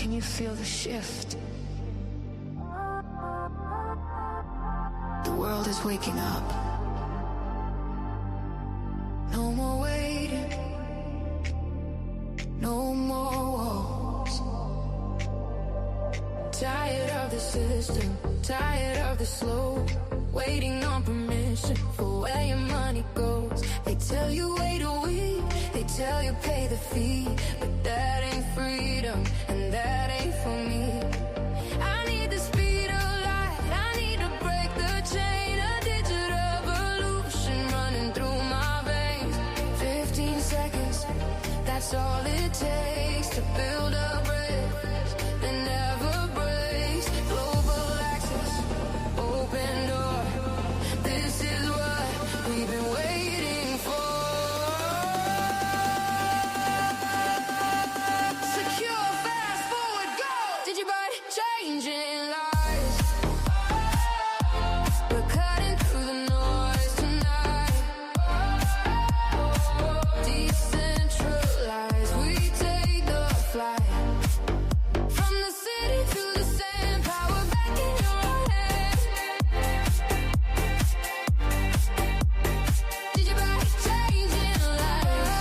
Can you feel the shift? The world is waking up. No more waiting. No more walls. Tired of the system, tired of the slow, waiting on permission for where your money goes. They tell you wait a week, they tell you pay the fee, but that ain't freedom, and that ain't for me. I need the speed of light, I need to break the chain, a digital revolution running through my veins. 15 seconds, that's all it takes to build a bridge that never breaks. Global access, open door. This is what we've been waiting for. Secure, fast forward, go. Did you buy changing lives? We're cutting through the noise tonight. Decentralized, we take the flight. From the city to the sand, power back in your hand. Did you buy changing lives?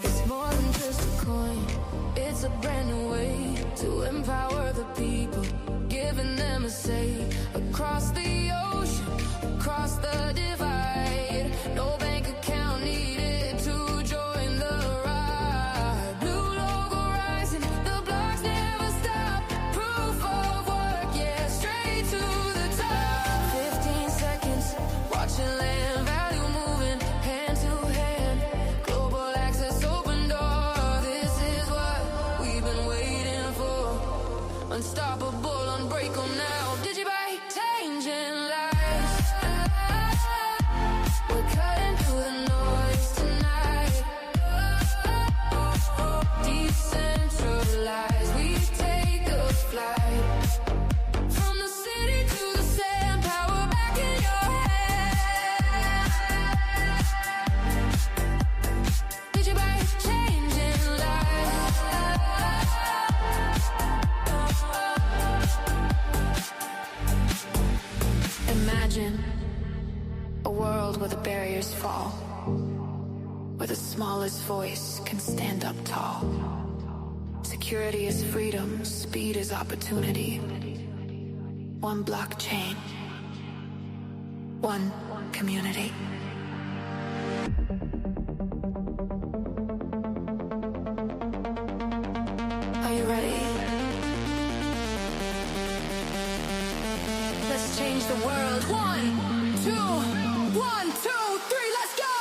It's more than just a coin, it's a brand new way to empower the people, giving them a say. Across the ocean, across the divide, no bank account needed to join the ride. Blue logo rising, the blocks never stop. Proof of work, yeah, straight to the top. 15 seconds, watching land value moving hand to hand. Global access, open door. This is what we've been waiting for. Unstoppable, unbreak 'em now. Did you buy changing lives? We're cutting through the noise tonight. Decentralized, we take a flight. From the city to the sand, power back in your hand. Did you buy changing lives? Imagine a world where the barriers fall, where the smallest voice can stand up tall. Security is freedom, speed is opportunity. One blockchain, one community. Are you ready? Let's change the world. 1, 2, 1, 2, 3, let's go!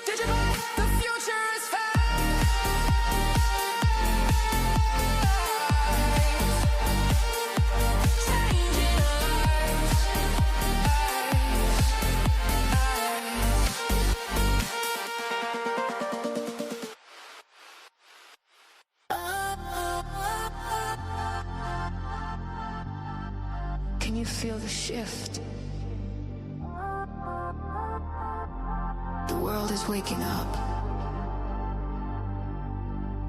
Did you buy? The future is fast. Changing lives. Can you feel the shift? The world is waking up.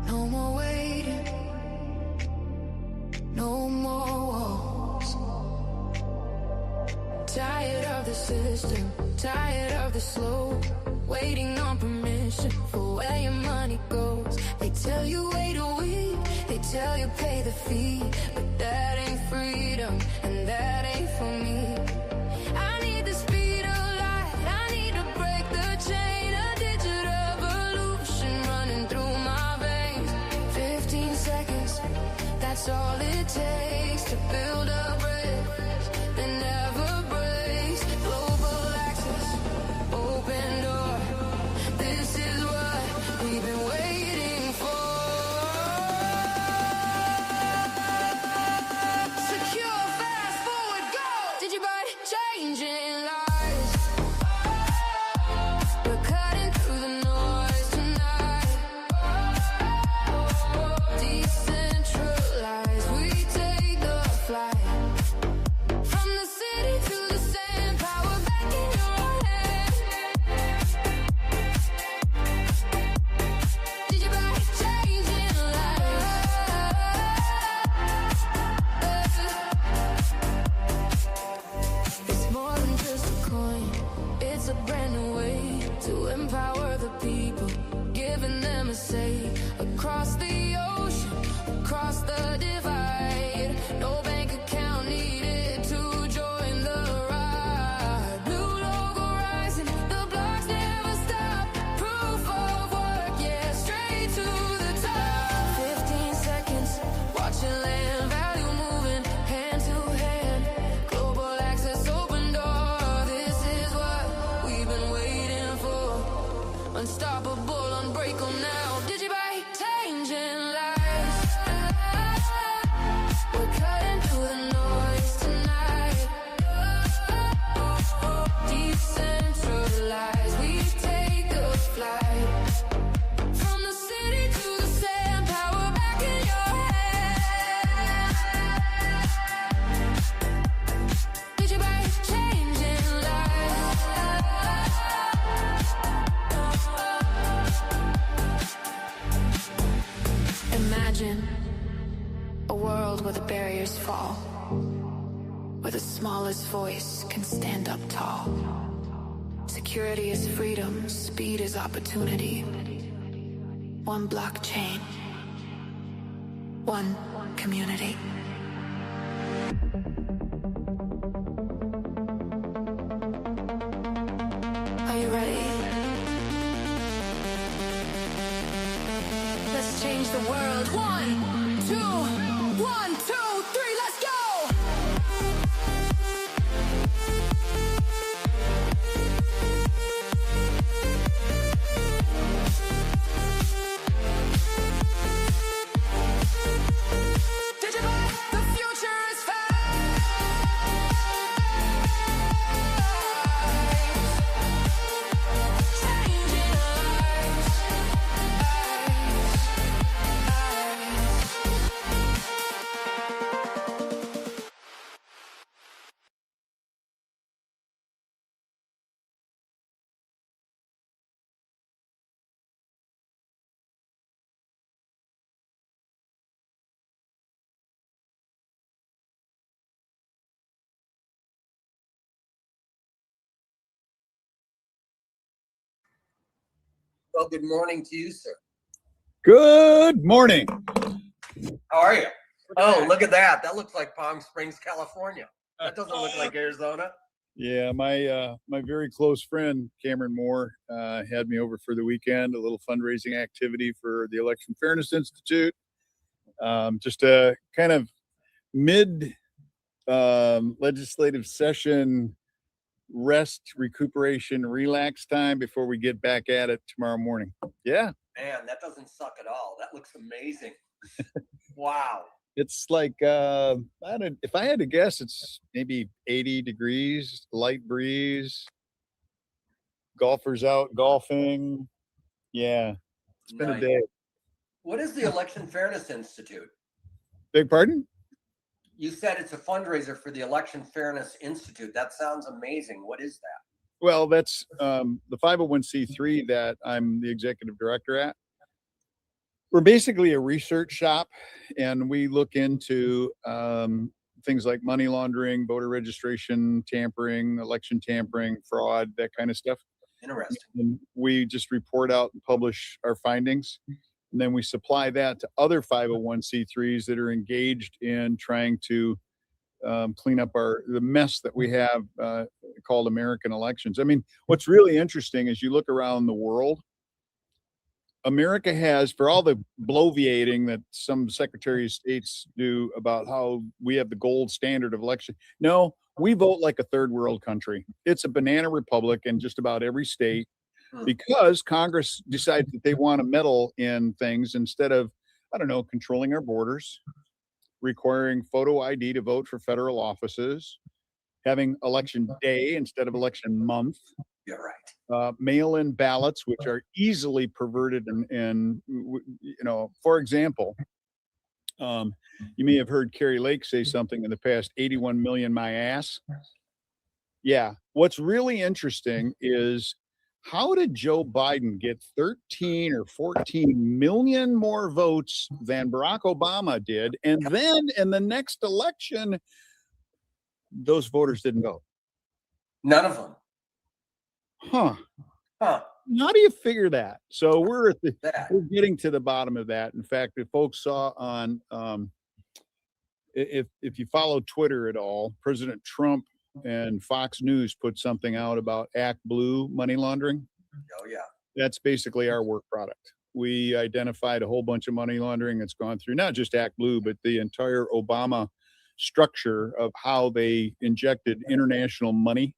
No more waiting. No more walls. Tired of the system, tired of the slow, waiting on permission for where your money goes. They tell you wait a week, they tell you pay the fee, but that ain't freedom, and that ain't for me. I need the speed of light, I need to break the chain, a digital revolution running through my veins. 15 seconds, that's all it takes to build a bridge that never breaks. Global access, open door. This is what we've been waiting for. Secure, fast the smallest voice can stand up tall. Security is freedom, speed is opportunity. One blockchain, one community. Are you ready? Let's change the world. 1, 2, 1, 2, 3, let's go! Well, good morning to you, sir. Good morning. How are you? Oh, look at that. That looks like Palm Springs, California. That doesn't look like Arizona. Yeah, my very close friend Cameron Moore had me over for the weekend, a little fundraising activity for the Election Fairness Institute. Just a kind of mid legislative session rest, recuperation, relax time before we get back at it tomorrow morning. Yeah. Man, that doesn't suck at all. That looks amazing. Wow. It's like, if I had to guess, it's maybe 80 degrees, light breeze, golfers out golfing. Yeah, it's been a day. What is the Election Fairness Institute? Beg pardon? You said it's a fundraiser for the Election Fairness Institute. That sounds amazing. What is that? Well, that's the 501c3 that I'm the executive director at. We're basically a research shop, and we look into things like money laundering, voter registration, tampering, election tampering, fraud, that kind of stuff. Interesting. And we just report out and publish our findings. And then we supply that to other 501c3s that are engaged in trying to clean up the mess that we have called American elections. I mean, what's really interesting is you look around the world, America has, for all the bloviating that some Secretary of States do about how we have the gold standard of election. No, we vote like a third world country. It's a banana republic in just about every state, because Congress decides that they want to meddle in things instead of, I don't know, controlling our borders, requiring photo ID to vote for federal offices, having election day instead of election month. You're right. Mail-in ballots, which are easily perverted. And for example, you may have heard Carrie Lake say something in the past, 81 million my ass. Yeah. What's really interesting is, how did Joe Biden get 13 or 14 million more votes than Barack Obama did? And then in the next election, those voters didn't vote. None of them. Huh. Huh. How do you figure that? So we're getting to the bottom of that. In fact, if folks saw on, if you follow Twitter at all, President Trump and Fox News put something out about Act Blue money laundering. Oh, yeah. That's basically our work product. We identified a whole bunch of money laundering that's gone through not just Act Blue, but the entire Obama structure of how they injected international money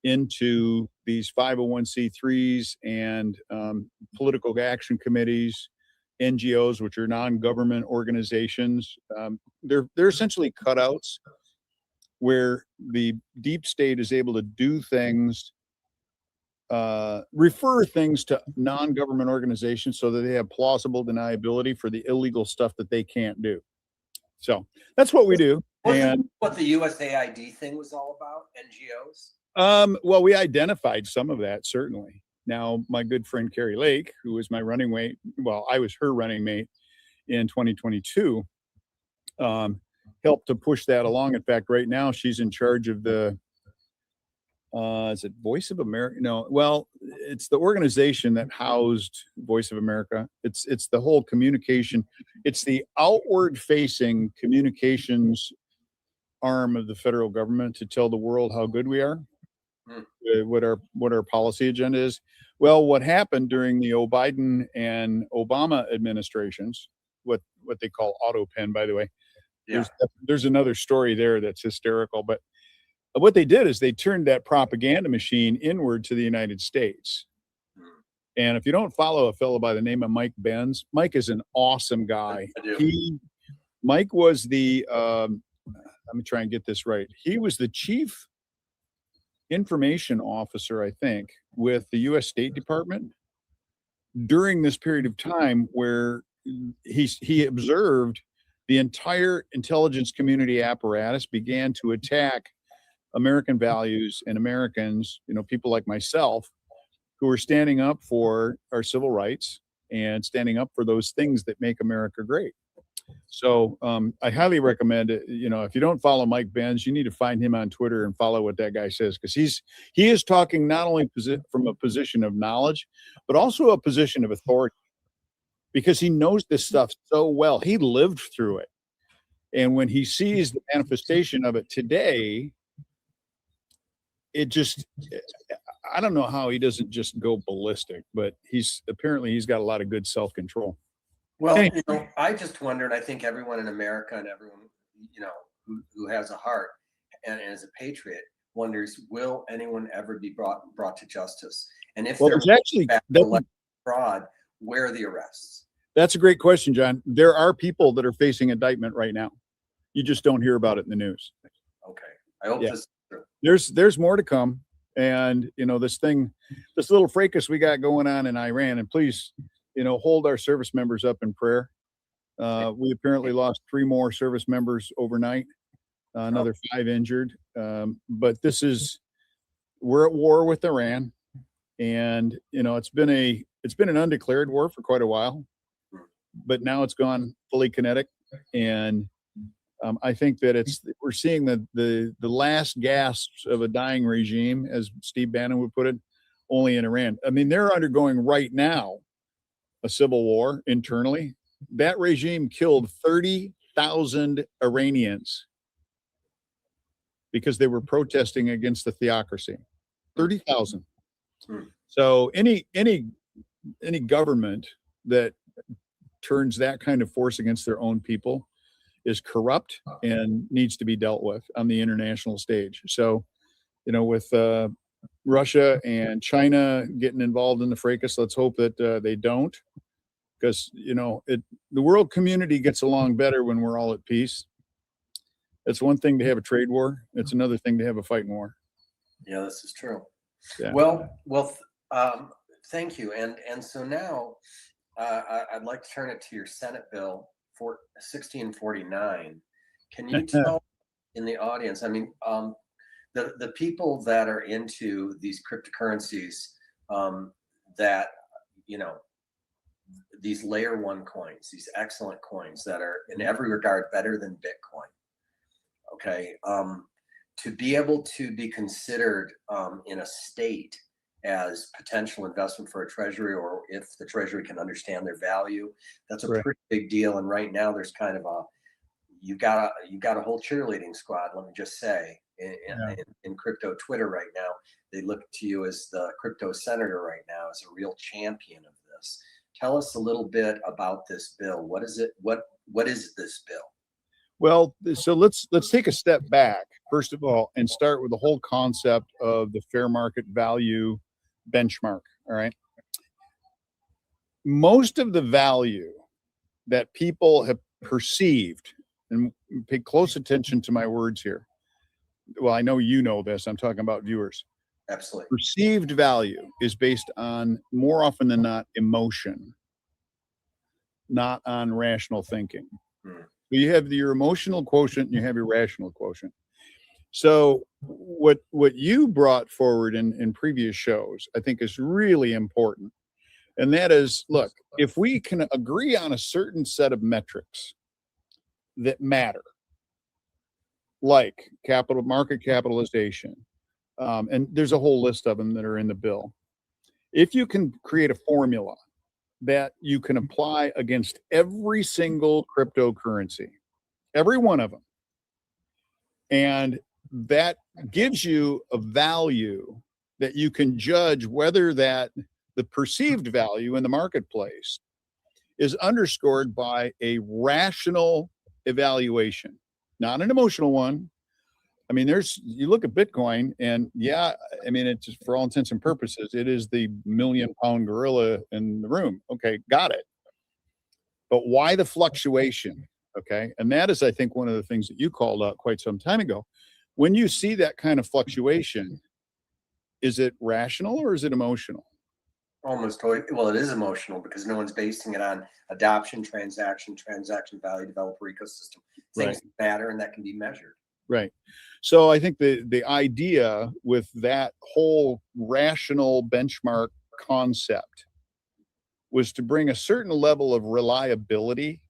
into these 501c3s and political action committees, NGOs, which are non-government organizations. They're essentially cutouts where the deep state is able to do things, refer things to non-government organizations so that they have plausible deniability for the illegal stuff that they can't do. So that's what we do. And what the USAID thing was all about, NGOs? Well, we identified some of that, certainly. Now, my good friend Carrie Lake, who was my running mate, well, I was her running mate in 2022, helped to push that along. In fact, right now she's in charge of the is it Voice of America? No, well, it's the organization that housed Voice of America. It's the whole communication. It's the outward facing communications arm of the federal government to tell the world how good we are, what our policy agenda is. Well, what happened during the Biden and Obama administrations, what they call auto pen, by the way. Yeah. There's another story there that's hysterical, but what they did is they turned that propaganda machine inward to the United States. And if you don't follow a fellow by the name of Mike Benz, Mike is an awesome guy. Mike was the let me try and get this right. He was the chief information officer, I think, with the U.S. State Department during this period of time where he observed the entire intelligence community apparatus began to attack American values and Americans, people like myself, who are standing up for our civil rights and standing up for those things that make America great. So I highly recommend it. If you don't follow Mike Benz, you need to find him on Twitter and follow what that guy says, because he is talking not only from a position of knowledge, but also a position of authority, because he knows this stuff so well. He lived through it. And when he sees the manifestation of it today, I don't know how he doesn't just go ballistic, but he's got a lot of good self-control. Well, I just wondered, I think everyone in America and everyone, who has a heart and is a patriot wonders, will anyone ever be brought to justice? And if there's actually fraud, where are the arrests? That's a great question, John. There are people that are facing indictment right now. You just don't hear about it in the news. Okay. I hope this is true. There's more to come. And, this little fracas we got going on in Iran, and please, hold our service members up in prayer. We apparently lost 3 more service members overnight, another 5 injured. But we're at war with Iran, and, it's been an undeclared war for quite a while, but now it's gone fully kinetic. And I think that we're seeing the last gasps of a dying regime, as Steve Bannon would put it, only in Iran. I mean, they're undergoing right now a civil war internally. That regime killed 30,000 Iranians because they were protesting against the theocracy. 30,000. So any government that turns that kind of force against their own people is corrupt and needs to be dealt with on the international stage. So, with Russia and China getting involved in the fracas, let's hope that they don't, because, the world community gets along better when we're all at peace. It's one thing to have a trade war. It's another thing to have a fighting war. Yeah, this is true. Yeah. Well, thank you. And so now I'd like to turn it to your Senate bill, 1649. Can you tell in the audience, the people that are into these cryptocurrencies, that, these layer 1 coins, these excellent coins that are in every regard better than Bitcoin, okay, to be able to be considered in a state as potential investment for a treasury, or if the treasury can understand their value, that's a pretty big deal. And right now there's kind of you got a whole cheerleading squad, let me just say, in crypto Twitter right now. They look to you as the crypto senator right now, as a real champion of this. Tell us a little bit about this bill. What is it? What is this bill? Well, so let's take a step back, first of all, and start with the whole concept of the fair market value benchmark. All right. Most of the value that people have perceived, and pay close attention to my words here. Well, I know you know this. I'm talking about viewers. Absolutely. Perceived value is based on, more often than not, emotion, not on rational thinking. So you have your emotional quotient and you have your rational quotient. So what you brought forward in previous shows, I think, is really important. And that is, look, if we can agree on a certain set of metrics that matter, like capital market capitalization, and there's a whole list of them that are in the bill. If you can create a formula that you can apply against every single cryptocurrency, every one of them, and that gives you a value that you can judge whether that the perceived value in the marketplace is underscored by a rational evaluation, not an emotional one. I mean, you look at Bitcoin and yeah, I mean, it's just, for all intents and purposes, it is the million-pound gorilla in the room. Okay, got it. But why the fluctuation? Okay. And that is, I think, one of the things that you called out quite some time ago. When you see that kind of fluctuation, is it rational or is it emotional? Almost totally. Well, it is emotional because no one's basing it on adoption, transaction value, developer ecosystem. Things that matter and that can be measured. Right. So I think the idea with that whole rational benchmark concept was to bring a certain level of reliability,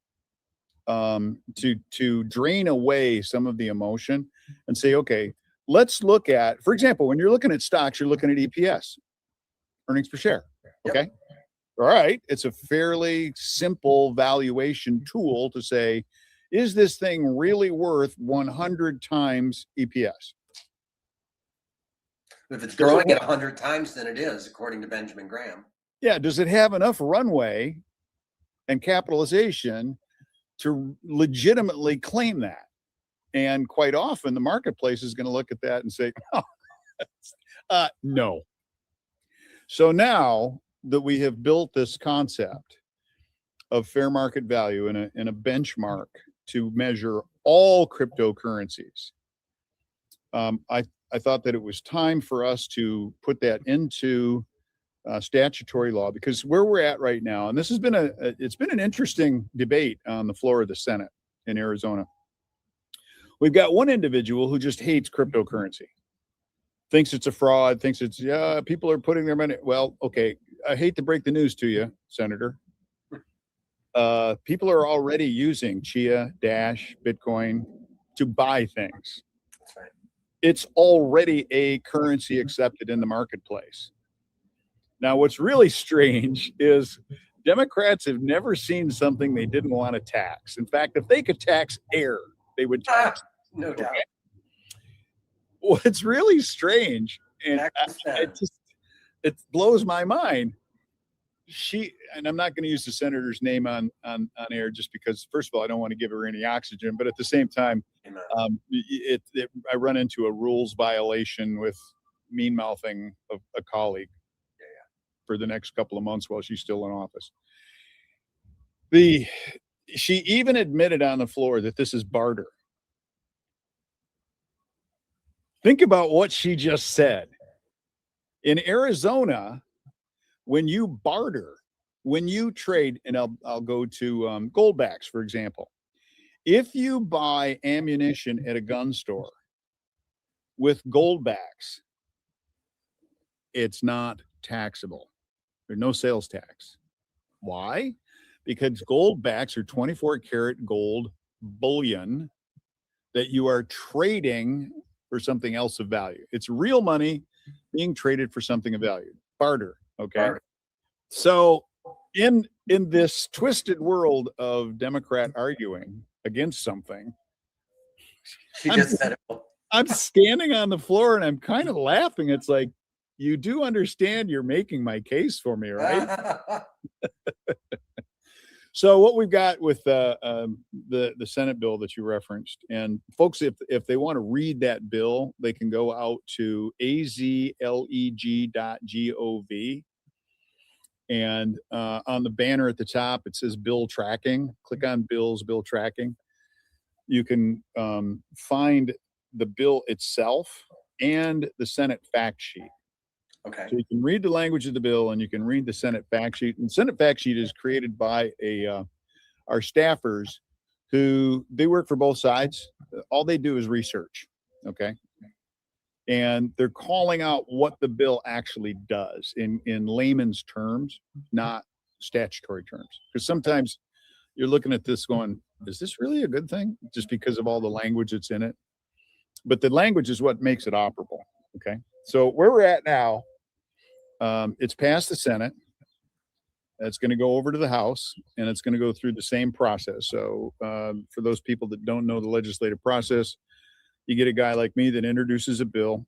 to drain away some of the emotion and say, okay, let's look at, for example, when you're looking at stocks, you're looking at EPS, earnings per share. Okay. Yep. All right. It's a fairly simple valuation tool to say, is this thing really worth 100 times EPS? If it's growing at 100 times, then it is, according to Benjamin Graham. Yeah. Does it have enough runway and capitalization to legitimately claim that? And quite often the marketplace is going to look at that and say, oh, no. So now that we have built this concept of fair market value in a benchmark to measure all cryptocurrencies, I thought that it was time for us to put that into statutory law, because where we're at right now, and this has been it's been an interesting debate on the floor of the Senate in Arizona. We've got one individual who just hates cryptocurrency, thinks it's a fraud, thinks it's, yeah, people are putting their money. Well, okay, I hate to break the news to you, Senator. People are already using Chia, Dash, Bitcoin to buy things. That's right. It's already a currency accepted in the marketplace. Now, what's really strange is Democrats have never seen something they didn't want to tax. In fact, if they could tax air, they would tax. No doubt. Okay? What's really strange, and it blows my mind. And I'm not going to use the senator's name on air just because, first of all, I don't want to give her any oxygen, but at the same time, I run into a rules violation with mean mouthing of a colleague for the next couple of months while she's still in office. She even admitted on the floor that this is barter. Think about what she just said. In Arizona, when you barter, when you trade, and I'll go to Goldbacks, for example. If you buy ammunition at a gun store with Goldbacks, it's not taxable. There's no sales tax. Why? Because Goldbacks are 24 karat gold bullion that you are trading for something else of value. It's real money being traded for something of value. Barter. Okay. Barter. So in this twisted world of Democrat arguing against something, she just said it. I'm standing on the floor and I'm kind of laughing. It's like, you do understand you're making my case for me, right? So what we've got with the Senate bill that you referenced, and folks, if they want to read that bill, they can go out to azleg.gov, and on the banner at the top it says bill tracking. Click on bill tracking. You can find the bill itself and the Senate fact sheet. Okay. So you can read the language of the bill and you can read the Senate fact sheet. And the Senate fact sheet is created by our staffers who they work for both sides. All they do is research. Okay. And they're calling out what the bill actually does in layman's terms, not statutory terms. Because sometimes you're looking at this going, is this really a good thing? Just because of all the language that's in it. but the language is what makes it operable. Okay. So where we're at now, it's passed the Senate. It's going to go over to the House, and it's going to go through the same process. So for those people that don't know the legislative process, you get a guy like me that introduces a bill.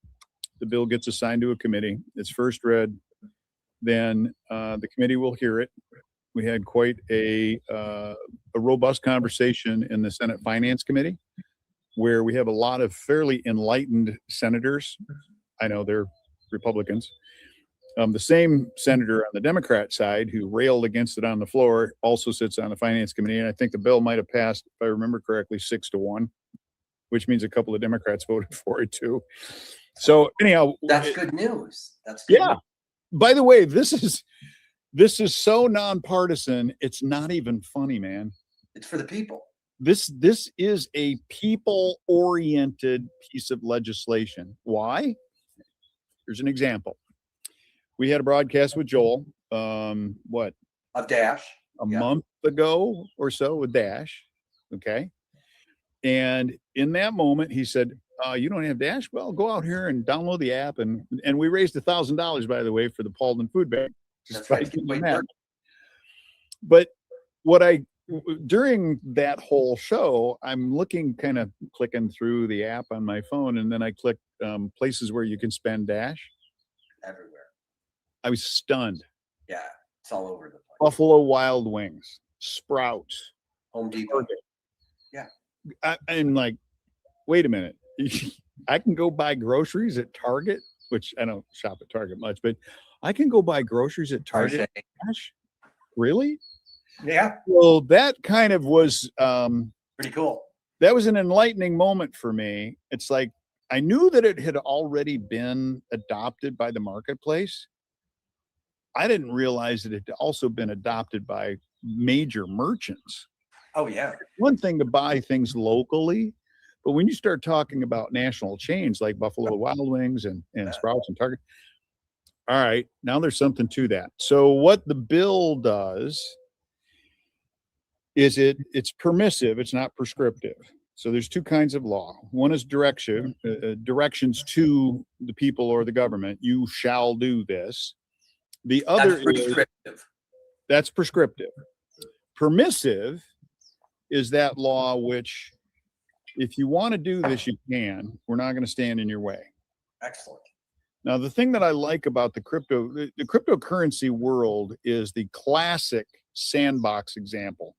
The bill gets assigned to a committee. It's first read. Then the committee will hear it. We had quite a robust conversation in the Senate Finance Committee, where we have a lot of fairly enlightened senators. I know they're Republicans. The same senator on the Democrat side who railed against it on the floor also sits on the Finance Committee. And I think the bill might have passed, if I remember correctly, 6-1, which means a couple of Democrats voted for it too. So anyhow, that's good news. That's good yeah. news. By the way, this is so nonpartisan. It's not even funny, man. It's for the people. This is a people-oriented piece of legislation. Why? Here's an example. We had a broadcast with Joel, Of Dash. a month ago or so with Dash. Okay. And in that moment, he said, you don't have Dash? Well, go out here and download the app. And we raised $1,000, by the way, for the Paulden Food Bank. That's right. But during that whole show, I'm kind of clicking through the app on my phone, and then I click places where you can spend Dash. Everywhere. I was stunned. Yeah, it's all over the place. Buffalo Wild Wings, Sprouts, Home Depot. Target. Yeah. I'm like, wait a minute. I can go buy groceries at Target, which I don't shop at Target much, but I can go buy groceries at Target. Dash? Really? Yeah. Well, that kind of was pretty cool. That was an enlightening moment for me. It's like I knew that it had already been adopted by the marketplace. I didn't realize that it had also been adopted by major merchants. Oh, yeah. One thing to buy things locally, but when you start talking about national chains like Buffalo Wild Wings and Sprouts and Target, all right, now there's something to that. So what the bill does is it's permissive, it's not prescriptive. So there's two kinds of law. One is directions to the people or the government. You shall do this. The other that's prescriptive. Permissive is that law which, if you want to do this, you can. We're not going to stand in your way. Excellent. Now, the thing that I like about the cryptocurrency world is the classic sandbox example.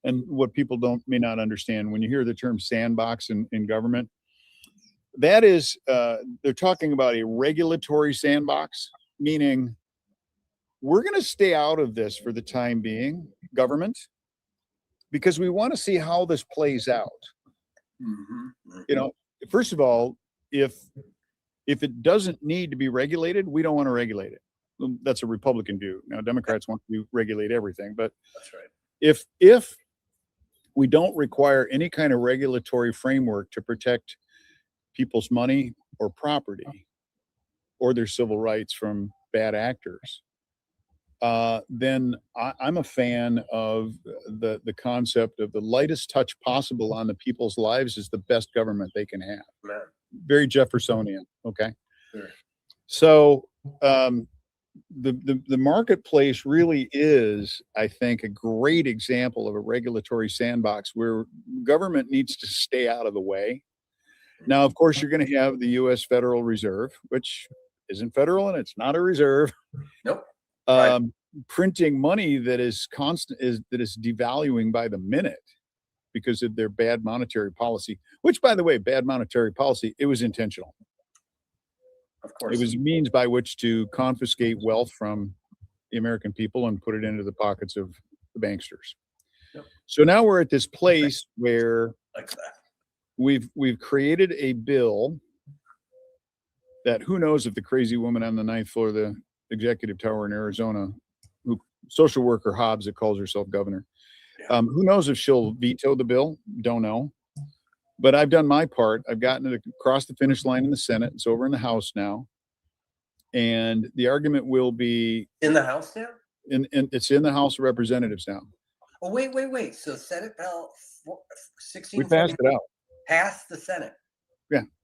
And what people may not understand when you hear the term sandbox in government, that is, they're talking about a regulatory sandbox, meaning we're going to stay out of this for the time being, government, because we want to see how this plays out. Mm-hmm. You know, first of all, if it doesn't need to be regulated, we don't want to regulate it. That's a Republican view. Now, Democrats want to regulate everything, but that's right. If we don't require any kind of regulatory framework to protect people's money or property or their civil rights from bad actors, then I'm a fan of the concept of the lightest touch possible on the people's lives is the best government they can have. Man. Very Jeffersonian. Okay. Sure. So the marketplace really is, I think, a great example of a regulatory sandbox where government needs to stay out of the way. Now, of course, you're going to have the U.S. Federal Reserve, which isn't federal and it's not a reserve. Nope. Printing money that is constant, that is devaluing by the minute because of their bad monetary policy, which, by the way, bad monetary policy, it was intentional. Of course. It was a means by which to confiscate wealth from the American people and put it into the pockets of the banksters. Yep. So now we're at this place where like that. We've created a bill that who knows if the crazy woman on the 9th floor of the executive tower in Arizona, who social worker Hobbs that calls herself governor, who knows if she'll veto the bill? Don't know. But I've done my part. I've gotten it across the finish line in the Senate. It's over in the House now. And the argument will be in the House now? It's in the House of Representatives now. Oh, wait. So Senate Bill 1649 we passed it out. Passed the Senate.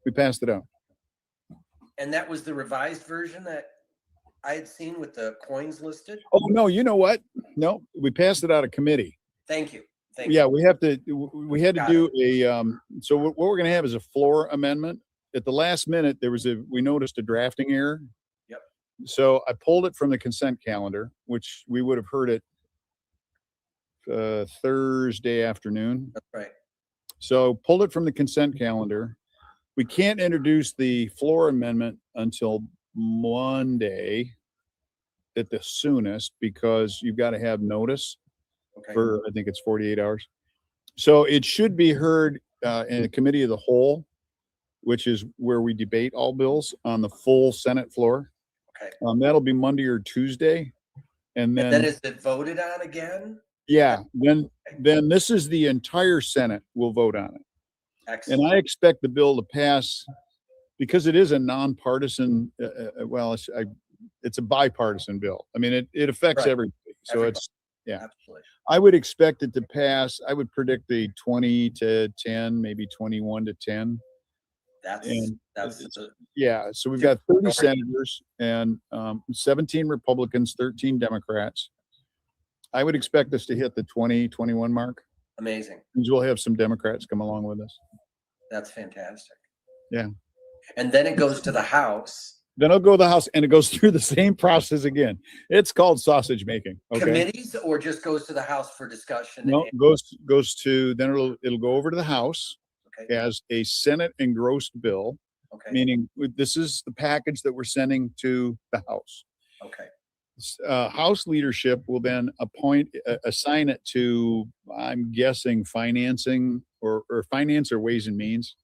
we passed it out. And that was the revised version that I had seen with the coins listed? Oh, no, you know what? No, we passed it out of committee. Thank you. Yeah, we had to Got do so what we're going to have is a floor amendment. At the last minute, we noticed a drafting error. Yep. So I pulled it from the consent calendar, which we would have heard it Thursday afternoon. That's right. So pulled it from the consent calendar. We can't introduce the floor amendment until Monday at the soonest, because you've got to have notice Okay. for, I think it's 48 hours. So it should be heard in a committee of the whole, which is where we debate all bills on the full Senate floor. Okay. That'll be Monday or Tuesday. And then is it voted on again? yeah, then this is the entire Senate will vote on it. Excellent. And I expect the bill to pass because it is a nonpartisan, it's a bipartisan bill. I mean, it affects Right. everybody. So it's, yeah. Absolutely. I would expect it to pass. I would predict the 20-10, maybe 21-10. Yeah. So we've got 30 senators and 17 Republicans, 13 Democrats. I would expect us to hit the 20-21 mark. Amazing. We'll have some Democrats come along with us. That's fantastic. Yeah. And then it goes to the House. Then it'll go to the House and it goes through the same process again. It's called sausage making. Okay. Committees, or just goes to the House for discussion? No, goes to, then it'll go over to the House as a Senate engrossed bill, meaning this is the package that we're sending to the House. Okay. House leadership will then assign it to, I'm guessing, financing or finance or ways and means.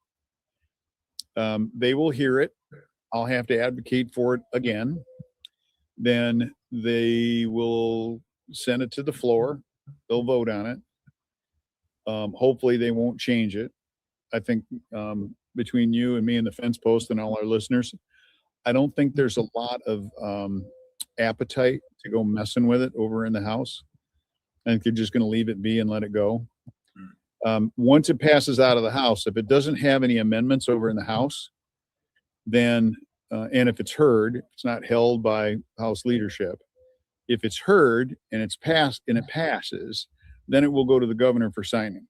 They will hear it. I'll have to advocate for it again. Then they will send it to the floor. They'll vote on it. Hopefully they won't change it. I think between you and me and the fence post and all our listeners, I don't think there's a lot of appetite to go messing with it over in the House. I think they're just going to leave it be and let it go. Once it passes out of the House, if it doesn't have any amendments over in the House, then and if it's heard, it's not held by House leadership. If it's heard and it's passed and it passes, then it will go to the governor for signing.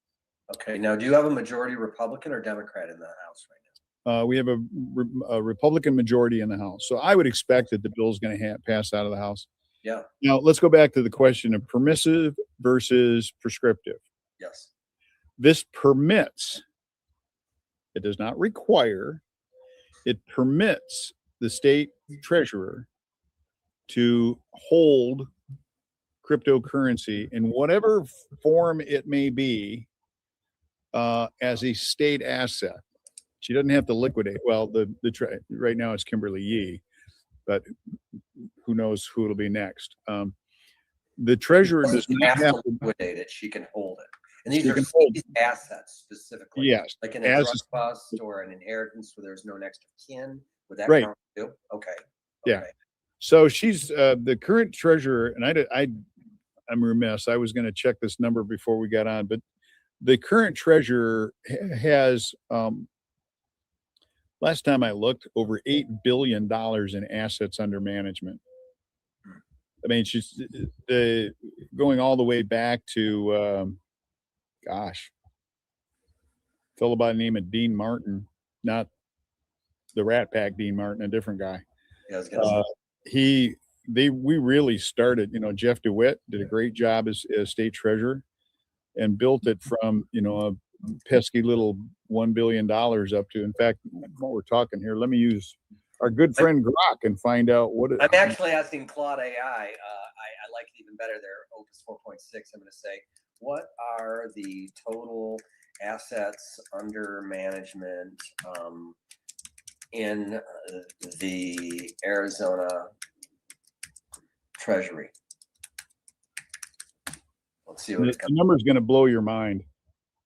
Okay. Now, do you have a majority Republican or Democrat in the House right now? We have a Republican majority in the House. So I would expect that the bill is going to pass out of the House. Yeah. Now, let's go back to the question of permissive versus prescriptive. Yes. This permits, it does not require, it permits the state treasurer to hold cryptocurrency in whatever form it may be as a state asset. She doesn't have to liquidate. Well, right now it's Kimberly Yee, but who knows who it'll be next. The treasurer does not have to liquidate it. She can hold it. And these are state assets specifically. Yes. Like in a trust bust or an inheritance where there's no next of kin. Would that right. count too? Okay. Yeah. So she's the current treasurer, and I'm remiss. I was going to check this number before we got on, but the current treasurer has, last time I looked, over $8 billion in assets under management. I mean, she's going all the way back to, fellow by the name of Dean Martin, not the Rat Pack Dean Martin, a different guy. Yeah, I was gonna say. We really started, Jeff DeWitt did a great job as state treasurer and built it from, a pesky little $1 billion up to, in fact, what we're talking here, let me use our good friend Grok and find out what I'm actually asking Claude AI. I like it even better there, Opus 4.6. I'm going to say, what are the total assets under management in the Arizona Treasury? Let's see what the number is going to blow your mind.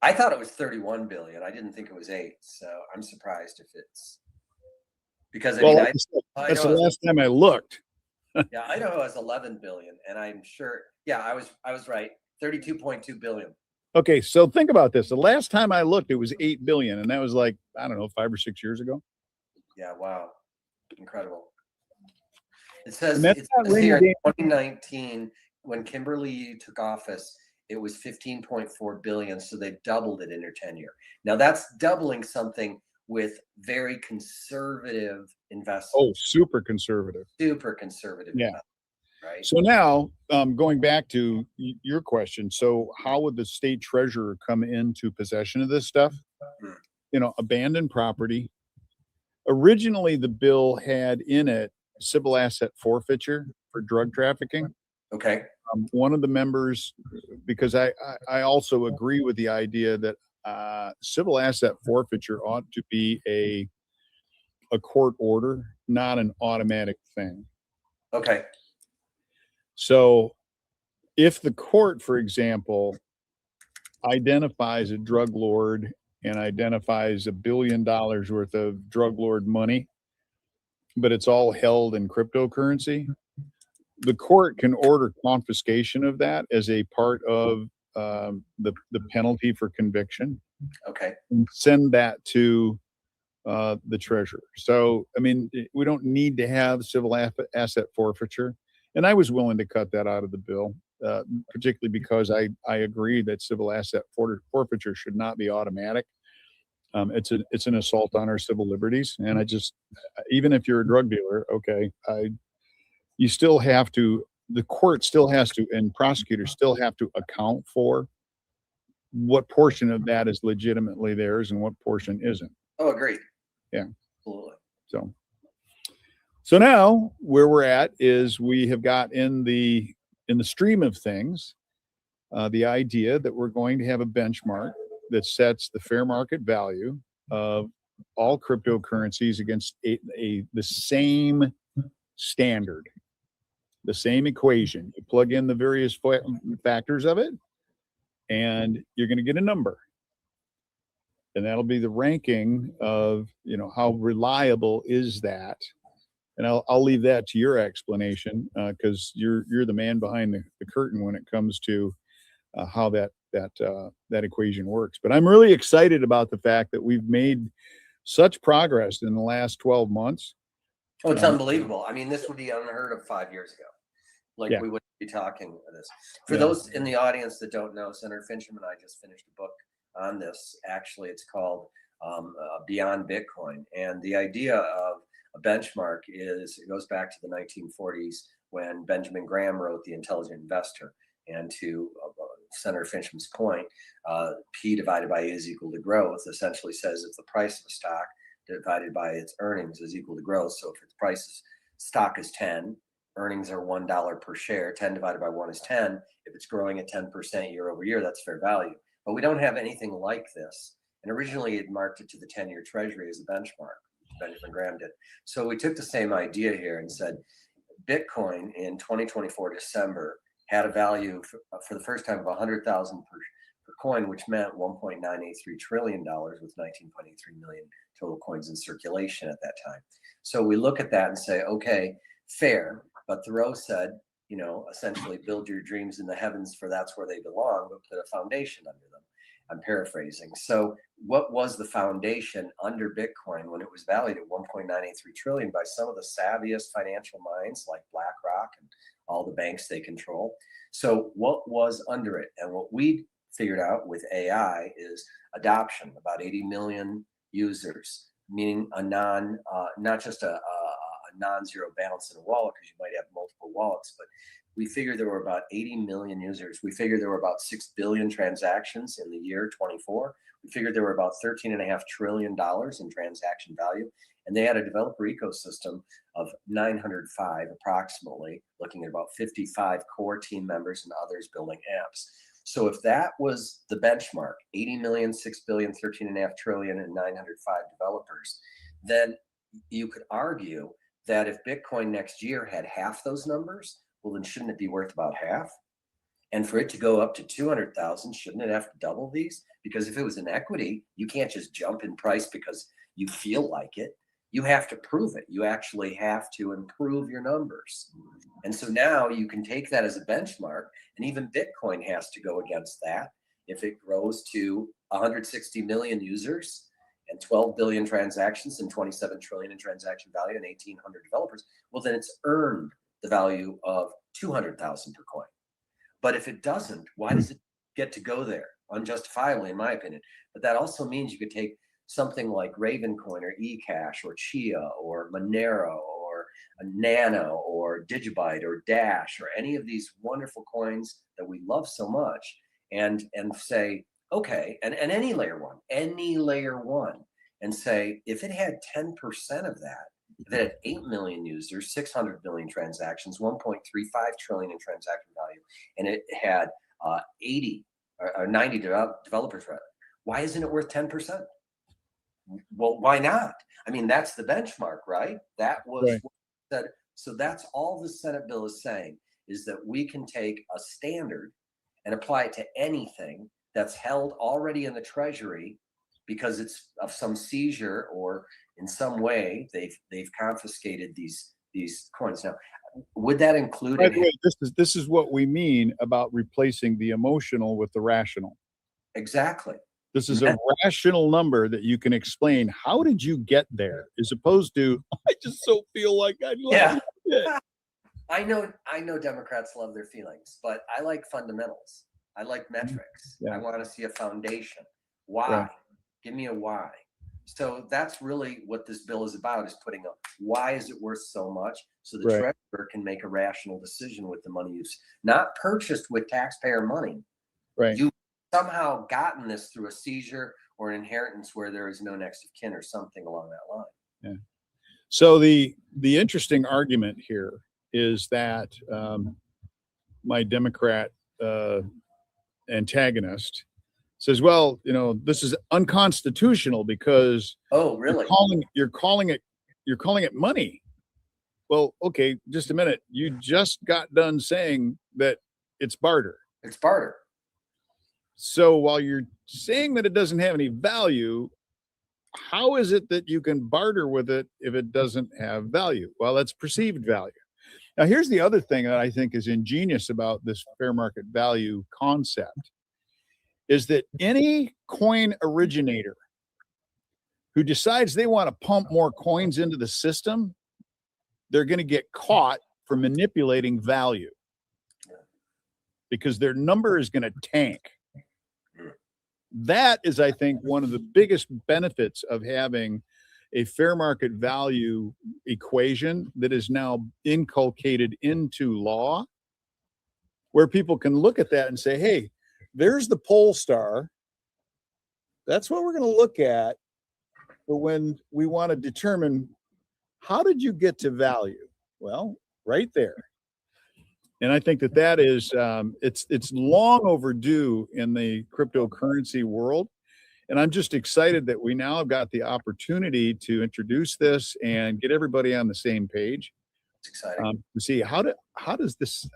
I thought it was 31 billion. I didn't think it was 8. So I'm surprised if it's because that's the last time I looked. Yeah, Idaho has 11 billion, and I'm sure. Yeah, I was right. 32.2 billion. Okay, so think about this. The last time I looked, it was 8 billion, and that was like, I don't know, 5 or 6 years ago. Yeah, wow. Incredible. It And says, that's it not says here rainy in day. 2019, when Kimberly took office, it was 15.4 billion. So they doubled it in her tenure. Now that's doubling something with very conservative Oh, investment, super conservative. super conservative Yeah. investment, right? So now, going back to your question, so how would the state treasurer come into possession of this stuff? Hmm. You know, abandoned property. Originally, the bill had in it civil asset forfeiture for drug trafficking. Okay. One of the members, because I also agree with the idea that civil asset forfeiture ought to be a court order, not an automatic thing. Okay. So if the court, for example, identifies a drug lord and identifies $1 billion worth of drug lord money, but it's all held in cryptocurrency, the court can order confiscation of that as a part of the penalty for conviction Okay. and send that to the treasurer. So, I mean, we don't need to have civil asset forfeiture. And I was willing to cut that out of the bill, particularly because I agree that civil asset forfeiture should not be automatic. It's an assault on our civil liberties. And I just, even if you're a drug dealer, okay, you still have to, the court still has to, and prosecutors still have to account for what portion of that is legitimately theirs and what portion isn't. Oh, agreed. Yeah. Absolutely. So now where we're at is we have got in the stream of things, the idea that we're going to have a benchmark that sets the fair market value of all cryptocurrencies against the same standard, the same equation. You plug in the various factors of it, and you're going to get a number. And that'll be the ranking of, how reliable is that? And I'll leave that to your explanation, because you're the man behind the curtain when it comes to how that equation works. But I'm really excited about the fact that we've made such progress in the last 12 months. Oh, it's unbelievable. I mean, this would be unheard of 5 years ago. Like, Yeah. we wouldn't be talking of this. For Yeah. those in the audience that don't know, Senator Finchem and I just finished a book on this. Actually, it's called Beyond Bitcoin. And the idea of a benchmark it goes back to the 1940s when Benjamin Graham wrote The Intelligent Investor. And to Senator Finchem's point, P divided by A is equal to growth essentially says if the price of a stock divided by its earnings is equal to growth. So if its stock is 10, earnings are $1 per share. 10 divided by 1 is 10. If it's growing at 10% year over year, that's fair value. But we don't have anything like this. And originally it marked it to the 10-year treasury as a benchmark. Benjamin Graham did. So we took the same idea here and said Bitcoin in 2024 December had a value for the first time of 100,000 per coin, which meant $1.983 trillion with 19.83 million total coins in circulation at that time. So we look at that and say, okay, fair. But Thoreau said, essentially build your dreams in the heavens, for that's where they belong, but put a foundation under them. I'm paraphrasing. So what was the foundation under Bitcoin when it was valued at 1.983 trillion by some of the savviest financial minds like BlackRock and all the banks they control? So what was under it? And what we figured out with AI is adoption, about 80 million users, meaning not just a non-zero balance in a wallet, because you might have multiple wallets, but we figured there were about 80 million users. We figured there were about 6 billion transactions in the year 24. We figured there were about $13.5 trillion in transaction value. And they had a developer ecosystem of 905 approximately, looking at about 55 core team members and others building apps. So if that was the benchmark, 80 million, 6 billion, 13.5 trillion, and 905 developers, then you could argue that if Bitcoin next year had half those numbers, well, then shouldn't it be worth about half? And for it to go up to 200,000, shouldn't it have to double these? Because if it was an equity, you can't just jump in price because you feel like it. You have to prove it. You actually have to improve your numbers. And so now you can take that as a benchmark, and even Bitcoin has to go against that. if it grows to 160 million users and 12 billion transactions and 27 trillion in transaction value and 1,800 developers, well, then it's earned the value of 200,000 per coin. But if it doesn't, why does it get to go there? Unjustifiably, in my opinion. But that also means you could take something like Ravencoin or eCash or Chia or Monero or Nano or Digibyte or Dash or any of these wonderful coins that we love so much and say, okay, and any layer one, and say, if it had 10% of that, if it had 8 million users, 600 million transactions, 1.35 trillion in transaction value, and it had 80 or 90 developers, rather, why isn't it worth 10%? Well, why not? I mean, that's the benchmark, right? That was Right. that. So that's all the Senate bill is saying, is that we can take a standard and apply it to anything that's held already in the Treasury because it's of some seizure or in some way they've confiscated these coins. Now, would that include? By the way, this is what we mean about replacing the emotional with the rational. Exactly. This is a rational number that you can explain. How did you get there? As opposed to, I just so feel like I'd love it. I know Democrats love their feelings, but I like fundamentals. I like metrics. Yeah. I want to see a foundation. Why? Yeah. Give me a why. So that's really what this bill is about, is putting a why is it worth so much, so the Right. treasurer can make a rational decision with the money you've not purchased with taxpayer money. Right. You've somehow gotten this through a seizure or an inheritance where there is no next of kin or something along that line. Yeah. So the interesting argument here is that my Democrat antagonist says, well, this is unconstitutional because really? you're calling it money. Well, okay, just a minute. You just got done saying that it's barter. It's barter. So while you're saying that it doesn't have any value, how is it that you can barter with it if it doesn't have value? Well, that's perceived value. Now, here's the other thing that I think is ingenious about this fair market value concept is that any coin originator who decides they want to pump more coins into the system, they're going to get caught for manipulating value because their number is going to tank. That is, I think, one of the biggest benefits of having a fair market value equation that is now inculcated into law, where people can look at that and say, hey, there's the pole star. That's what we're going to look at for when we want to determine how did you get to value? Well, right there. And I think that is it's long overdue in the cryptocurrency world. And I'm just excited that we now have got the opportunity to introduce this and get everybody on the same page. It's exciting to see how does this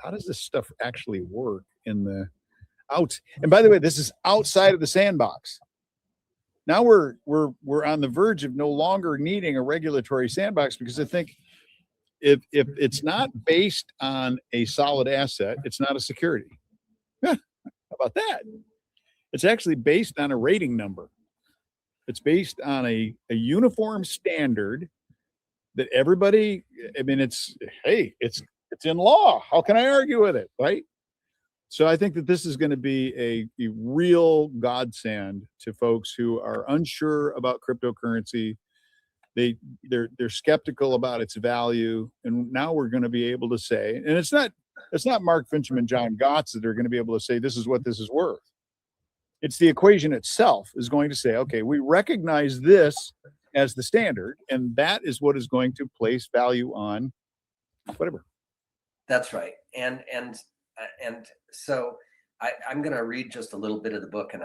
stuff actually work in the out. And by the way, this is outside of the sandbox. Now we're on the verge of no longer needing a regulatory sandbox, because I think if it's not based on a solid asset, it's not a security. How about that? It's actually based on a rating number. It's based on a uniform standard that everybody, I mean, it's in law. How can I argue with it, right? So I think that this is going to be a real godsend to folks who are unsure about cryptocurrency. They're skeptical about its value, and now we're going to be able to say, and it's not Mark Finchem and John Gotts that are going to be able to say this is what this is worth. It's the equation itself is going to say, okay, we recognize this as the standard, and that is what is going to place value on whatever. That's right. And so I'm going to read just a little bit of the book, and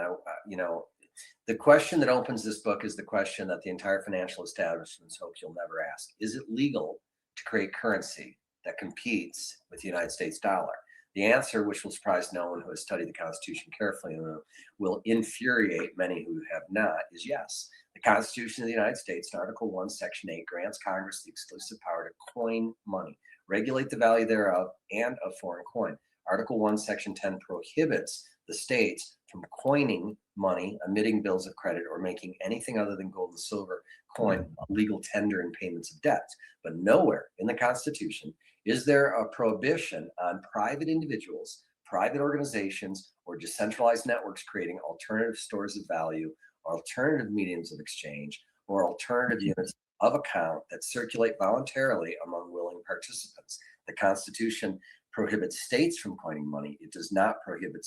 the question that opens this book is the question that the entire financial establishment hopes you'll never ask. Is it legal to create currency that competes with the United States dollar? The answer, which will surprise no one who has studied the Constitution carefully and will infuriate many who have not, is yes. The Constitution of the United States, in Article 1, Section 8, grants Congress the exclusive power to coin money, regulate the value thereof, and of foreign coin. Article 1, Section 10 prohibits the states from coining money, emitting bills of credit, or making anything other than gold and silver coin a legal tender and payments of debts. But nowhere in the Constitution is there a prohibition on private individuals, private organizations, or decentralized networks creating alternative stores of value, or alternative mediums of exchange, or alternative units of account that circulate voluntarily among willing participants. The Constitution prohibits states from coining money. It does not prohibit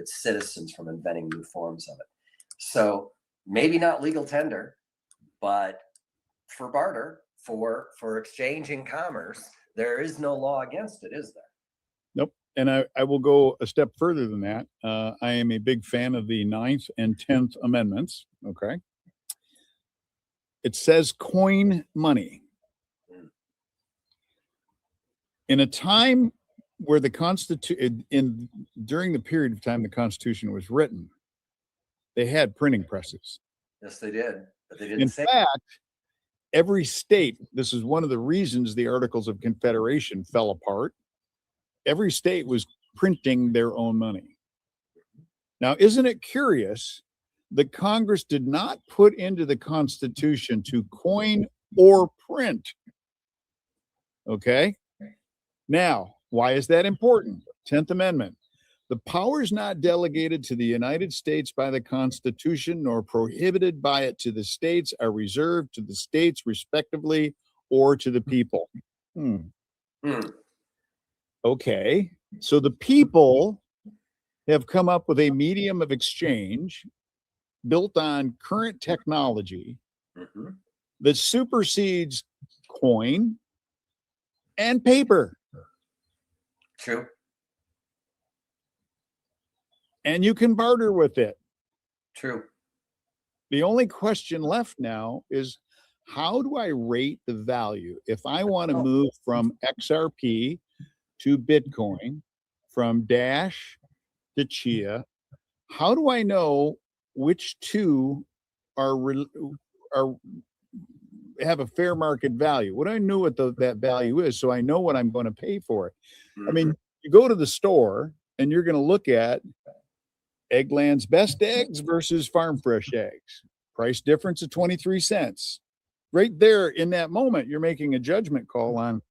citizens from inventing new forms of it. So maybe not legal tender, but for barter, for exchange in commerce, there is no law against it, is there? Nope. And I will go a step further than that. I am a big fan of the 9th and 10th Amendments. Okay. It says coin money. In a time where the Constitution, during the period of time the Constitution was written, they had printing presses. Yes, they did. But they didn't In say fact, every state, this is one of the reasons the Articles of Confederation fell apart. Every state was printing their own money. Now, isn't it curious that Congress did not put into the Constitution to coin or print? Okay. Now, why is that important? 10th Amendment. The powers not delegated to the United States by the Constitution nor prohibited by it to the states are reserved to the states respectively or to the people. Okay. So the people have come up with a medium of exchange built on current technology that supersedes coin and paper. True. And you can barter with it. True. The only question left now is, how do I rate the value? If I want to move from XRP to Bitcoin, from Dash to Chia, how do I know which two are have a fair market value? What do I know what that value is, so I know what I'm going to pay for it? I mean, you go to the store and you're going to look at Eggland's Best Eggs versus Farm Fresh Eggs. Price difference of 23 cents. Right there in that moment, you're making a judgment call on,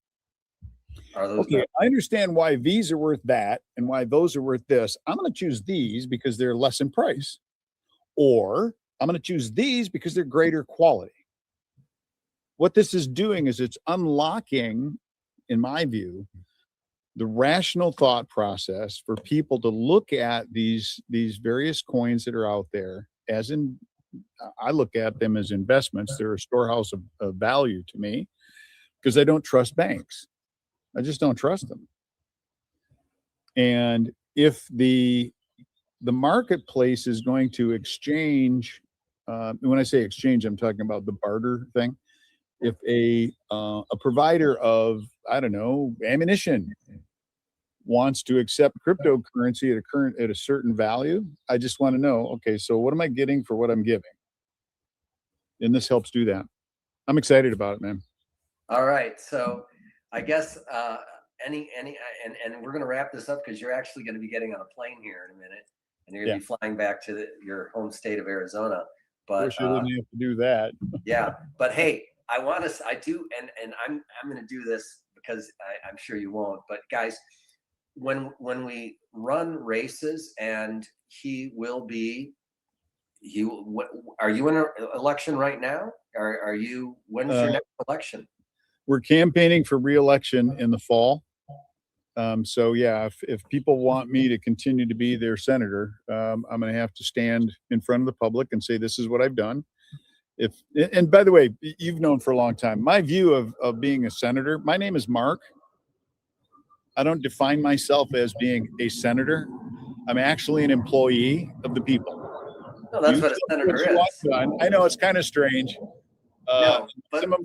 okay, I understand why these are worth that and why those are worth this. I'm going to choose these because they're less in price. Or I'm going to choose these because they're greater quality. What this is doing is it's unlocking, in my view, the rational thought process for people to look at these various coins that are out there as in, I look at them as investments. They're a storehouse of value to me because I don't trust banks. I just don't trust them. And if the marketplace is going to exchange, when I say exchange, I'm talking about the barter thing. If a provider of, I don't know, ammunition wants to accept cryptocurrency at a certain value, I just want to know, okay, so what am I getting for what I'm giving? And this helps do that. I'm excited about it, man. All right. So I guess and we're going to wrap this up because you're actually going to be getting on a plane here in a minute and you're going to be flying back to your home state of Arizona. But wish you didn't have to do that. Yeah. But hey, I'm going to do this because I'm sure you won't, but guys, when we run races, and are you in an election right now? Are you, when's your next election? We're campaigning for re-election in the fall. So yeah, if people want me to continue to be their senator, I'm going to have to stand in front of the public and say, this is what I've done. And by the way, you've known for a long time, my view of being a senator, my name is Mark. I don't define myself as being a senator. I'm actually an employee of the people. No, that's what a senator is. I know it's kind of strange. No, but some of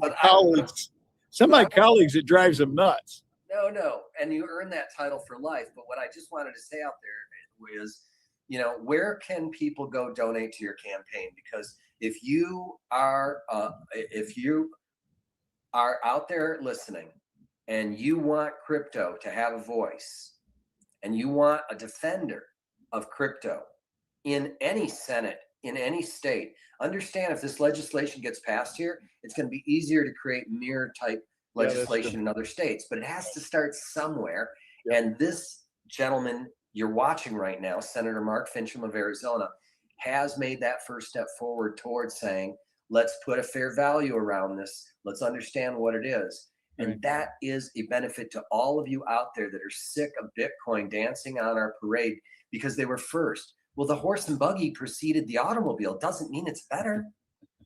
my colleagues, it drives them nuts. No, and you earn that title for life. But what I just wanted to say out there is, where can people go donate to your campaign? Because if you are out there listening and you want crypto to have a voice and you want a defender of crypto in any Senate, in any state, understand if this legislation gets passed here, it's going to be easier to create mirror type legislation in other states, but it has to start somewhere. Yep. And this gentleman you're watching right now, Senator Mark Finchem of Arizona, has made that first step forward towards saying, let's put a fair value around this. Let's understand what it is. And right. That is a benefit to all of you out there that are sick of Bitcoin dancing on our parade because they were first. Well, the horse and buggy preceded the automobile. Doesn't mean it's better.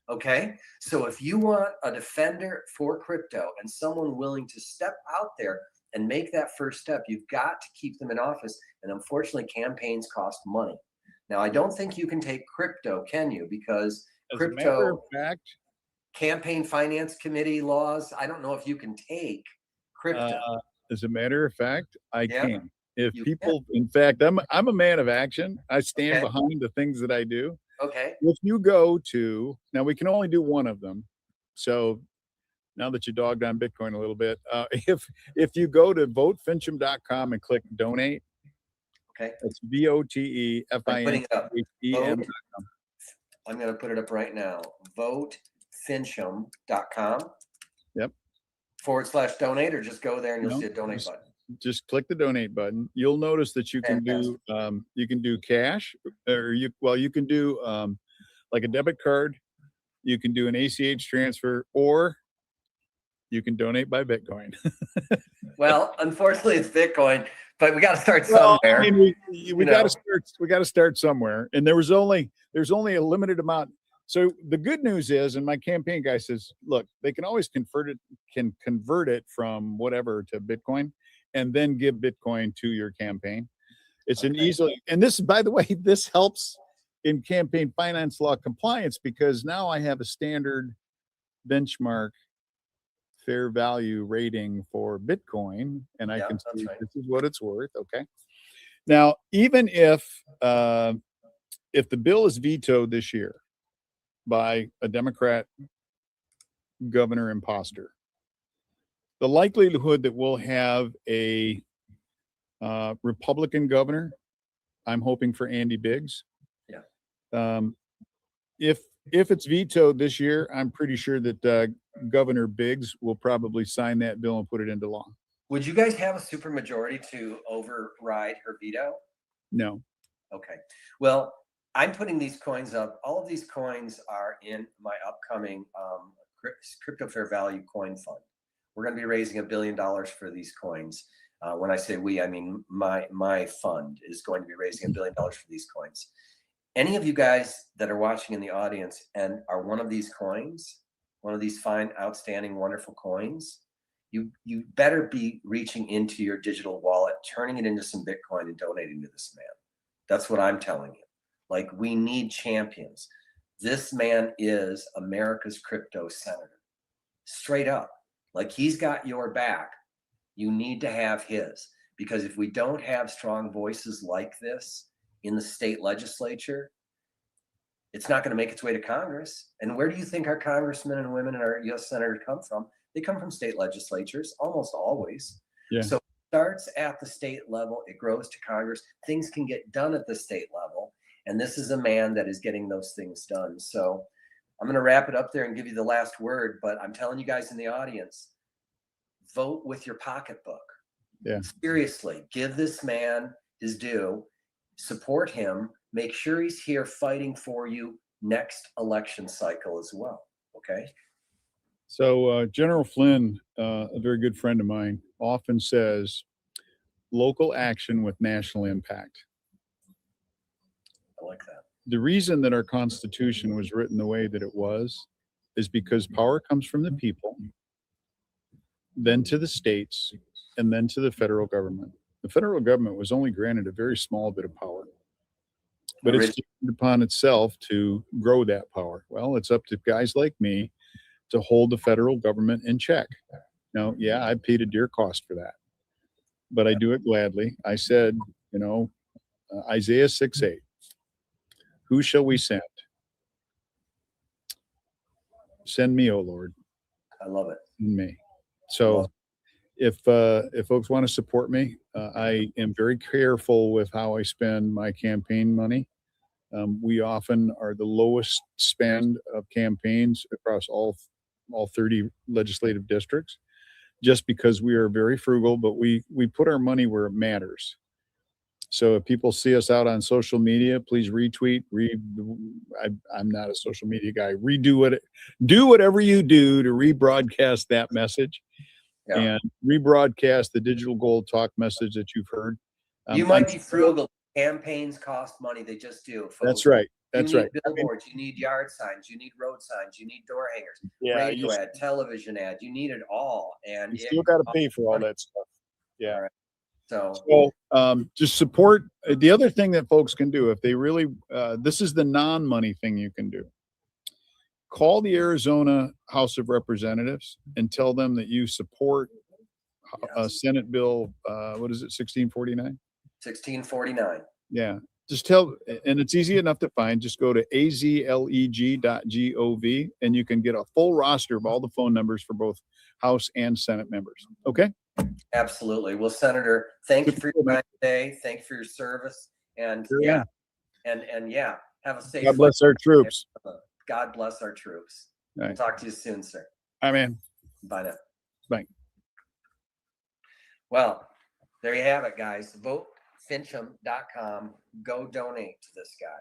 Okay. So if you want a defender for crypto and someone willing to step out there and make that first step, you've got to keep them in office. And unfortunately, campaigns cost money. Now, I don't think you can take crypto, can you? Because crypto, campaign finance committee laws, I don't know if you can take crypto. As a matter of fact, I can. If people, in fact, I'm a man of action. I stand behind the things that I do. Okay. If you go to, now we can only do one of them. So now that you dogged on Bitcoin a little bit, if you go to votefinchem.com and click donate, okay, it's VOTEFINCHEM.com. I'm going to put it up right now. Votefinchem.com. Yep. /donate, or just go there and you'll see a donate button. Just click the donate button. You'll notice that you can do cash, or you can do like a debit card. You can do an ACH transfer, or you can donate by Bitcoin. Well, unfortunately, it's Bitcoin, but we got to start somewhere. I mean, we got to start. We got to start somewhere. And there's only a limited amount. So the good news is, and my campaign guy says, look, they can always convert it from whatever to Bitcoin, and then give Bitcoin to your campaign. It's an easily, and this, by the way, this helps in campaign finance law compliance, because now I have a standard benchmark fair value rating for Bitcoin, and I can see this is what it's worth. Okay. Now, even if the bill is vetoed this year by a Democrat governor imposter, the likelihood that we'll have a Republican governor, I'm hoping for Andy Biggs. Yeah. If it's vetoed this year, I'm pretty sure that Governor Biggs will probably sign that bill and put it into law. Would you guys have a supermajority to override her veto? No. Okay. Well, I'm putting these coins up. All of these coins are in my upcoming crypto fair value coin fund. We're going to be raising $1 billion for these coins. When I say we, I mean my fund is going to be raising $1 billion for these coins. Any of you guys that are watching in the audience and are one of these coins, one of these fine, outstanding, wonderful coins, you better be reaching into your digital wallet, turning it into some Bitcoin and donating to this man. That's what I'm telling you. Like, we need champions. This man is America's crypto senator. Straight up. Like, he's got your back. You need to have his. Because if we don't have strong voices like this in the state legislature, it's not going to make its way to Congress. And where do you think our congressmen and women and our U.S. senators come from? They come from state legislatures, almost always. Yeah. So it starts at the state level. It grows to Congress. Things can get done at the state level. And this is a man that is getting those things done. So I'm going to wrap it up there and give you the last word. But I'm telling you guys in the audience, vote with your pocketbook. Yeah. Seriously, give this man his due. Support him. Make sure he's here fighting for you next election cycle as well. Okay. So General Flynn, a very good friend of mine, often says, local action with national impact. I like that. The reason that our Constitution was written the way that it was is because power comes from the people, then to the states, and then to the federal government. The federal government was only granted a very small bit of power, but it's dependent upon itself to grow that power. Well, it's up to guys like me to hold the federal government in check. Now, yeah, I paid a dear cost for that, but I do it gladly. I said, Isaiah 6:8, who shall we send? Send me, O Lord. I love it. Me. So if folks want to support me, I am very careful with how I spend my campaign money. We often are the lowest spend of campaigns across all 30 legislative districts, just because we are very frugal, but we put our money where it matters. So if people see us out on social media, please retweet. I'm not a social media guy. Do whatever you do to rebroadcast that message, and rebroadcast the Digital Gold Talk message that you've heard. You might be frugal. Campaigns cost money. They just do. Folks. That's right. That's you need right. Billboards, you need yard signs, you need road signs, you need door hangers, radio ad, television ad. You need it all, and you still got to pay for all that stuff. Yeah. All right. So just support. The other thing that folks can do, if they really, this is the non-money thing you can do. Call the Arizona House of Representatives and tell them that you support Senate Bill. What is it? 1649. 1649. Yeah. Just tell, and it's easy enough to find. Just go to azleg.gov and you can get a full roster of all the phone numbers for both House and Senate members. Okay. Absolutely. Well, Senator, thank you for your time today. Thank you for your service. And have a safe. God bless our troops. God bless our troops. Right. Talk to you soon, sir. Hi, man. Bye now. Bye. Well, there you have it, guys. Vote Finchem.com. Go donate to this guy.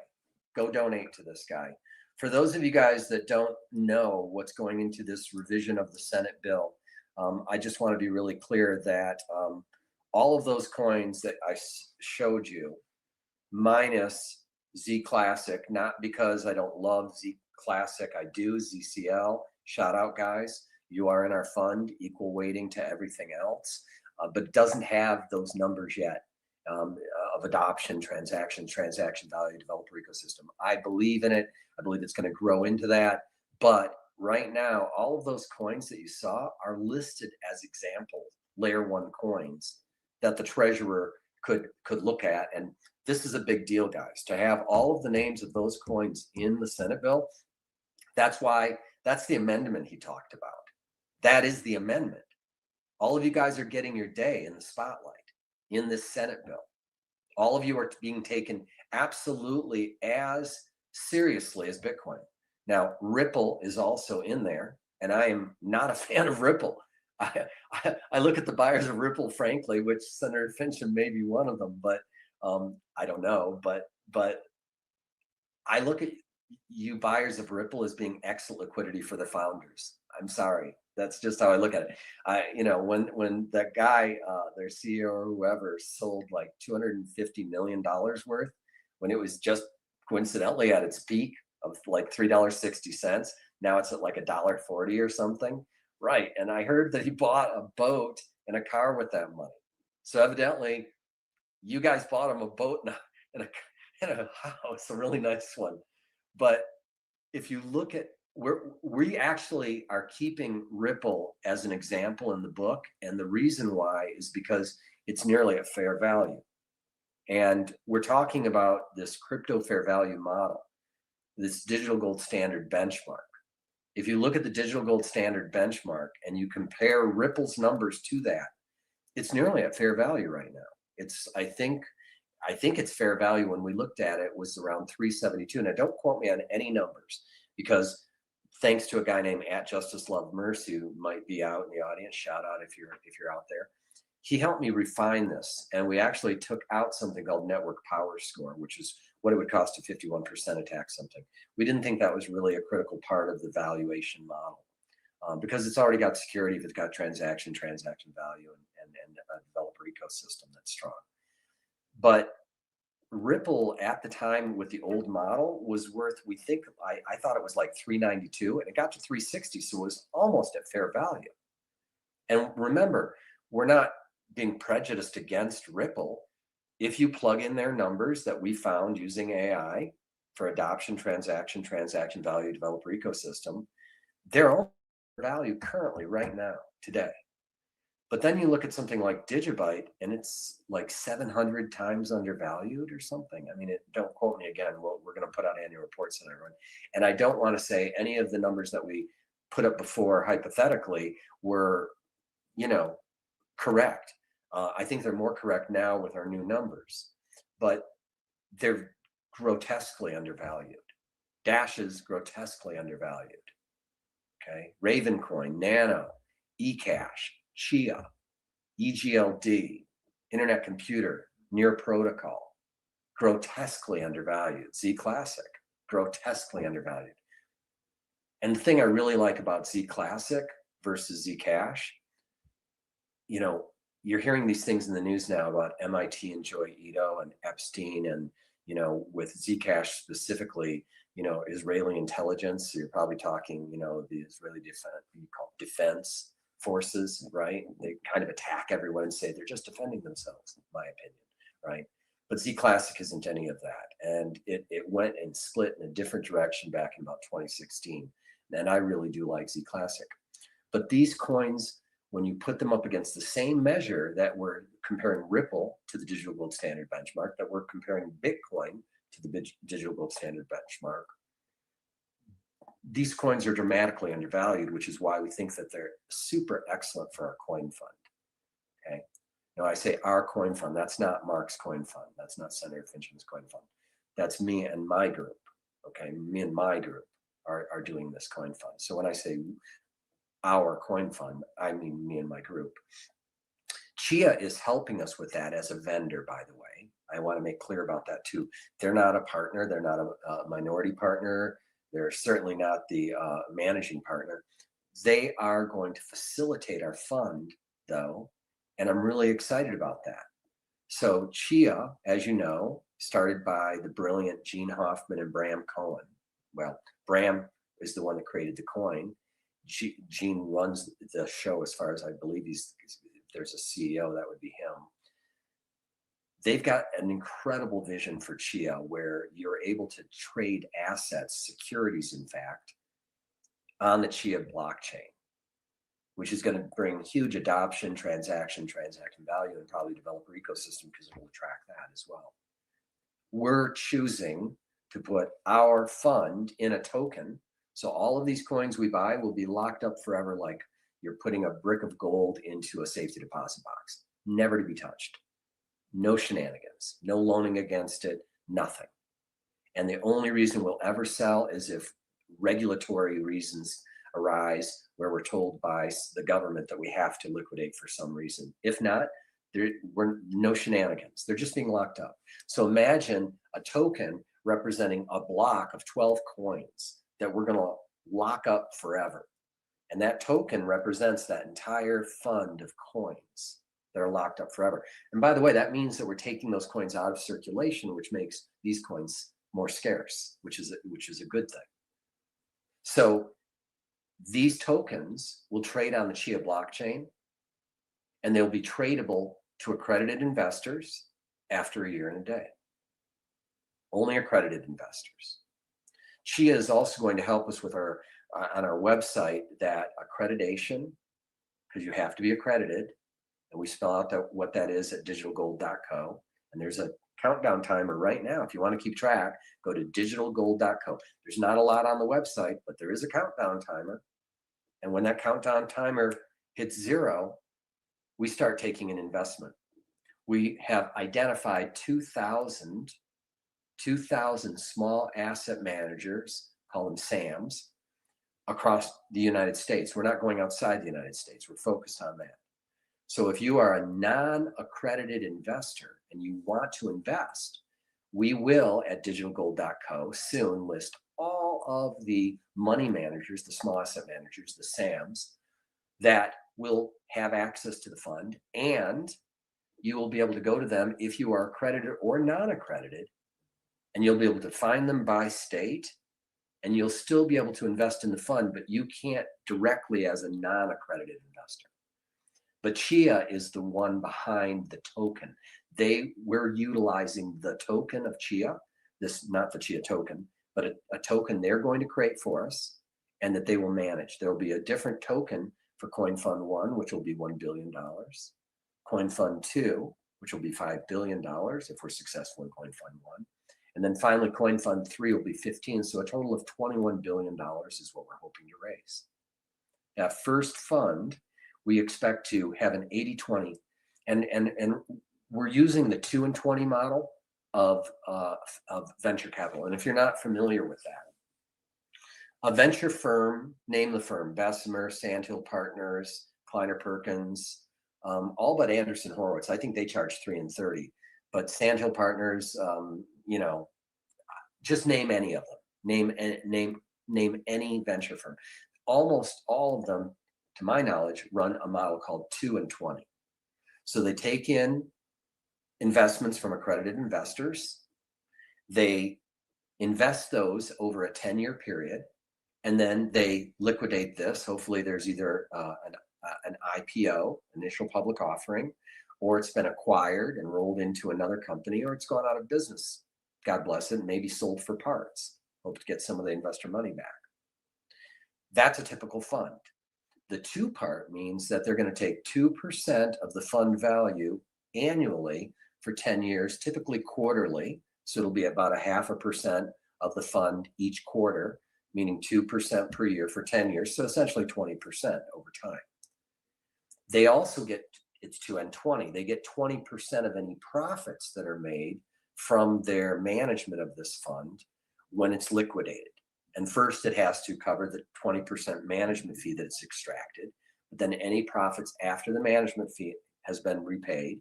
Go donate to this guy. For those of you guys that don't know what's going into this revision of the Senate bill, I just want to be really clear that all of those coins that I showed you, minus Z Classic, not because I don't love Z Classic, I do, ZCL, shout out guys, you are in our fund, equal weighting to everything else, but it doesn't have those numbers yet of adoption, transaction value, developer ecosystem. I believe in it. I believe it's going to grow into that, but right now, all of those coins that you saw are listed as example layer one coins that the treasurer could look at. And this is a big deal, guys, to have all of the names of those coins in the Senate bill. That's the amendment he talked about. That is the amendment. All of you guys are getting your day in the spotlight in this Senate bill. All of you are being taken absolutely as seriously as Bitcoin. Now, Ripple is also in there, and I am not a fan of Ripple. I look at the buyers of Ripple, frankly, which Senator Finchem may be one of them, but I don't know. But I look at you buyers of Ripple as being excellent liquidity for the founders. I'm sorry. That's just how I look at it. When that guy, their CEO or whoever, sold like $250 million worth, when it was just coincidentally at its peak of like $3.60. Now it's at like $1.40 or something. Right. And I heard that he bought a boat and a car with that money. So evidently you guys bought him a boat and a house, a really nice one. But if you look at we actually are keeping Ripple as an example in the book. And the reason why is because it's nearly at fair value. And we're talking about this crypto fair value model, this digital gold standard benchmark. If you look at the digital gold standard benchmark and you compare Ripple's numbers to that, it's nearly at fair value right now. I think it's fair value when we looked at it was around 372. And don't quote me on any numbers, because thanks to a guy named @JusticeLoveMercy, who might be out in the audience, shout out if you're out there. He helped me refine this, and we actually took out something called network power score, which is what it would cost to 51% attack something. We didn't think that was really a critical part of the valuation model, because it's already got security, if it's got transaction value, and a developer ecosystem that's strong. But Ripple at the time with the old model was worth, we think, I thought it was like 392, and it got to 360, so it was almost at fair value. And remember, we're not being prejudiced against Ripple. If you plug in their numbers that we found using AI for adoption, transaction value, developer ecosystem, they're all value currently right now, today. But then you look at something like Digibyte and it's like 700 times undervalued or something. I mean, don't quote me again. We're going to put out annual reports on everyone. And I don't want to say any of the numbers that we put up before hypothetically were, correct. I think they're more correct now with our new numbers, but they're grotesquely undervalued. Dash is grotesquely undervalued. Okay, Ravencoin, Nano, eCash, Chia, EGLD, Internet Computer, Near Protocol, grotesquely undervalued. Z Classic, grotesquely undervalued. And the thing I really like about Z Classic versus Zcash, you know, you're hearing these things in the news now about MIT and Joy Ito and Epstein, and, you know, with Zcash specifically, you know, Israeli intelligence. So you're probably talking, you know, the Israeli defense forces, right? They kind of attack everyone and say they're just defending themselves, in my opinion, right? But Z Classic isn't any of that. And it went and split in a different direction back in about 2016. And I really do like Z Classic. But these coins, when you put them up against the same measure that we're comparing Ripple to the digital gold standard benchmark, that we're comparing Bitcoin to the digital gold standard benchmark, these coins are dramatically undervalued, which is why we think that they're super excellent for our coin fund. Okay. Now I say our coin fund, that's not Mark's coin fund. That's not Senator Finchem's coin fund. That's me and my group. Okay. Me and my group are doing this coin fund. So when I say our coin fund, I mean me and my group. Chia is helping us with that as a vendor, by the way. I want to make clear about that too. They're not a partner. They're not a minority partner. They're certainly not the managing partner. They are going to facilitate our fund, though, and I'm really excited about that. So Chia, as you know, started by the brilliant Gene Hoffman and Bram Cohen. Well, Bram is the one that created the coin. Gene runs the show, as far as I believe. There's a CEO, that would be him. They've got an incredible vision for Chia, where you're able to trade assets, securities, in fact, on the Chia blockchain, which is going to bring huge adoption, transaction value, and probably developer ecosystem, because it will attract that as well. We're choosing to put our fund in a token. So all of these coins we buy will be locked up forever, like you're putting a brick of gold into a safety deposit box, never to be touched. No shenanigans, no loaning against it, nothing. And the only reason we'll ever sell is if regulatory reasons arise where we're told by the government that we have to liquidate for some reason. If not, we're no shenanigans. They're just being locked up. So imagine a token representing a block of 12 coins that we're going to lock up forever. And that token represents that entire fund of coins that are locked up forever. And by the way, that means that we're taking those coins out of circulation, which makes these coins more scarce, which is a good thing. So these tokens will trade on the Chia blockchain, and they'll be tradable to accredited investors after a year and a day. Only accredited investors. Chia is also going to help us with our on our website, that accreditation, because you have to be accredited, and we spell out what that is at digitalgold.co. And there's a countdown timer right now. If you want to keep track, go to digitalgold.co. There's not a lot on the website, but there is a countdown timer. And when that countdown timer hits 0, we start taking an investment. We have identified 2,000 small asset managers, call them SAMs, across the United States. We're not going outside the United States. We're focused on that. So if you are a non-accredited investor and you want to invest, we will, at digitalgold.co, soon list all of the money managers, the small asset managers, the SAMs, that will have access to the fund, and you will be able to go to them if you are accredited or non-accredited, and you'll be able to find them by state, and you'll still be able to invest in the fund, but you can't directly as a non-accredited investor. But Chia is the one behind the token. We're utilizing the token of Chia, not the Chia token, but a token they're going to create for us, and that they will manage. There will be a different token for Coin Fund 1, which will be $1 billion. Coin Fund 2, which will be $5 billion if we're successful in Coin Fund 1. And then finally, Coin Fund 3 will be 15. So a total of $21 billion is what we're hoping to raise. That first fund we expect to have an 80-20, and we're using the 2 and 20 model of venture capital. And if you're not familiar with that, a venture firm, name the firm, Bessemer, Sandhill Partners, Kleiner Perkins, all but Anderson Horowitz. I think they charge 3 and 30, but Sandhill Partners, you know, just name any of them. Name any venture firm. Almost all of them, to my knowledge, run a model called 2 and 20. So they take in investments from accredited investors. They invest those over a 10-year period, and then they liquidate this. Hopefully there's either an IPO, initial public offering, or it's been acquired and rolled into another company, or it's gone out of business. God bless it, maybe sold for parts. Hope to get some of the investor money back. That's a typical fund. The 2 part means that they're going to take 2% of the fund value annually for 10 years, typically quarterly. So it'll be about 0.5% of the fund each quarter, meaning 2% per year for 10 years. So essentially 20% over time. They also get, it's 2 and 20, they get 20% of any profits that are made from their management of this fund when it's liquidated. And first it has to cover the 20% management fee that it's extracted, but then any profits after the management fee has been repaid,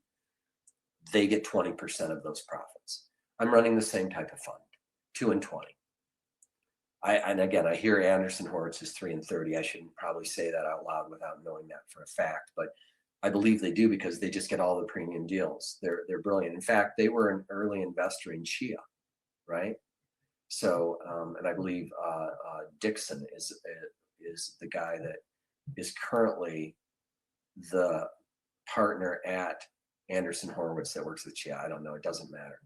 they get 20% of those profits. I'm running the same type of fund, 2 and 20. And again, I hear Anderson Horowitz is 3 and 30. I shouldn't probably say that out loud without knowing that for a fact, but I believe they do because they just get all the premium deals. They're brilliant. In fact, they were an early investor in Chia, right? So, and I believe Dixon is the guy that is currently the partner at Anderson Horowitz that works with Chia. I don't know. It doesn't matter.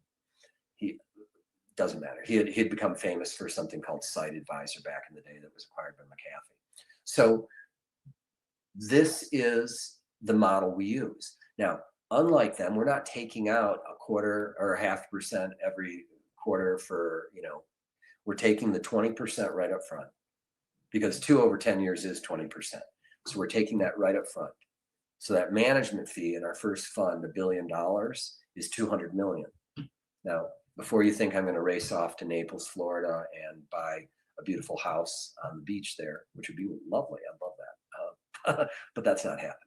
Doesn't matter. He had become famous for something called Site Advisor back in the day that was acquired by McAfee. So this is the model we use. Now, unlike them, we're not taking out 1/4 or 0.5% every quarter for, you know, we're taking the 20% right up front, because 2 over 10 years is 20%. So we're taking that right up front. So that management fee in our first fund, $1 billion, is $200 million. Now, before you think I'm going to race off to Naples, Florida, and buy a beautiful house on the beach there, which would be lovely. I love that. But that's not happening.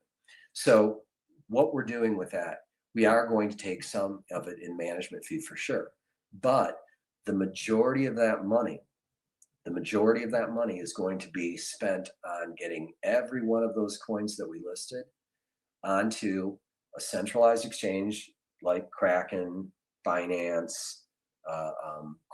So what we're doing with that, we are going to take some of it in management fee for sure. But the majority of that money is going to be spent on getting every one of those coins that we listed onto a centralized exchange like Kraken, Binance,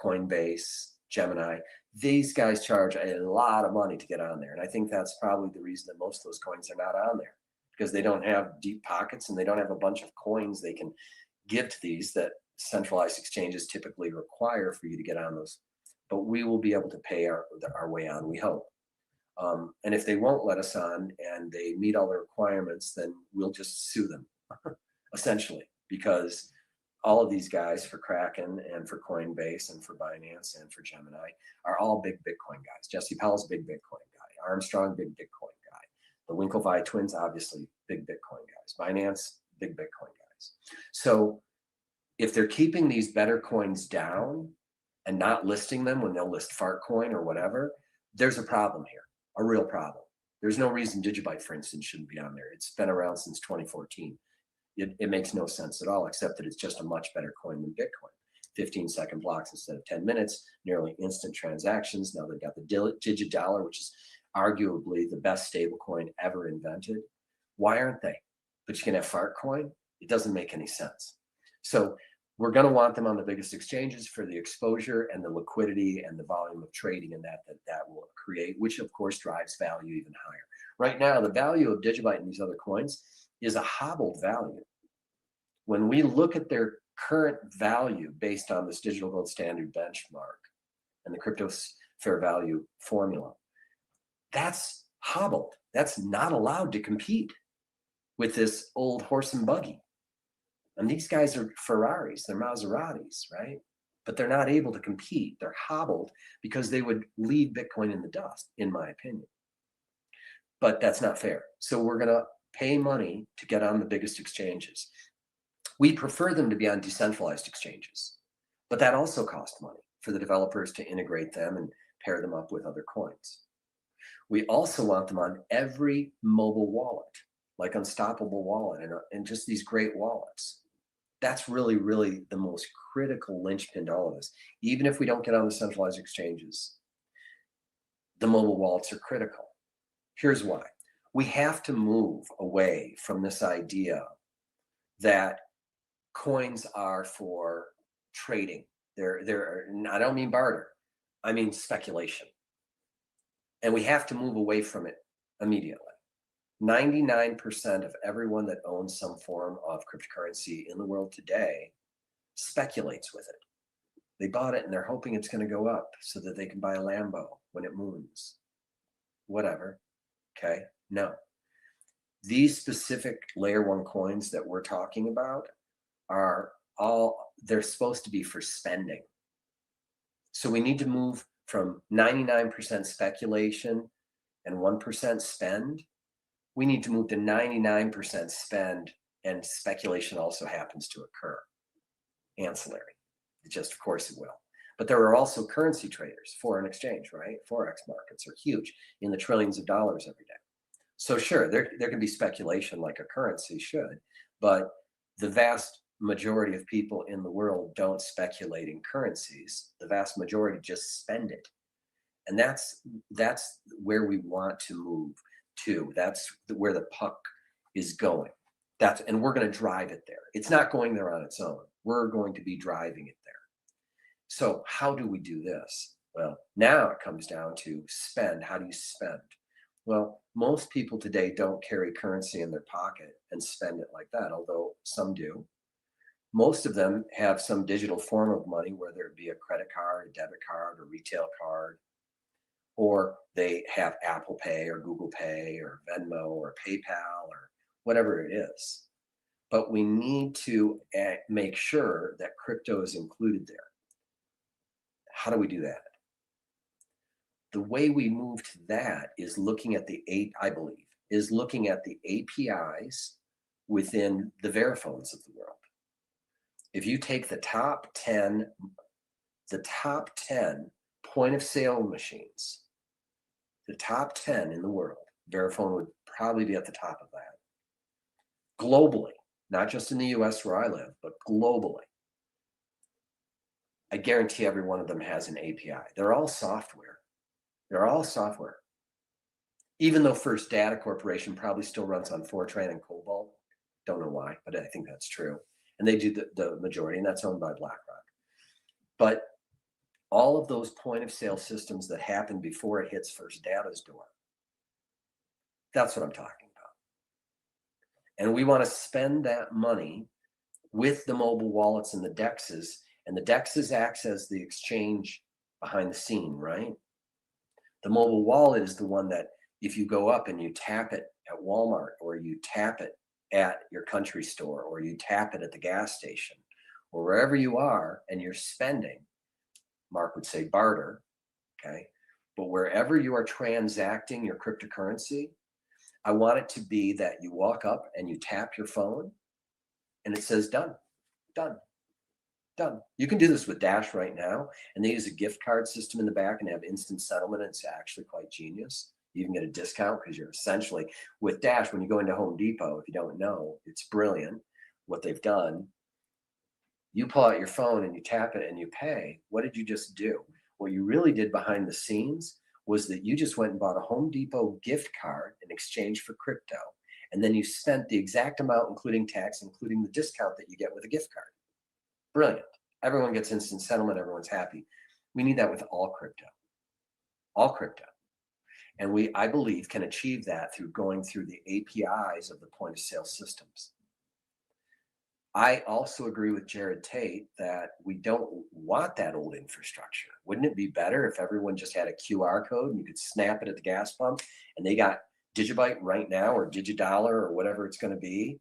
Coinbase, Gemini. These guys charge a lot of money to get on there. And I think that's probably the reason that most of those coins are not on there, because they don't have deep pockets and they don't have a bunch of coins they can give to these that centralized exchanges typically require for you to get on those. But we will be able to pay our way on, we hope. And if they won't let us on and they meet all the requirements, then we'll just sue them, essentially, because all of these guys for Kraken and for Coinbase and for Binance and for Gemini are all big Bitcoin guys. Jesse Powell's a big Bitcoin guy. Armstrong, big Bitcoin guy. The Winklevi twins, obviously, big Bitcoin guys. Binance, big Bitcoin guys. So if they're keeping these better coins down and not listing them when they'll list Fartcoin or whatever, there's a problem here, a real problem. There's no reason Digibyte, for instance, shouldn't be on there. It's been around since 2014. It makes no sense at all, except that it's just a much better coin than Bitcoin. 15-second blocks instead of 10 minutes, nearly instant transactions. Now they've got the DigiDollar, which is arguably the best stable coin ever invented. Why aren't they? But you can have Fartcoin? It doesn't make any sense. So we're going to want them on the biggest exchanges for the exposure and the liquidity and the volume of trading and that will create, which of course drives value even higher. Right now, the value of Digibyte and these other coins is a hobbled value. When we look at their current value based on this digital gold standard benchmark and the crypto fair value formula, that's hobbled. That's not allowed to compete with this old horse and buggy. And these guys are Ferraris, they're Maseratis, right? But they're not able to compete. They're hobbled because they would leave Bitcoin in the dust, in my opinion. But that's not fair. So we're going to pay money to get on the biggest exchanges. We prefer them to be on decentralized exchanges, but that also costs money for the developers to integrate them and pair them up with other coins. We also want them on every mobile wallet, like Unstoppable Wallet and just these great wallets. That's really, really the most critical linchpin to all of this. Even if we don't get on the centralized exchanges, the mobile wallets are critical. Here's why. We have to move away from this idea that coins are for trading. I don't mean barter, I mean speculation. And we have to move away from it immediately. 99% of everyone that owns some form of cryptocurrency in the world today speculates with it. They bought it and they're hoping it's going to go up so that they can buy a Lambo when it moons. Whatever. Okay? No. These specific layer one coins that we're talking about are they're supposed to be for spending. So we need to move from 99% speculation and 1% spend. We need to move to 99% spend, and speculation also happens to occur. Ancillary. Just, of course, it will. But there are also currency traders, foreign exchange, right? Forex markets are huge, in the trillions of dollars every day. So sure, there can be speculation like a currency should, but the vast majority of people in the world don't speculate in currencies. The vast majority just spend it. And that's where we want to move to. That's where the puck is going. And we're going to drive it there. It's not going there on its own. We're going to be driving it there. So how do we do this? Well, now it comes down to spend. How do you spend? Well, most people today don't carry currency in their pocket and spend it like that, although some do. Most of them have some digital form of money, whether it be a credit card, a debit card, a retail card, or they have Apple Pay or Google Pay or Venmo or PayPal or whatever it is. But we need to make sure that crypto is included there. How do we do that? The way we move to that is looking at the APIs within the Veriphones of the world. If you take the top 10 point of sale machines, the top 10 in the world, Verifone would probably be at the top of that. Globally, not just in the US where I live, but globally. I guarantee every one of them has an API. They're all software. Even though First Data Corporation probably still runs on Fortran and Cobalt. Don't know why, but I think that's true. And they do the majority, and that's owned by BlackRock. But all of those point of sale systems that happen before it hits First Data's door, that's what I'm talking about. And we want to spend that money with the mobile wallets and the DEXs, and the DEXs acts as the exchange behind the scene, right? The mobile wallet is the one that if you go up and you tap it at Walmart, or you tap it at your country store, or you tap it at the gas station, or wherever you are and you're spending, Mark would say barter, okay? But wherever you are transacting your cryptocurrency, I want it to be that you walk up and you tap your phone and it says done, done, done. You can do this with Dash right now, and they use a gift card system in the back and have instant settlement. It's actually quite genius. You can get a discount because you're essentially, with Dash, when you go into Home Depot, if you don't know, it's brilliant what they've done. You pull out your phone and you tap it and you pay. What did you just do? What you really did behind the scenes was that you just went and bought a Home Depot gift card in exchange for crypto. And then you spent the exact amount, including tax, including the discount that you get with a gift card. Brilliant. Everyone gets instant settlement. Everyone's happy. We need that with all crypto. All crypto. And I believe, can achieve that through going through the APIs of the point of sale systems. I also agree with Jared Tate that we don't want that old infrastructure. Wouldn't it be better if everyone just had a QR code and you could snap it at the gas pump and they got Digibyte right now, or Digidollar, or whatever it's going to be,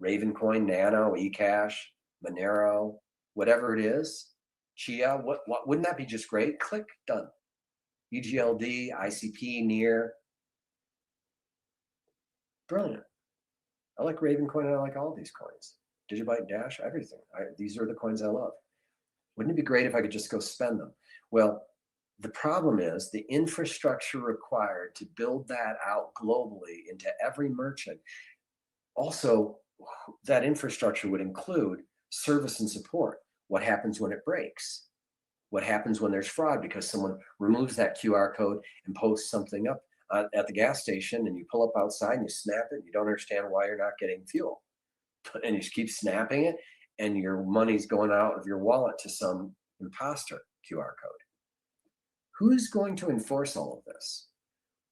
Ravencoin, Nano, eCash, Monero, whatever it is, Chia, what wouldn't that be just great? Click, done. EGLD, ICP, NEAR. Brilliant. I like Raven coin and I like all these coins. Digibyte, Dash, everything. These are the coins I love. Wouldn't it be great if I could just go spend them? Well, the problem is the infrastructure required to build that out globally into every merchant. Also, that infrastructure would include service and support. What happens when it breaks? What happens when there's fraud because someone removes that QR code and posts something up at the gas station, and you pull up outside and you snap it and you don't understand why you're not getting fuel. And you just keep snapping it and your money's going out of your wallet to some imposter QR code. Who's going to enforce all of this?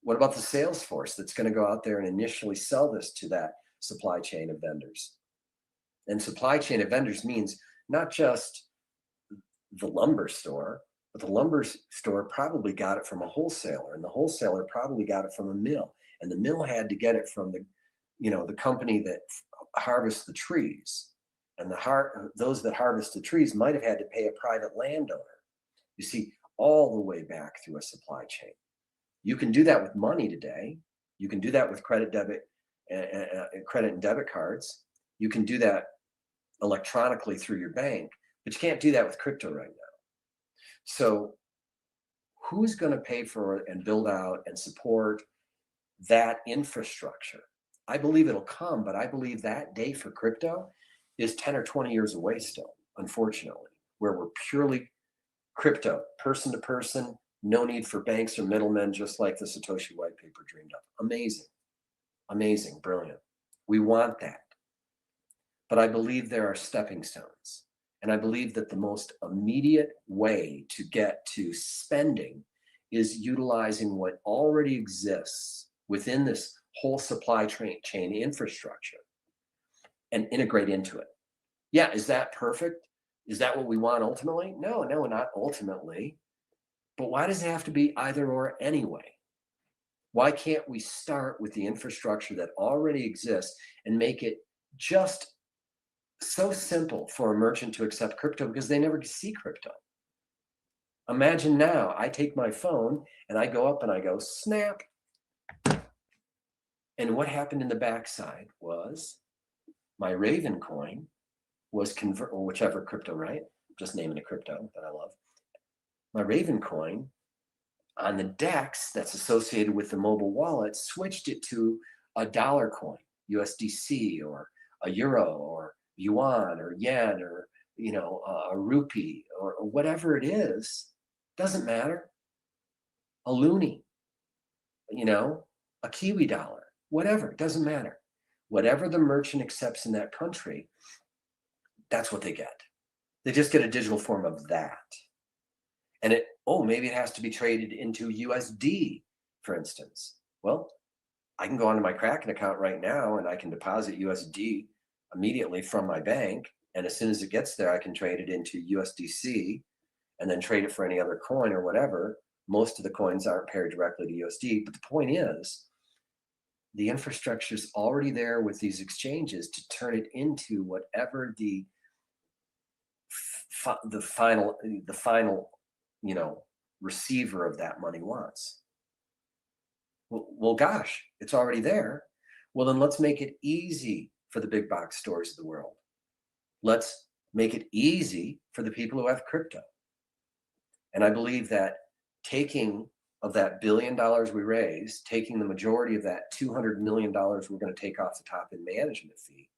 What about the sales force that's going to go out there and initially sell this to that supply chain of vendors? And supply chain of vendors means not just the lumber store, but the lumber store probably got it from a wholesaler, and the wholesaler probably got it from a mill, and the mill had to get it from the company that harvests the trees, and those that harvest the trees might have had to pay a private landowner. You see, all the way back through a supply chain. You can do that with money today. You can do that with credit and debit cards. You can do that electronically through your bank, but you can't do that with crypto right now. So who's going to pay for and build out and support that infrastructure? I believe it'll come, but I believe that day for crypto is 10 or 20 years away still, unfortunately, where we're purely crypto, person to person, no need for banks or middlemen, just like the Satoshi white paper dreamed of. Amazing, amazing, brilliant. We want that. But I believe there are stepping stones. And I believe that the most immediate way to get to spending is utilizing what already exists within this whole supply chain infrastructure and integrate into it. Yeah, is that perfect? Is that what we want ultimately? No, not ultimately. But why does it have to be either or anyway? Why can't we start with the infrastructure that already exists and make it just so simple for a merchant to accept crypto because they never see crypto? Imagine now I take my phone and I go up and I go snap. And what happened in the backside was my Raven coin was or whichever crypto, right? Just naming a crypto that I love. My Raven coin on the DEX that's associated with the mobile wallet switched it to a dollar coin, USDC or a euro or yuan or yen or a rupee or whatever it is. Doesn't matter. A loonie, a Kiwi dollar, whatever, it doesn't matter. Whatever the merchant accepts in that country, that's what they get. They just get a digital form of that. And maybe it has to be traded into USD, for instance. Well, I can go onto my Kraken account right now and I can deposit USD immediately from my bank. And as soon as it gets there, I can trade it into USDC and then trade it for any other coin or whatever. Most of the coins aren't paired directly to USD. But the point is, the infrastructure is already there with these exchanges to turn it into whatever the final receiver of that money wants. Well, gosh, it's already there. Well, then let's make it easy for the big box stores of the world. Let's make it easy for the people who have crypto. And I believe that taking of that $1 billion we raised, taking the majority of that $200 million we're going to take off the top in management fee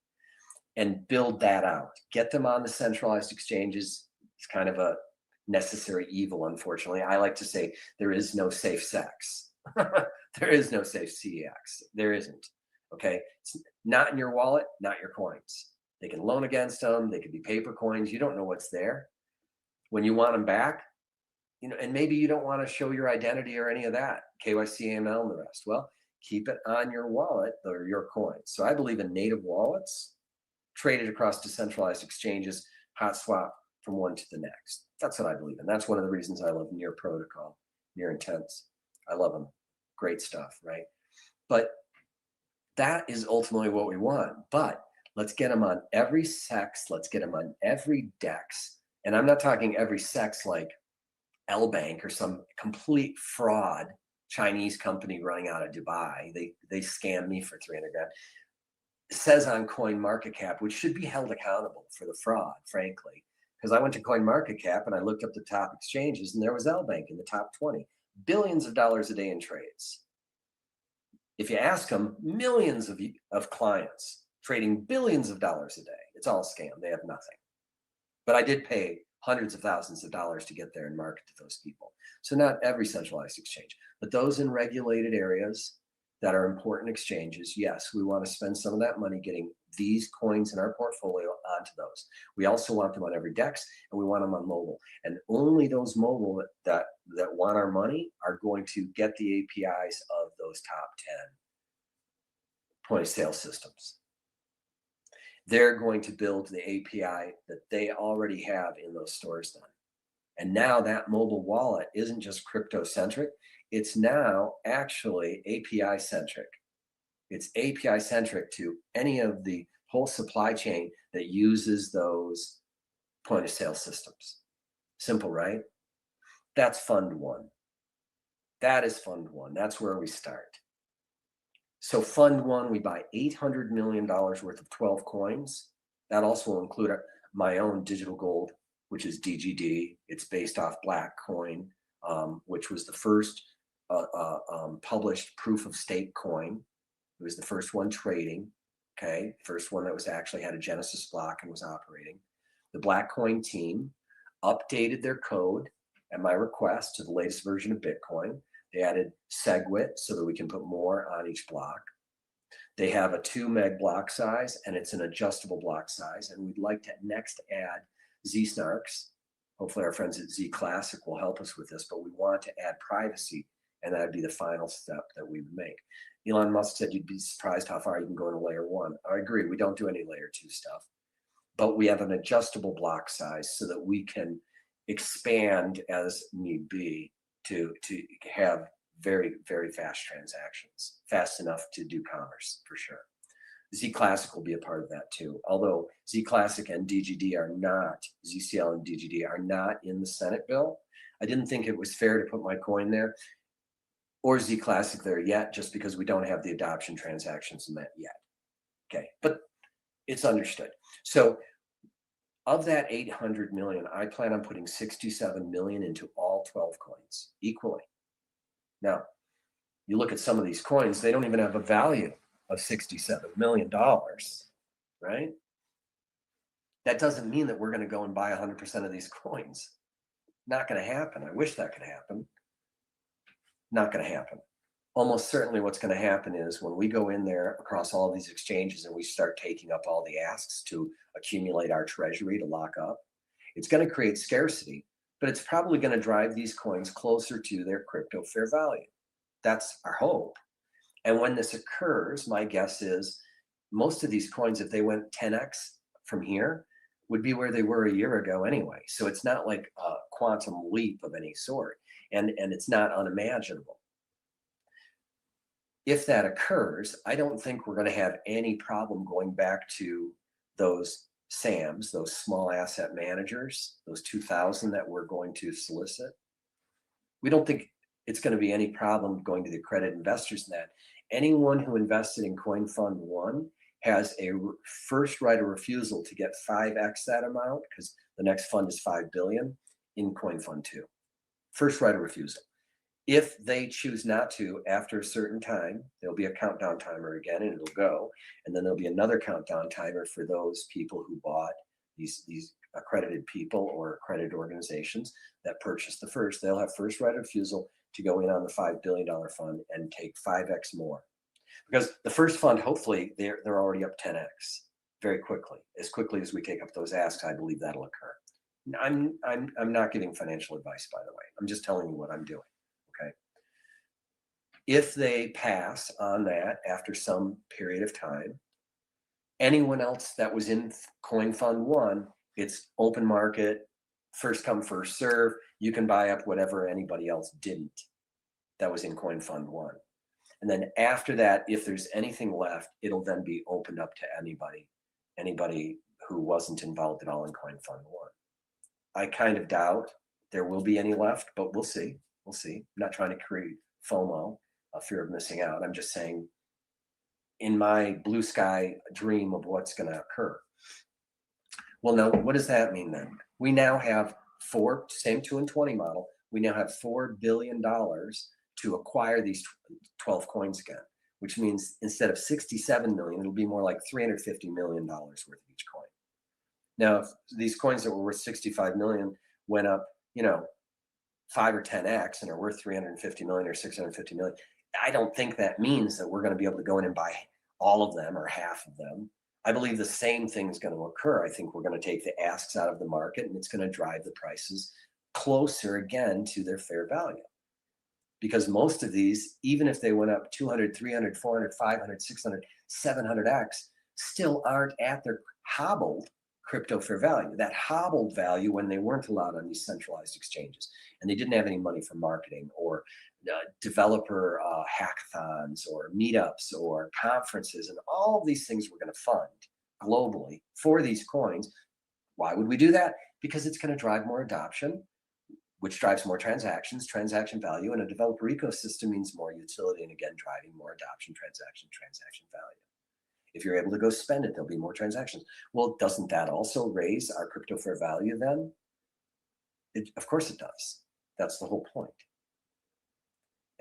and build that out, get them on the centralized exchanges. It's kind of a necessary evil, unfortunately. I like to say there is no safe sex. There is no safe CX. There isn't. Okay. It's not in your wallet, not your coins. They can loan against them. They could be paper coins. You don't know what's there. When you want them back, and maybe you don't want to show your identity or any of that, KYC, AML, and the rest. Well, keep it on your wallet or your coins. So I believe in native wallets traded across decentralized exchanges, hot swap from one to the next. That's what I believe in. That's one of the reasons I love Near Protocol, Near Intents. I love them. Great stuff, right? But that is ultimately what we want. But let's get them on every SEX. Let's get them on every DEX. And I'm not talking every SEX like L Bank or some complete fraud Chinese company running out of Dubai. They scammed me for 300 grand. says on CoinMarketCap, which should be held accountable for the fraud, frankly, because I went to CoinMarketCap and I looked up the top exchanges, and there was L-Bank in the top 20, billions of dollars a day in trades. If you ask them, millions of clients trading billions of dollars a day. It's all a scam. They have nothing. But I did pay hundreds of thousands of dollars to get there and market to those people. So not every centralized exchange, but those in regulated areas that are important exchanges, yes, we want to spend some of that money getting these coins in our portfolio onto those. We also want them on every DEX, and we want them on mobile. And only those mobile that want our money are going to get the APIs of those top 10 point of sale systems. They're going to build the API that they already have in those stores done. And now that mobile wallet isn't just crypto centric, it's now actually API centric. It's API centric to any of the whole supply chain that uses those point of sale systems. Simple, right? That's fund one. That is fund one. That's where we start. So fund one, we buy $800 million worth of 12 coins. That also will include my own digital gold, which is DGD. It's based off Black Coin, which was the first published proof of stake coin. It was the first one trading, okay? First one that was actually had a Genesis block and was operating. The Black Coin team updated their code at my request to the latest version of Bitcoin. They added SegWit so that we can put more on each block. They have a 2 meg block size, and it's an adjustable block size. And we'd like to next add Z-Snarks. Hopefully our friends at Z Classic will help us with this, but we want to add privacy, and that'd be the final step that we would make. Elon Musk said you'd be surprised how far you can go into layer 1. I agree, we don't do any layer 2 stuff, but we have an adjustable block size so that we can expand as need be to have very, very fast transactions, fast enough to do commerce for sure. Z Classic will be a part of that too. Although Z Classic and DGD are not, ZCL and DGD are not in the Senate bill. I didn't think it was fair to put my coin there or Z Classic there yet, just because we don't have the adoption transactions in that yet. Okay, but it's understood. So of that 800 million, I plan on putting 67 million into all 12 coins equally. Now, you look at some of these coins, they don't even have a value of $67 million, right? That doesn't mean that we're going to go and buy 100% of these coins. Not going to happen. I wish that could happen. Not going to happen. Almost certainly what's going to happen is when we go in there across all of these exchanges and we start taking up all the asks to accumulate our treasury to lock up, it's going to create scarcity, but it's probably going to drive these coins closer to their crypto fair value. That's our hope. And when this occurs, my guess is most of these coins, if they went 10x from here, would be where they were a year ago anyway. So it's not like a quantum leap of any sort, and it's not unimaginable. If that occurs, I don't think we're going to have any problem going back to those SAMs, those small asset managers, those 2,000 that we're going to solicit. We don't think it's going to be any problem going to the accredited investors in that. Anyone who invested in Coin Fund 1 has a first right of refusal to get 5x that amount, because the next fund is 5 billion in Coin Fund 2. First right of refusal. If they choose not to, after a certain time, there'll be a countdown timer again, and it'll go. And then there'll be another countdown timer for those people who bought, these accredited people or accredited organizations that purchased the first. They'll have first right of refusal to go in on the $5 billion fund and take 5x more. Because the first fund, hopefully, they're already up 10x very quickly. As quickly as we take up those asks, I believe that'll occur. I'm not giving financial advice, by the way. I'm just telling you what I'm doing. Okay. If they pass on that after some period of time, anyone else that was in Coin Fund 1, it's open market, first come, first serve. You can buy up whatever anybody else didn't that was in Coin Fund 1. And then after that, if there's anything left, it'll then be opened up to anybody who wasn't involved at all in Coin Fund 1. I kind of doubt there will be any left, but we'll see. We'll see. I'm not trying to create FOMO, a fear of missing out. I'm just saying in my blue sky dream of what's going to occur. Well, now, what does that mean then? We now have same 2 and 20 model. We now have $4 billion to acquire these 12 coins again, which means instead of 67 million, it'll be more like $350 million worth of each coin. Now, if these coins that were worth 65 million went up, 5 or 10x and are worth 350 million or 650 million, I don't think that means that we're going to be able to go in and buy all of them or half of them. I believe the same thing is going to occur. I think we're going to take the asks out of the market, and it's going to drive the prices closer again to their fair value. Because most of these, even if they went up 200, 300, 400, 500, 600, 700x, still aren't at their hobbled crypto fair value. That hobbled value when they weren't allowed on these centralized exchanges and they didn't have any money for marketing or developer hackathons or meetups or conferences, and all of these things we're going to fund globally for these coins. Why would we do that? Because it's going to drive more adoption, which drives more transactions, transaction value, and a developer ecosystem means more utility, and again, driving more adoption, transaction value. If you're able to go spend it, there'll be more transactions. Well, doesn't that also raise our crypto fair value then? Of course it does. That's the whole point.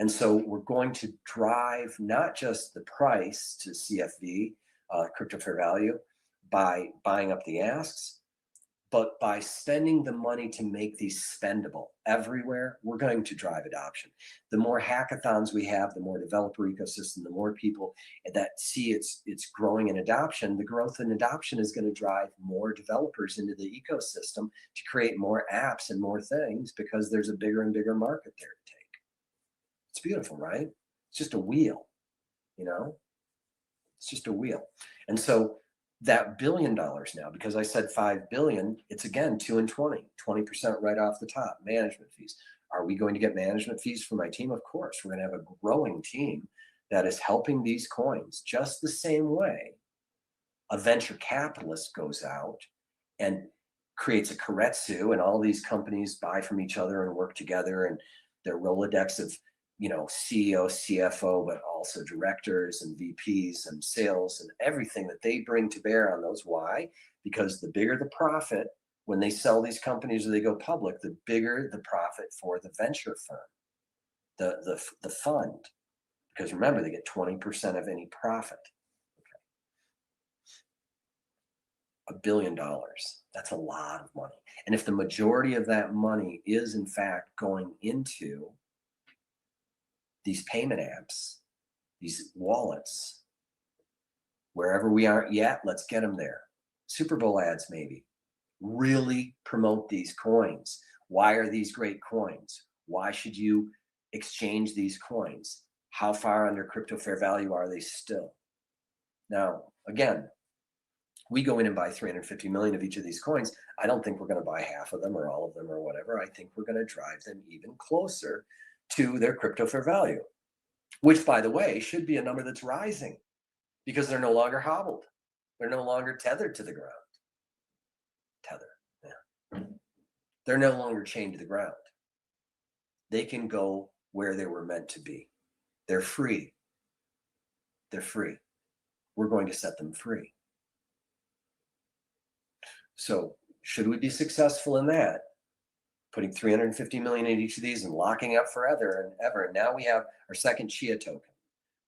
And so we're going to drive not just the price to CFV, crypto fair value, by buying up the asks, but by spending the money to make these spendable everywhere, we're going to drive adoption. The more hackathons we have, the more developer ecosystem, the more people that see it's growing in adoption, the growth in adoption is going to drive more developers into the ecosystem to create more apps and more things, because there's a bigger and bigger market there to take. It's beautiful, right? It's just a wheel, It's just a wheel. And so that $1 billion now, because I said 5 billion, it's again 2 and 20% right off the top. Management fees. Are we going to get management fees for my team? Of course. We're going to have a growing team that is helping these coins just the same way a venture capitalist goes out and creates a Keiretsu, and all these companies buy from each other and work together, and their Rolodex of CEO, CFO, but also directors and VPs and sales and everything that they bring to bear on those. Why? Because the bigger the profit when they sell these companies or they go public, the bigger the profit for the venture firm, the fund. Because remember, they get 20% of any profit. Okay. $1 billion. That's a lot of money. And if the majority of that money is in fact going into these payment apps, these wallets, wherever we aren't yet, let's get them there. Super Bowl ads, maybe. Really promote these coins. Why are these great coins? Why should you exchange these coins? How far under crypto fair value are they still? Now, again, we go in and buy 350 million of each of these coins. I don't think we're going to buy half of them or all of them or whatever. I think we're going to drive them even closer to their crypto fair value, which, by the way, should be a number that's rising because they're no longer hobbled. They're no longer tethered to the ground. Yeah. They're no longer chained to the ground. They can go where they were meant to be. They're free. They're free. We're going to set them free. So should we be successful in that? Putting 350 million in each of these and locking up forever and ever. And now we have our second Chia token.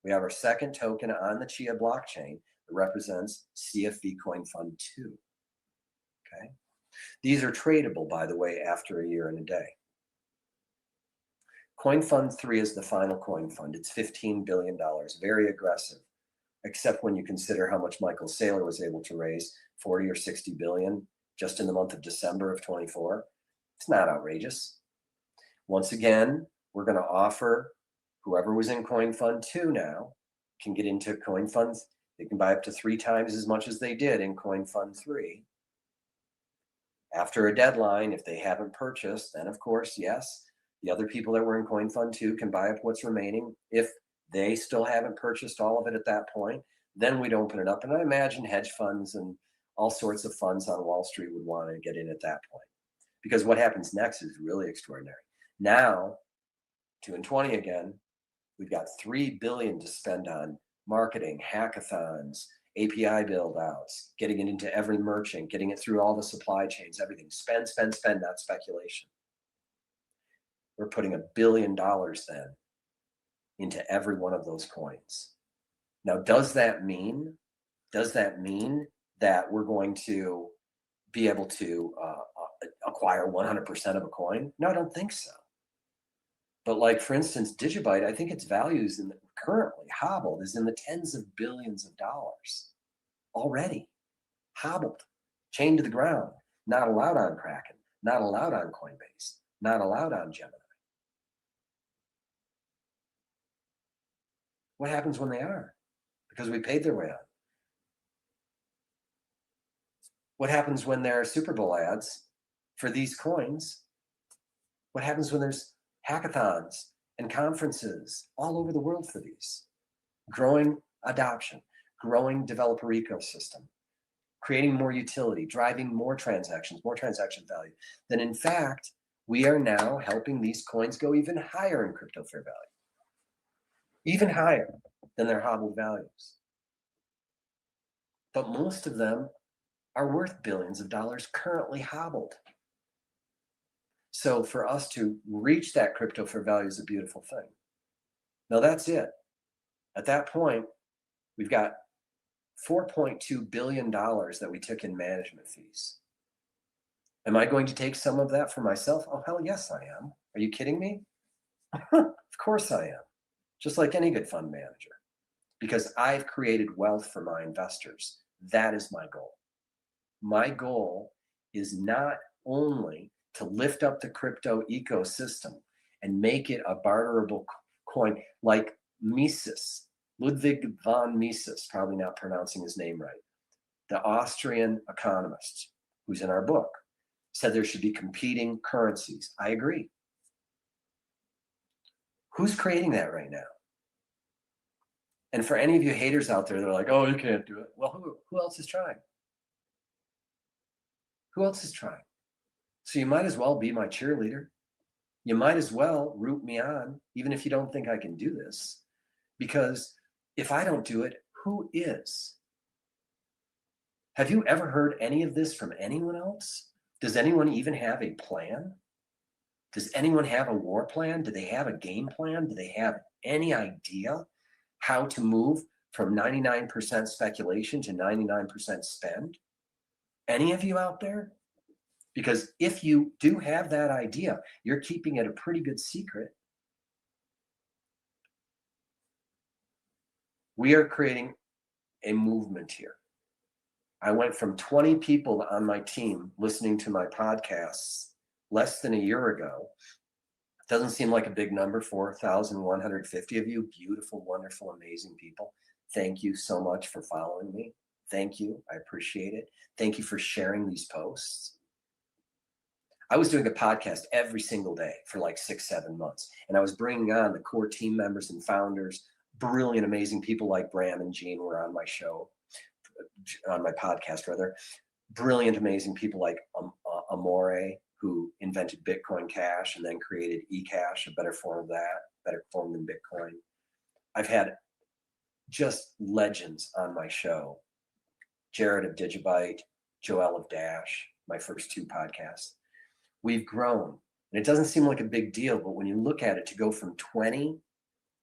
We have our second token on the Chia blockchain that represents CFV Coin Fund 2. Okay. These are tradable, by the way, after a year and a day. Coin Fund 3 is the final coin fund. It's $15 billion, very aggressive, except when you consider how much Michael Saylor was able to raise, 40 or 60 billion just in the month of December of 24. It's not outrageous. Once again, we're going to offer whoever was in Coin Fund 2 now can get into Coin Funds. They can buy up to 3 times as much as they did in Coin Fund 3. After a deadline, if they haven't purchased, then of course, yes, the other people that were in Coin Fund 2 can buy up what's remaining. If they still haven't purchased all of it at that point, then we'd open it up. And I imagine hedge funds and all sorts of funds on Wall Street would want to get in at that point. Because what happens next is really extraordinary. Now, 2 and 20 again, we've got $3 billion to spend on marketing, hackathons, API build outs, getting it into every merchant, getting it through all the supply chains, everything. Spend, spend, spend, not speculation. We're putting $1 billion then into every one of those coins. Now, does that mean that we're going to be able to acquire 100% of a coin? No, I don't think so. But like, for instance, Digibyte, I think its value is currently hobbled is in the tens of billions of dollars already. Hobbled, chained to the ground, not allowed on Kraken, not allowed on Coinbase, not allowed on Gemini. What happens when they are? Because we paid their way on. What happens when there are Super Bowl ads for these coins? What happens when there's hackathons and conferences all over the world for these? Growing adoption, growing developer ecosystem, creating more utility, driving more transactions, more transaction value. Then in fact, we are now helping these coins go even higher in crypto fair value, even higher than their hobbled values. But most of them are worth billions of dollars currently hobbled. So for us to reach that crypto fair value is a beautiful thing. Now that's it. At that point, we've got $4.2 billion that we took in management fees. Am I going to take some of that for myself? Oh, hell yes, I am. Are you kidding me? Of course I am. Just like any good fund manager. Because I've created wealth for my investors. That is my goal. My goal is not only to lift up the crypto ecosystem and make it a barterable coin like Mises, Ludwig von Mises, probably not pronouncing his name right, the Austrian economist who's in our book, said there should be competing currencies. I agree. Who's creating that right now? And for any of you haters out there that are like, oh, you can't do it. Well, who else is trying? Who else is trying? So you might as well be my cheerleader. You might as well root me on, even if you don't think I can do this. Because if I don't do it, who is? Have you ever heard any of this from anyone else? Does anyone even have a plan? Does anyone have a war plan? Do they have a game plan? Do they have any idea how to move from 99% speculation to 99% spend? Any of you out there? Because if you do have that idea, you're keeping it a pretty good secret. We are creating a movement here. I went from 20 people on my team listening to my podcasts less than a year ago. Doesn't seem like a big number, 4,150 of you, beautiful, wonderful, amazing people. Thank you so much for following me. Thank you. I appreciate it. Thank you for sharing these posts. I was doing a podcast every single day for like 6-7 months. And I was bringing on the core team members and founders, brilliant, amazing people like Bram and Gene were on my show, on my podcast rather. Brilliant, amazing people like Amore, who invented Bitcoin Cash and then created eCash, a better form of that, better form than Bitcoin. I've had just legends on my show. Jared of Digibyte, Joel of Dash, my first 2 podcasts. We've grown, and it doesn't seem like a big deal, but when you look at it, to go from 20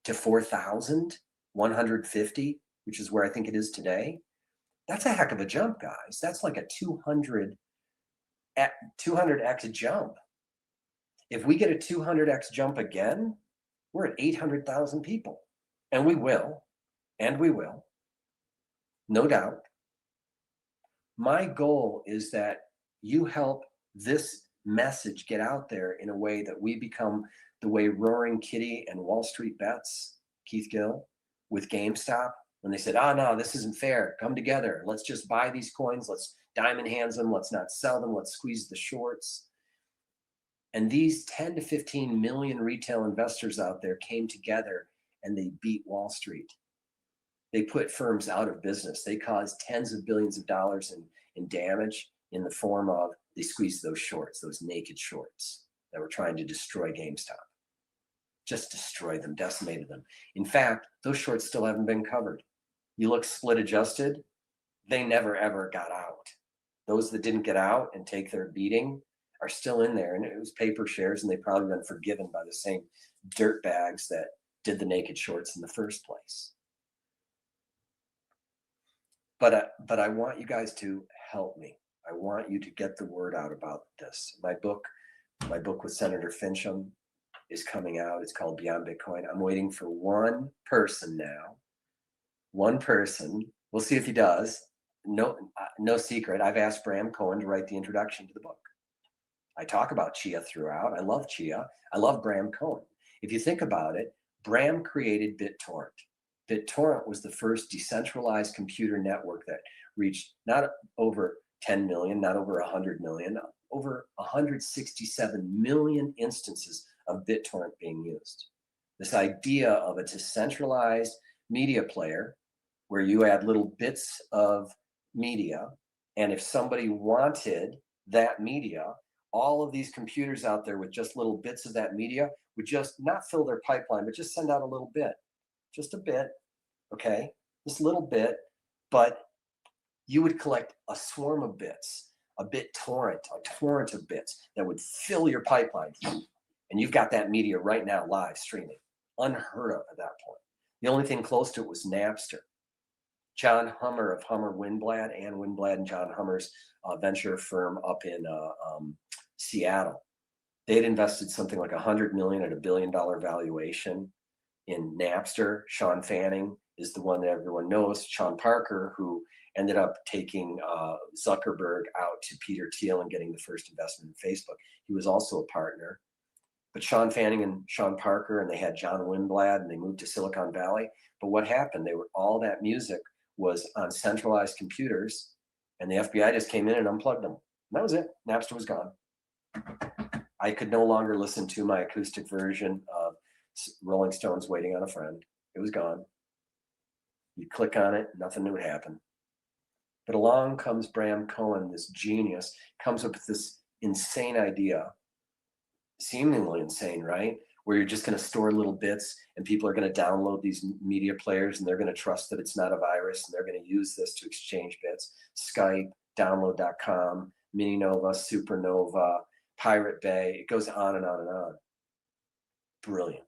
to 4,150, which is where I think it is today, that's a heck of a jump, guys. That's like a 200x jump. If we get a 200x jump again, we're at 800,000 people, and we will, no doubt. My goal is that you help this message get out there in a way that we become the way Roaring Kitty and Wall Street Bets, Keith Gill, with GameStop, when they said, no, this isn't fair. Come together. Let's just buy these coins. Let's diamond hands them. Let's not sell them. Let's squeeze the shorts. And these 10 to 15 million retail investors out there came together and they beat Wall Street. They put firms out of business. They caused tens of billions of dollars in damage in the form of they squeezed those shorts, those naked shorts that were trying to destroy GameStop. Just destroyed them, decimated them. In fact, those shorts still haven't been covered. You look split adjusted, they never ever got out. Those that didn't get out and take their beating are still in there, and it was paper shares, and they've probably been forgiven by the same dirt bags that did the naked shorts in the first place. But I want you guys to help me. I want you to get the word out about this. My book with Senator Finchem is coming out. It's called Beyond Bitcoin. I'm waiting for one person now. One person. We'll see if he does. No secret. I've asked Bram Cohen to write the introduction to the book. I talk about Chia throughout. I love Chia. I love Bram Cohen. If you think about it, Bram created BitTorrent. BitTorrent was the first decentralized computer network that reached not over 10 million, not over 100 million, over 167 million instances of BitTorrent being used. This idea of a decentralized media player where you add little bits of media, and if somebody wanted that media, all of these computers out there with just little bits of that media would just not fill their pipeline, but just send out a little bit, just a bit, okay, this little bit, but you would collect a swarm of bits, a torrent of bits that would fill your pipeline, and you've got that media right now live streaming, unheard of at that point. The only thing close to it was Napster. John Hummer of Hummer Winblad, Ann Winblad and John Hummer's venture firm up in Seattle. They had invested something like $100 million at $1 billion valuation in Napster. Sean Fanning is the one that everyone knows. Sean Parker, who ended up taking Zuckerberg out to Peter Thiel and getting the first investment in Facebook. He was also a partner. But Sean Fanning and Sean Parker, and they had John Winblad, and they moved to Silicon Valley. But what happened? All that music was on centralized computers, and the FBI just came in and unplugged them. And that was it. Napster was gone. I could no longer listen to my acoustic version of Rolling Stones' Waiting on a Friend. It was gone. You click on it, nothing new would happen. But along comes Bram Cohen, this genius, comes up with this insane idea, seemingly insane, right? Where you're just going to store little bits and people are going to download these media players and they're going to trust that it's not a virus and they're going to use this to exchange bits. Skype, download.com, Mininova, Supernova, Pirate Bay, it goes on and on and on. Brilliant.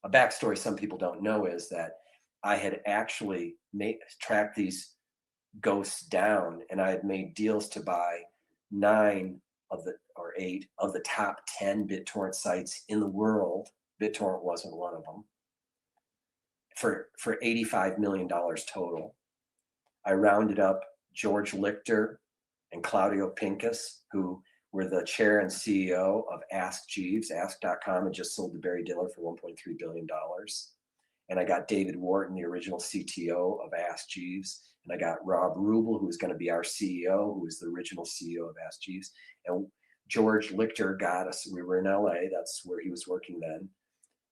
A backstory some people don't know is that I had actually tracked these ghosts down, and I had made deals to buy 8 of the top 10 BitTorrent sites in the world. BitTorrent wasn't one of them. For $85 million total. I rounded up George Lichter and Claudio Pincus, who were the chair and CEO of Ask Jeeves. Ask.com had just sold to Barry Diller for $1.3 billion. And I got David Wharton, the original CTO of Ask Jeeves. And I got Rob Rubel, who was going to be our CEO, who was the original CEO of Ask Jeeves. And George Lichter got us, we were in LA, that's where he was working then,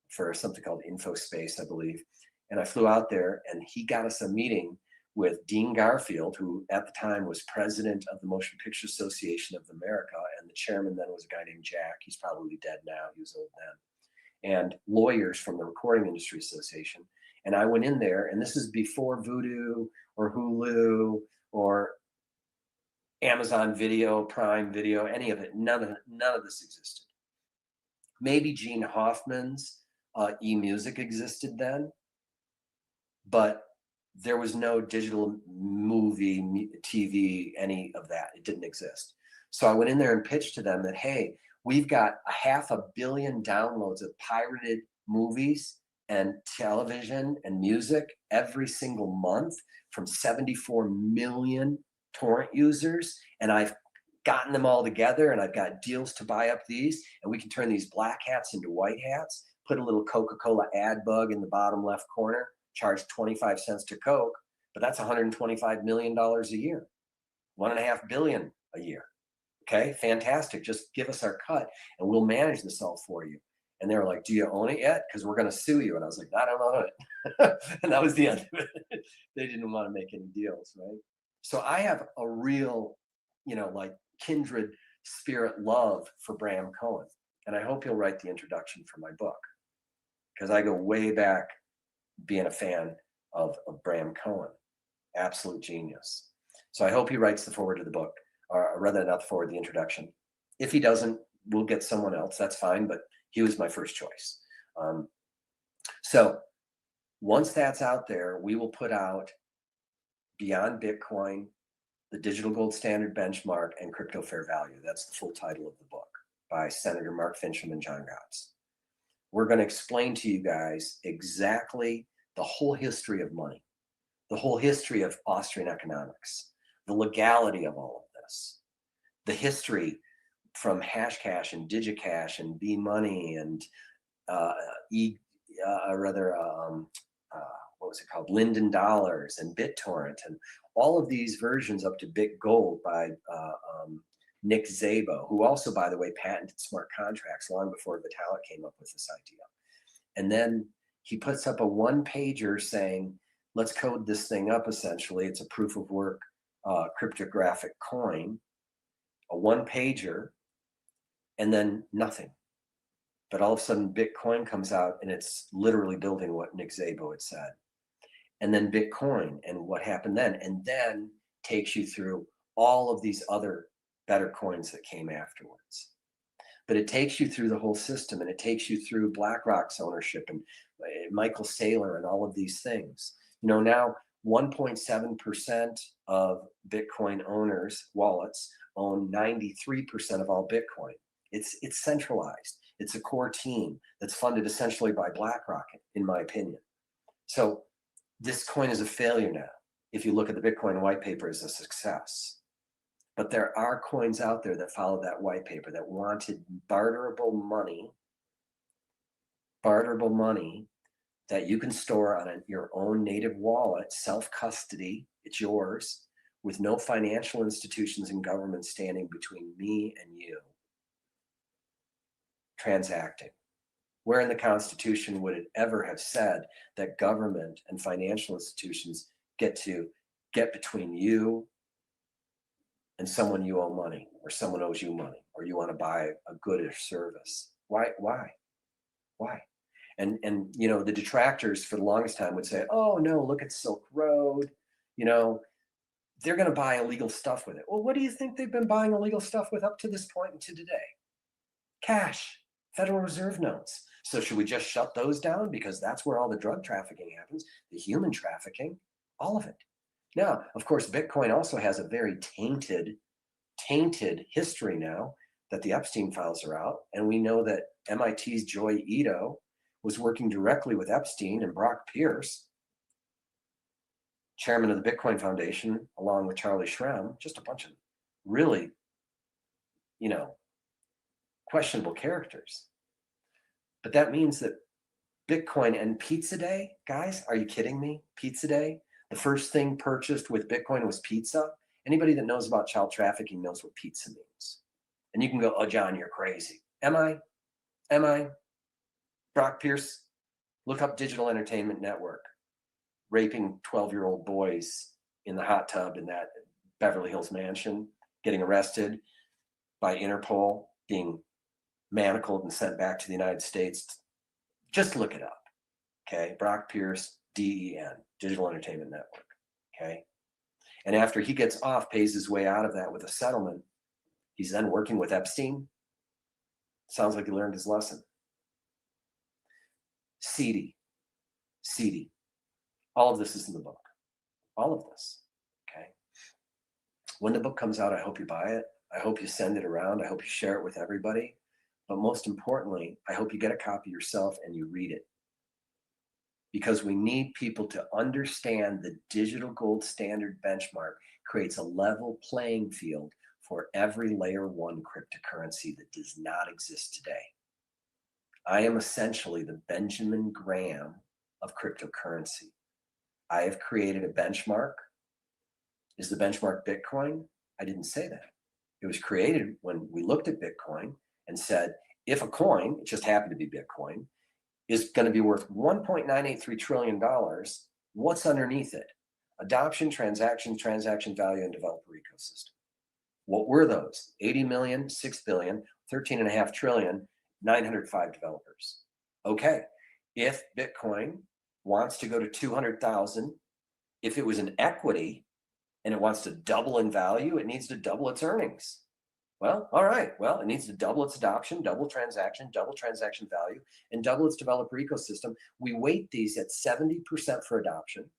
for something called InfoSpace, I believe. And I flew out there, and he got us a meeting with Dean Garfield, who at the time was president of the Motion Picture Association of America, and the chairman then was a guy named Jack. He's probably dead now, he was old then. And lawyers from the Recording Industry Association. And I went in there, and this is before Vudu or Hulu or Amazon Video, Prime Video, any of it. None of this existed. Maybe Gene Hoffman's eMusic existed then, but there was no digital movie, TV, any of that. It didn't exist. So I went in there and pitched to them that, hey, we've got 500 million downloads of pirated movies and television and music every single month from 74 million torrent users. And I've gotten them all together, and I've got deals to buy up these, and we can turn these black hats into white hats, put a little Coca-Cola ad bug in the bottom left corner, charge 25 cents to Coke, but that's $125 million a year, 1.5 billion a year. Okay, fantastic. Just give us our cut and we'll manage this all for you. And they were like, do you own it yet? Because we're going to sue you. And I was like, I don't own it. And that was the end of it. They didn't want to make any deals, right? So I have a real, like kindred spirit love for Bram Cohen. And I hope he'll write the introduction for my book, because I go way back being a fan of Bram Cohen. Absolute genius. So I hope he writes the foreword to the book, or rather not the foreword, the introduction. If he doesn't, we'll get someone else. That's fine, but he was my first choice. So once that's out there, we will put out Beyond Bitcoin, the Digital Gold Standard Benchmark, and Crypto Fair Value. That's the full title of the book by Senator Mark Finchem and John Gotts. We're going to explain to you guys exactly the whole history of money, the whole history of Austrian economics, the legality of all of this, the history from Hashcash and DigiCash and B-Money and what was it called? Linden Dollars and BitTorrent and all of these versions up to BitGold by Nick Szabo, who also, by the way, patented smart contracts long before Vitalik came up with this idea. And then he puts up a one-pager saying, let's code this thing up essentially. It's a proof of work cryptographic coin, a one-pager, and then nothing. But all of a sudden Bitcoin comes out and it's literally building what Nick Szabo had said. And then Bitcoin and what happened then, and then takes you through all of these other better coins that came afterwards. But it takes you through the whole system, and it takes you through BlackRock's ownership and Michael Saylor and all of these things. You know, now 1.7% of Bitcoin owners' wallets own 93% of all Bitcoin. It's centralized. It's a core team that's funded essentially by BlackRock, in my opinion. So this coin is a failure now. If you look at the Bitcoin white paper as a success. But there are coins out there that follow that white paper that wanted barterable money that you can store on your own native wallet, self-custody, it's yours, with no financial institutions and government standing between me and you transacting. Where in the Constitution would it ever have said that government and financial institutions get between you and someone you owe money, or someone owes you money, or you want to buy a good or service? Why? And you know, the detractors for the longest time would say, oh no, look at Silk Road, you know, they're going to buy illegal stuff with it. Well, what do you think they've been buying illegal stuff with up to this point and to today? Cash, Federal Reserve notes. So should we just shut those down? Because that's where all the drug trafficking happens, the human trafficking, all of it. Now, of course, Bitcoin also has a very tainted history now that the Epstein files are out. And we know that MIT's Joy Ito was working directly with Epstein and Brock Pierce, chairman of the Bitcoin Foundation, along with Charlie Shrem, just a bunch of really, you know, questionable characters. But that means that Bitcoin and Pizza Day, guys, are you kidding me? Pizza Day? The first thing purchased with Bitcoin was pizza. Anybody that knows about child trafficking knows what pizza means. And you can go, oh, John, you're crazy. Am I? Brock Pierce, look up Digital Entertainment Network, raping 12-year-old boys in the hot tub in that Beverly Hills mansion, getting arrested by Interpol, being manacled and sent back to the United States. Just look it up, okay? Brock Pierce, DEN, Digital Entertainment Network, okay? And after he gets off, pays his way out of that with a settlement, he's then working with Epstein. Sounds like he learned his lesson. Seedy. All of this is in the book. All of this, okay? When the book comes out, I hope you buy it. I hope you send it around. I hope you share it with everybody. But most importantly, I hope you get a copy yourself and you read it. Because we need people to understand the digital gold standard benchmark creates a level playing field for every layer one cryptocurrency that does not exist today. I am essentially the Benjamin Graham of cryptocurrency. I have created a benchmark. Is the benchmark Bitcoin? I didn't say that. It was created when we looked at Bitcoin and said, if a coin, it just happened to be Bitcoin, is going to be worth $1.983 trillion, what's underneath it? Adoption, transactions, transaction value, and developer ecosystem. What were those? 80 million, 6 billion, 13.5 trillion, 905 developers. Okay, if Bitcoin wants to go to 200,000. If it was an equity and it wants to double in value, it needs to double its earnings. Well, all right. Well, it needs to double its adoption, double transaction value, and double its developer ecosystem. We weight these at 70% for adoption,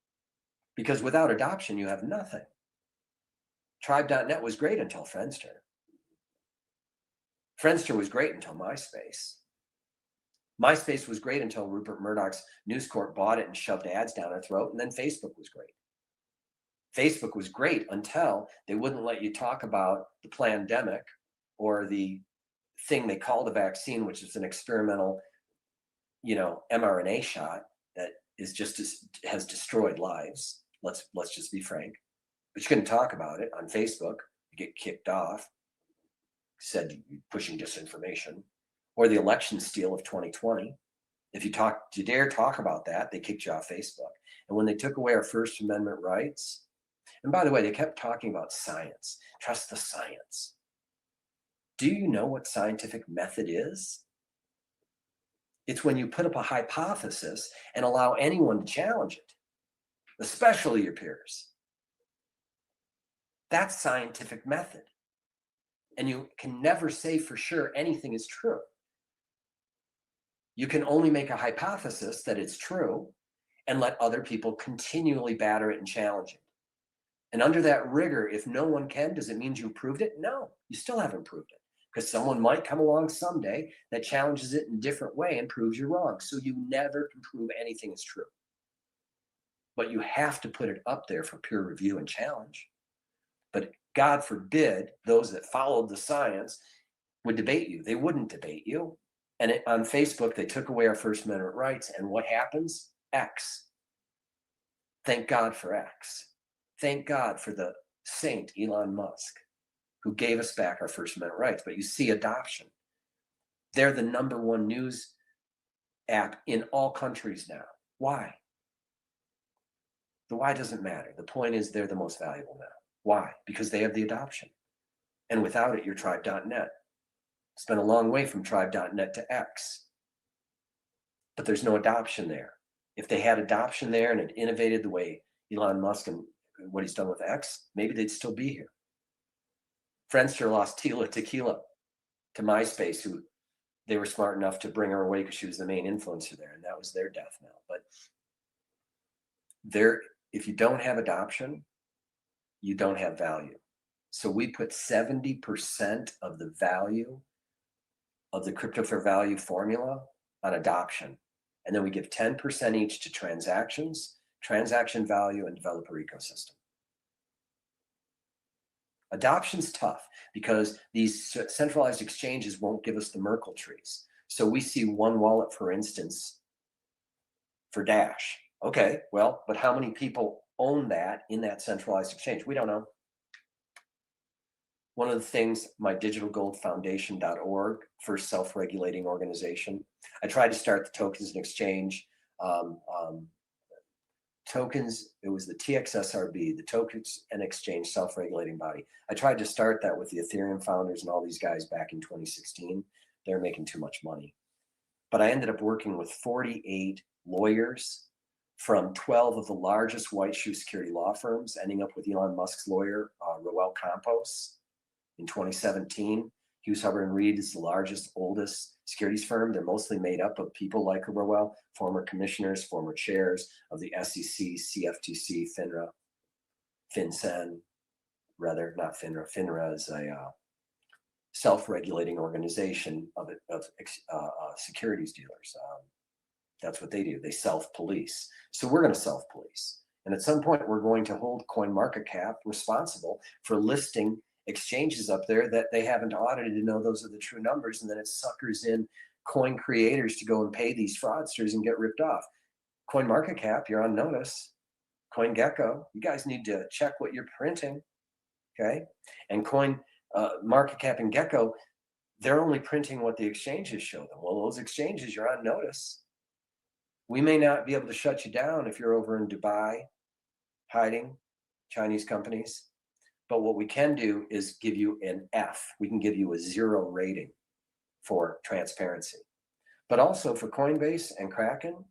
because without adoption, you have nothing. Tribe.net was great until Friendster. Friendster was great until MySpace. MySpace was great until Rupert Murdoch's News Corp bought it and shoved ads down our throat, and then Facebook was great. Facebook was great until they wouldn't let you talk about the pandemic or the thing they called a vaccine, which is an experimental, mRNA shot that has destroyed lives. Let's just be frank. But you couldn't talk about it on Facebook. You get kicked off. Said you're pushing disinformation. Or the election steal of 2020. If you dare talk about that, they kicked you off Facebook. And when they took away our First Amendment rights, and by the way, they kept talking about science. Trust the science. Do you know what scientific method is? It's when you put up a hypothesis and allow anyone to challenge it, especially your peers. That's scientific method. And you can never say for sure anything is true. You can only make a hypothesis that it's true and let other people continually batter it and challenge it. And under that rigor, if no one can, does it mean you proved it? No, you still haven't proved it, because someone might come along someday that challenges it in a different way and proves you're wrong. So you never can prove anything is true. But you have to put it up there for peer review and challenge. But God forbid those that followed the science would debate you. They wouldn't debate you. And on Facebook, they took away our First Amendment rights. And what happens? X. Thank God for X. Thank God for the saint Elon Musk, who gave us back our First Amendment rights. But you see adoption. They're the #1 news app in all countries now. Why? The why doesn't matter. The point is they're the most valuable now. Why? Because they have the adoption. And without it, you're Tribe.net. It's been a long way from Tribe.net to X. But there's no adoption there. If they had adoption there and it innovated the way Elon Musk and what he's done with X, maybe they'd still be here. Friendster lost Tila Tequila to MySpace, who they were smart enough to bring her away because she was the main influencer there, and that was their death knell. But if you don't have adoption, you don't have value. So we put 70% of the value of the crypto for value formula on adoption. And then we give 10% each to transactions, transaction value, and developer ecosystem. Adoption's tough because these centralized exchanges won't give us the Merkle trees. So we see one wallet, for instance, for Dash. Okay, well, but how many people own that in that centralized exchange? We don't know. One of the things, my digitalgoldfoundation.org, first self-regulating organization, I tried to start the tokens and exchange. Tokens, it was the TXSRB, the Tokens and Exchange Self-Regulating Body. I tried to start that with the Ethereum founders and all these guys back in 2016. They're making too much money. But I ended up working with 48 lawyers from 12 of the largest white shoe security law firms, ending up with Elon Musk's lawyer, Roel Campos, in 2017. Hughes Hubbard & Reed is the largest, oldest securities firm. They're mostly made up of people like Roel, former commissioners, former chairs of the SEC, CFTC, FINRA, FinCEN, rather, not FINRA. FINRA is a self-regulating organization of securities dealers. That's what they do. They self-police. So we're going to self-police. And at some point, we're going to hold CoinMarketCap responsible for listing exchanges up there that they haven't audited to know those are the true numbers, and then it suckers in coin creators to go and pay these fraudsters and get ripped off. CoinMarketCap, you're on notice. CoinGecko, you guys need to check what you're printing, okay? And CoinMarketCap and Gecko, they're only printing what the exchanges show them. Well, those exchanges, you're on notice. We may not be able to shut you down if you're over in Dubai hiding, Chinese companies. But what we can do is give you an F. We can give you a 0 rating for transparency. But also for Coinbase and Kraken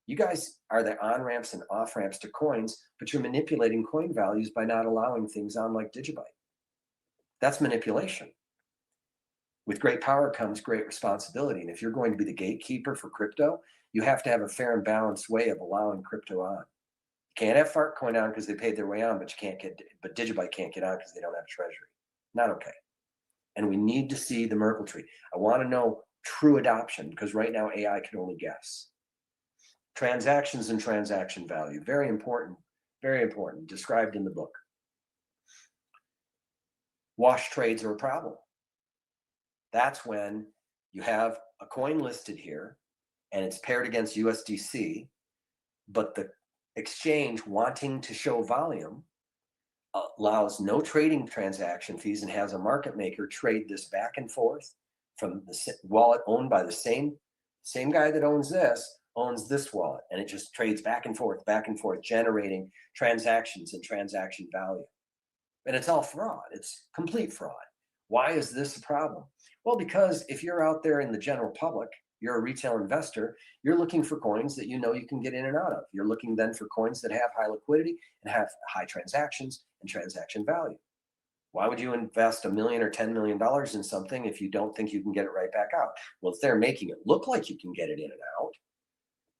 You guys are the on-ramps and off-ramps to coins, but you're manipulating coin values by not allowing things on like Digibyte. That's manipulation. With great power comes great responsibility. And if you're going to be the gatekeeper for crypto, you have to have a fair and balanced way of allowing crypto on. You can't have Fartcoin on because they paid their way on, but Digibyte can't get on because they don't have treasury. Not okay. And we need to see the Merkle tree. I want to know true adoption, because right now AI can only guess. Transactions and transaction value, very important, described in the book. Wash trades are a problem. That's when you have a coin listed here and it's paired against USDC, but the exchange wanting to show volume allows no trading transaction fees and has a market maker trade this back and forth from the wallet owned by the same guy that owns this wallet, and it just trades back and forth, generating transactions and transaction value. And it's all fraud. It's complete fraud. Why is this a problem? Well, because if you're out there in the general public, you're a retail investor, you're looking for coins that you know you can get in and out of. You're looking then for coins that have high liquidity and have high transactions and transaction value. Why would you invest $1 million or $10 million in something if you don't think you can get it right back out? Well, if they're making it look like you can get it in and out,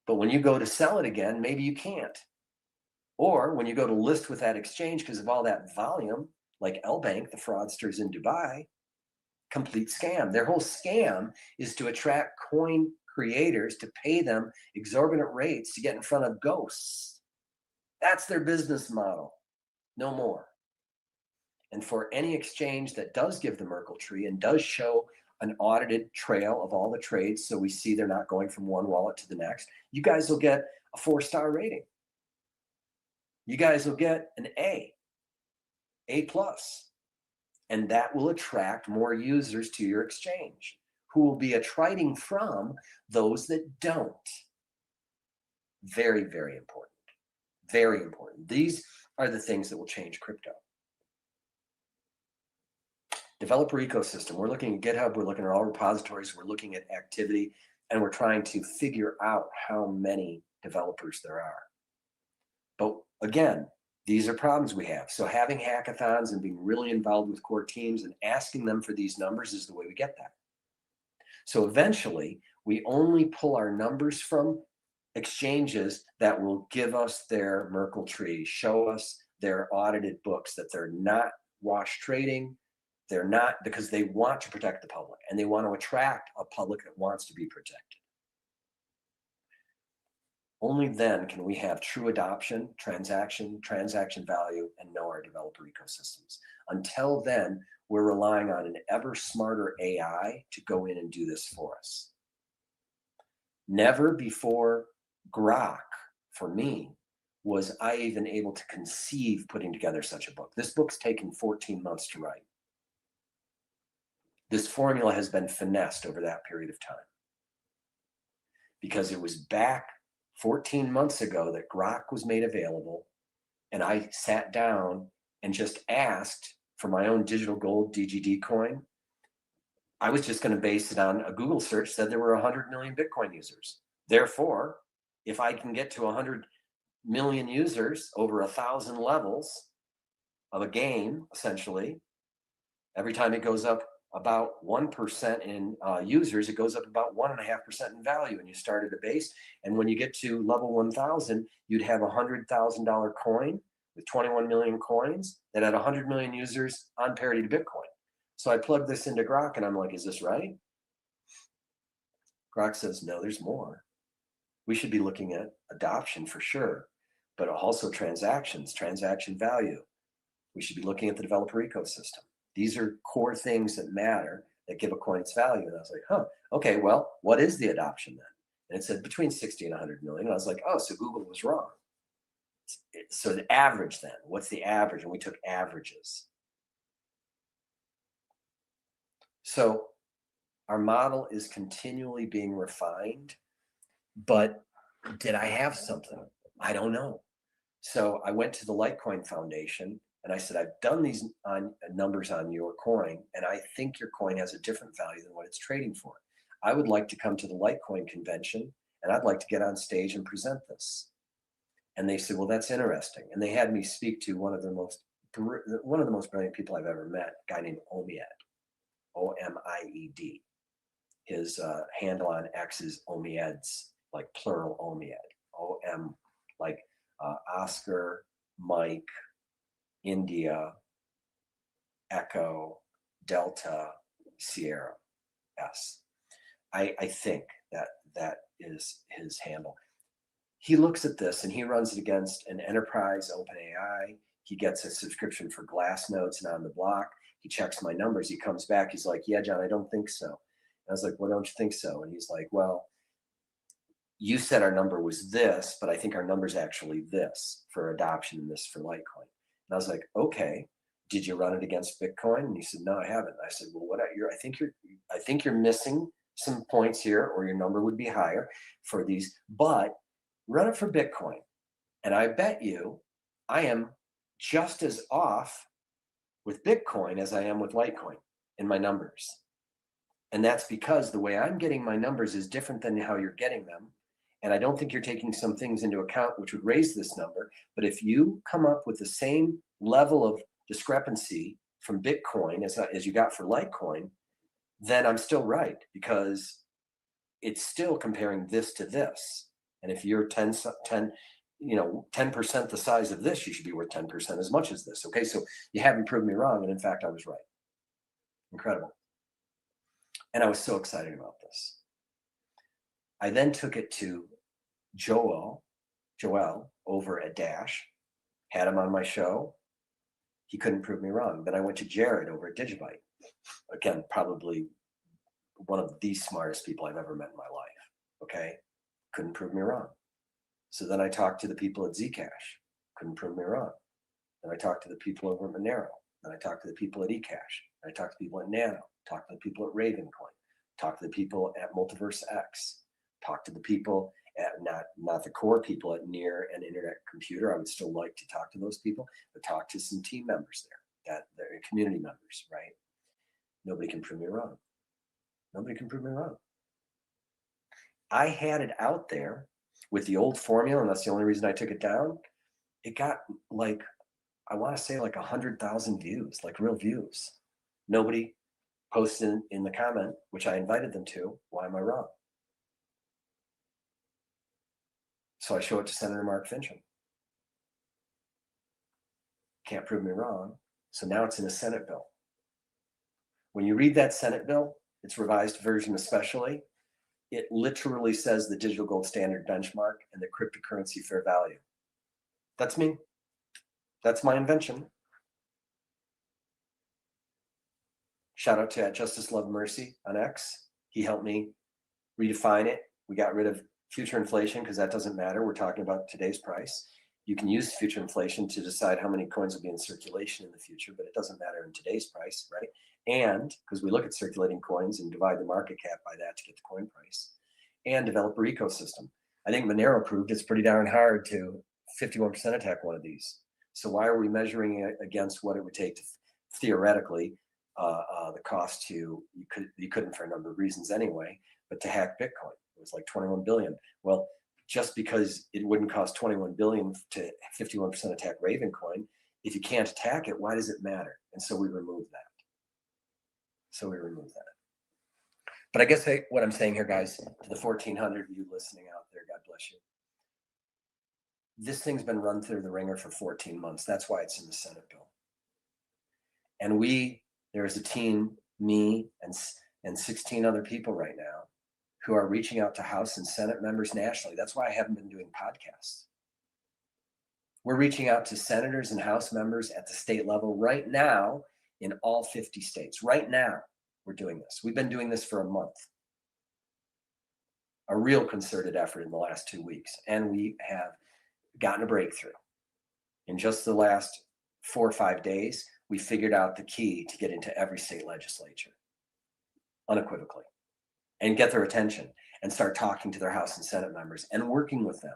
but when you go to sell it again, maybe you can't. Or when you go to list with that exchange because of all that volume, like L-Bank, the fraudsters in Dubai, complete scam. Their whole scam is to attract coin creators to pay them exorbitant rates to get in front of ghosts. That's their business model, no more. And for any exchange that does give the Merkle tree and does show an audited trail of all the trades, so we see they're not going from one wallet to the next, you guys will get a 4-star rating. You guys will get an A+, and that will attract more users to your exchange who will be attriting from those that don't. Very, very important. Very important. These are the things that will change crypto. Developer ecosystem. We're looking at GitHub, we're looking at all repositories, we're looking at activity, and we're trying to figure out how many developers there are. But again, these are problems we have. So having hackathons and being really involved with core teams and asking them for these numbers is the way we get that. So eventually, we only pull our numbers from exchanges that will give us their Merkle tree, show us their audited books, that they're not wash trading. They're not, because they want to protect the public and they want to attract a public that wants to be protected. Only then can we have true adoption, transaction value, and know our developer ecosystems. Until then, we're relying on an ever smarter AI to go in and do this for us. Never before Grok, for me, was I even able to conceive putting together such a book. This book's taken 14 months to write. This formula has been finessed over that period of time, because it was back 14 months ago that Grok was made available, and I sat down and just asked for my own digital gold DGD coin. I was just going to base it on a Google search said there were 100 million Bitcoin users. Therefore, if I can get to 100 million users over 1,000 levels of a game, essentially, every time it goes up about 1% in users, it goes up about 1.5% in value. And you start at a base. And when you get to level 1,000, you'd have a $100,000 coin with 21 million coins that had 100 million users on parity to Bitcoin. So I plugged this into Grok and I'm like, is this right? Grok says, no, there's more. We should be looking at adoption for sure, but also transactions, transaction value. We should be looking at the developer ecosystem. These are core things that matter, that give a coin its value. And I was like, okay, well, what is the adoption then? And it said between 60 and 100 million. And I was like, oh, so Google was wrong. So the average then, what's the average? And we took averages. So our model is continually being refined, but did I have something? I don't know. So I went to the Litecoin Foundation and I said, I've done these numbers on your coin, and I think your coin has a different value than what it's trading for. I would like to come to the Litecoin convention and I'd like to get on stage and present this. And they said, well, that's interesting. And they had me speak to one of the most brilliant people I've ever met, a guy named Omied, Omied. His handle on X is Omieds, like plural Omied, O-M, like Oscar, Mike, India, Echo, Delta, Sierra, S. I think that is his handle. He looks at this and he runs it against an enterprise OpenAI. He gets a subscription for Glassnodes and On the Block. He checks my numbers. He comes back. He's like, yeah, John, I don't think so. And I was like, well, don't you think so? And he's like, well, you said our number was this, but I think our number's actually this for adoption and this for Litecoin. And I was like, okay, did you run it against Bitcoin? And he said, no, I haven't. I said, well, I think you're missing some points here, or your number would be higher for these, but run it for Bitcoin. And I bet you I am just as off with Bitcoin as I am with Litecoin in my numbers. And that's because the way I'm getting my numbers is different than how you're getting them. And I don't think you're taking some things into account which would raise this number. But if you come up with the same level of discrepancy from Bitcoin as you got for Litecoin, then I'm still right, because it's still comparing this to this. And if you're 10% the size of this, you should be worth 10% as much as this. Okay, so you haven't proved me wrong. And in fact, I was right. Incredible. And I was so excited about this. I then took it to Joel over at Dash, had him on my show. He couldn't prove me wrong. Then I went to Jared over at Digibyte. Again, probably one of the smartest people I've ever met in my life. Okay, couldn't prove me wrong. So then I talked to the people at Zcash. Couldn't prove me wrong. Then I talked to the people over at Monero. Then I talked to the people at eCash. I talked to people at Nano. Talked to the people at Ravencoin. Talked to the people at Multiverse X. Talked to the people at not the core people at Near and Internet Computer. I would still like to talk to those people, but talk to some team members there, that they're community members, right? Nobody can prove me wrong. Nobody can prove me wrong. I had it out there with the old formula, and that's the only reason I took it down. It got like, I want to say like 100,000 views, like real views. Nobody posted in the comment, which I invited them to, why am I wrong? So I show it to Senator Mark Finchem. Can't prove me wrong. So now it's in a Senate bill. When you read that Senate bill, its revised version especially, it literally says the digital gold standard benchmark and the cryptocurrency fair value. That's me. That's my invention. Shout out to Justice Love Mercy on X. He helped me redefine it. We got rid of future inflation because that doesn't matter. We're talking about today's price. You can use future inflation to decide how many coins will be in circulation in the future, but it doesn't matter in today's price, right? And because we look at circulating coins and divide the market cap by that to get the coin price, and develop our ecosystem. I think Monero proved it's pretty darn hard to 51% attack one of these. So why are we measuring it against what it would take to theoretically the cost to, you couldn't for a number of reasons anyway, but to hack Bitcoin, it was like 21 billion. Well, just because it wouldn't cost 21 billion to 51% attack Ravencoin, if you can't attack it, why does it matter? And so we removed that. But I guess what I'm saying here, guys, to the 1,400 of you listening out there, God bless you. This thing's been run through the ringer for 14 months. That's why it's in the Senate bill. And there is a team, me and 16 other people right now, who are reaching out to House and Senate members nationally. That's why I haven't been doing podcasts. We're reaching out to senators and House members at the state level right now in all 50 states. Right now, we're doing this. We've been doing this for a month. A real concerted effort in the last 2 weeks. And we have gotten a breakthrough. In just the last 4 or 5 days, we figured out the key to get into every state legislature, unequivocally, and get their attention and start talking to their House and Senate members and working with them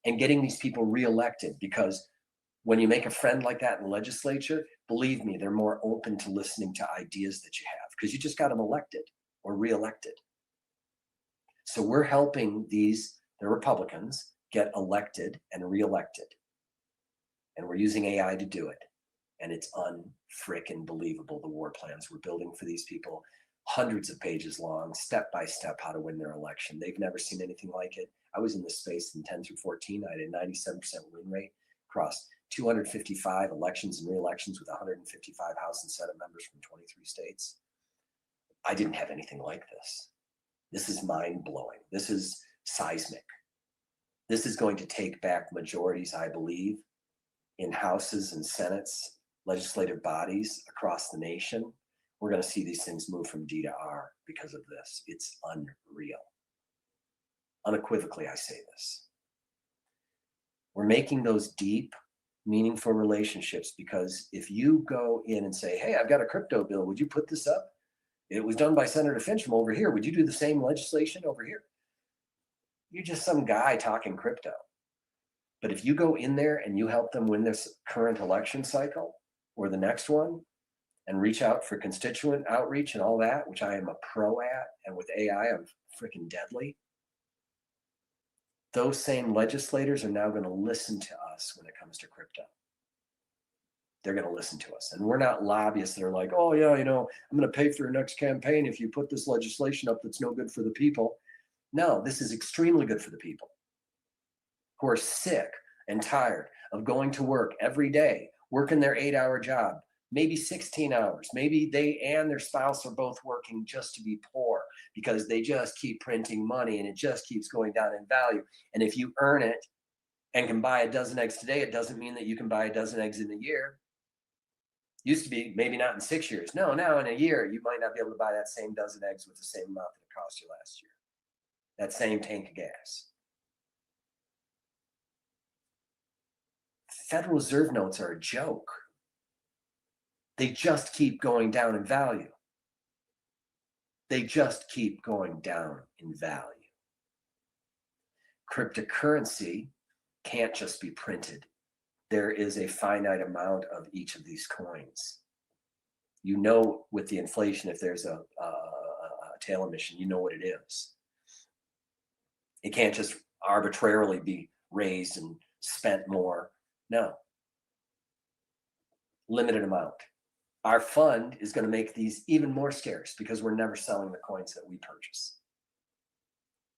and getting these people reelected. Because when you make a friend like that in the legislature, believe me, they're more open to listening to ideas that you have because you just got them elected or reelected. So we're helping these the Republicans get elected and reelected. And we're using AI to do it. And it's unfrickin' believable, the war plans we're building for these people. Hundreds of pages long, step by step, how to win their election. They've never seen anything like it. I was in this space in 10 through 14. I had a 97% win rate across 255 elections and re-elections with 155 House and Senate members from 23 states. I didn't have anything like this. This is mind-blowing. This is seismic. This is going to take back majorities, I believe, in houses and senates, legislative bodies across the nation. We're going to see these things move from D to R because of this. It's unreal. Unequivocally, I say this. We're making those deep, meaningful relationships because if you go in and say, hey, I've got a crypto bill, would you put this up? It was done by Senator Finchem over here. Would you do the same legislation over here? You're just some guy talking crypto. But if you go in there and you help them win this current election cycle or the next one and reach out for constituent outreach and all that, which I am a pro at, and with AI, I'm freaking deadly. Those same legislators are now going to listen to us when it comes to crypto. They're going to listen to us. And we're not lobbyists that are like, oh yeah, I'm going to pay for your next campaign if you put this legislation up that's no good for the people. No, this is extremely good for the people who are sick and tired of going to work every day, working their 8-hour job, maybe 16 hours. Maybe they and their spouse are both working just to be poor because they just keep printing money and it just keeps going down in value. And if you earn it and can buy a dozen eggs today, it doesn't mean that you can buy a dozen eggs in a year. Used to be maybe not in 6 years. No, now in a year, you might not be able to buy that same dozen eggs with the same amount that it cost you last year. That same tank of gas. Federal Reserve notes are a joke. They just keep going down in value. They just keep going down in value. Cryptocurrency can't just be printed. There is a finite amount of each of these coins. You know, with the inflation, if there's a tail emission, you know what it is. It can't just arbitrarily be raised and spent more. No. Limited amount. Our fund is going to make these even more scarce because we're never selling the coins that we purchase.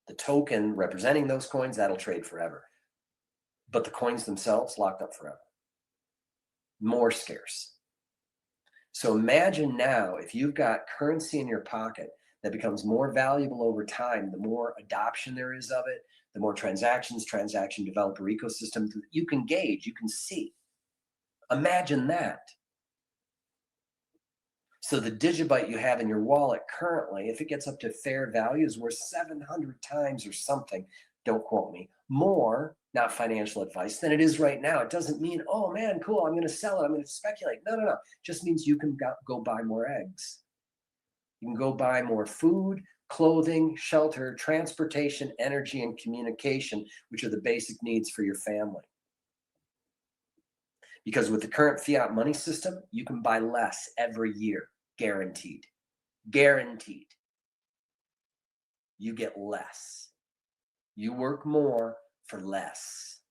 The token representing those coins, that'll trade forever. But the coins themselves locked up forever. More scarce. So imagine now if you've got currency in your pocket that becomes more valuable over time, the more adoption there is of it, the more transaction developer ecosystem you can gauge, you can see. Imagine that. So the digibyte you have in your wallet currently, if it gets up to fair value, is worth 700 times or something, don't quote me, more, not financial advice, than it is right now. It doesn't mean, oh man, cool, I'm going to sell it, I'm going to speculate. No. It just means you can go buy more eggs. You can go buy more food, clothing, shelter, transportation, energy, and communication, which are the basic needs for your family. Because with the current fiat money system, you can buy less every year, guaranteed. Guaranteed. You get less. You work more for less.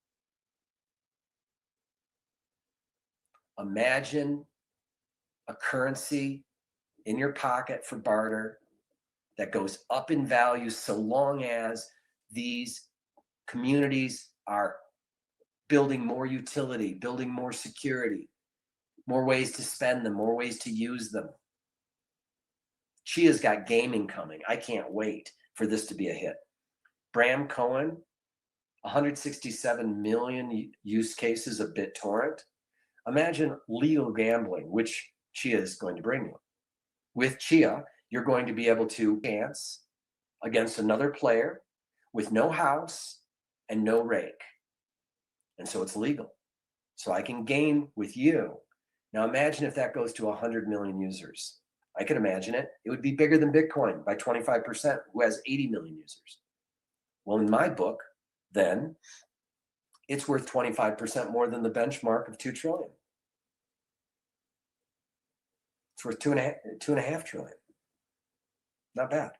Imagine a currency in your pocket for barter that goes up in value so long as these communities are building more utility, building more security, more ways to spend them, more ways to use them. Chia's got gaming coming. I can't wait for this to be a hit. Bram Cohen, 167 million use cases of BitTorrent. Imagine legal gambling, which Chia is going to bring you. With Chia, you're going to be able to dance against another player with no house and no rake. And so it's legal. So I can game with you. Now imagine if that goes to 100 million users. I can imagine it. It would be bigger than Bitcoin by 25%, who has 80 million users. Well, in my book, then, it's worth 25% more than the benchmark of 2 trillion. It's worth two and a half trillion. Not bad.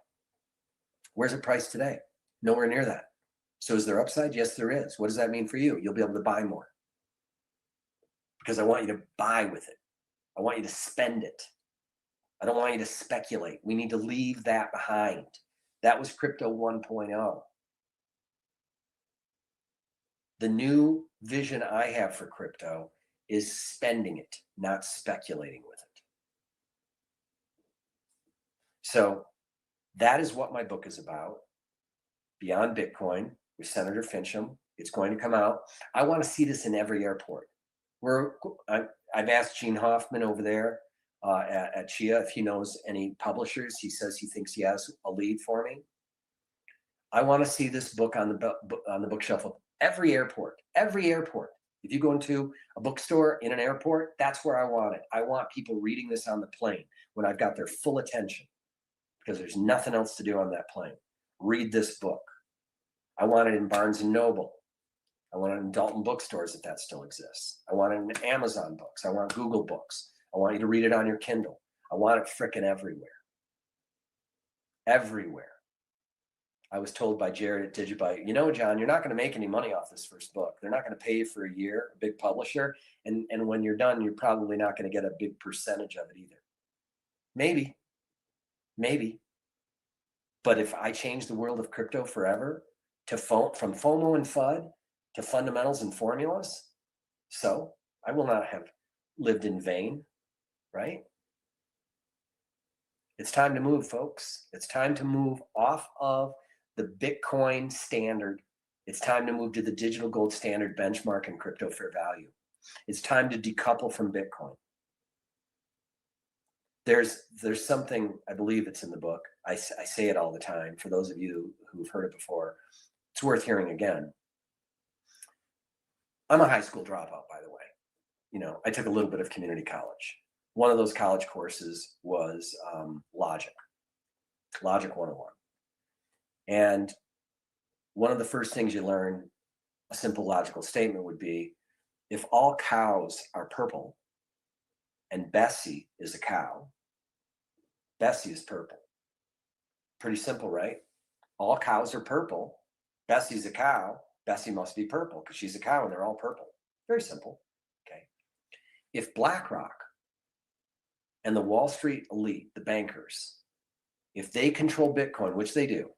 Where's it priced today? Nowhere near that. So is there upside? Yes, there is. What does that mean for you? You'll be able to buy more. Because I want you to buy with it. I want you to spend it. I don't want you to speculate. We need to leave that behind. That was crypto 1.0. The new vision I have for crypto is spending it, not speculating with it. So that is what my book is about. Beyond Bitcoin with Senator Finchem. It's going to come out. I want to see this in every airport. I've asked Gene Hoffman over there at Chia if he knows any publishers. He says he thinks he has a lead for me. I want to see this book on the bookshelf of every airport. Every airport. If you go into a bookstore in an airport, that's where I want it. I want people reading this on the plane when I've got their full attention, because there's nothing else to do on that plane. Read this book. I want it in Barnes & Noble. I want it in Dalton bookstores if that still exists. I want it in Amazon books. I want Google books. I want you to read it on your Kindle. I want it frickin' everywhere. Everywhere. I was told by Jared at Digibyte, you know, John, you're not going to make any money off this first book. They're not going to pay you for a year, a big publisher. And when you're done, you're probably not going to get a big percentage of it either. Maybe. But if I change the world of crypto forever from FOMO and FUD to fundamentals and formulas, so I will not have lived in vain, right? It's time to move, folks. It's time to move off of the Bitcoin standard. It's time to move to the digital gold standard benchmark and crypto fair value. It's time to decouple from Bitcoin. There's something, I believe it's in the book. I say it all the time. For those of you who've heard it before, it's worth hearing again. I'm a high school dropout, by the way. You know, I took a little bit of community college. One of those college courses was Logic 101. And one of the first things you learn, a simple logical statement would be, if all cows are purple and Bessie is a cow, Bessie is purple. Pretty simple, right? All cows are purple. Bessie's a cow. Bessie must be purple because she's a cow and they're all purple. Very simple. Okay. If BlackRock and the Wall Street elite, the bankers, if they control Bitcoin, which they do,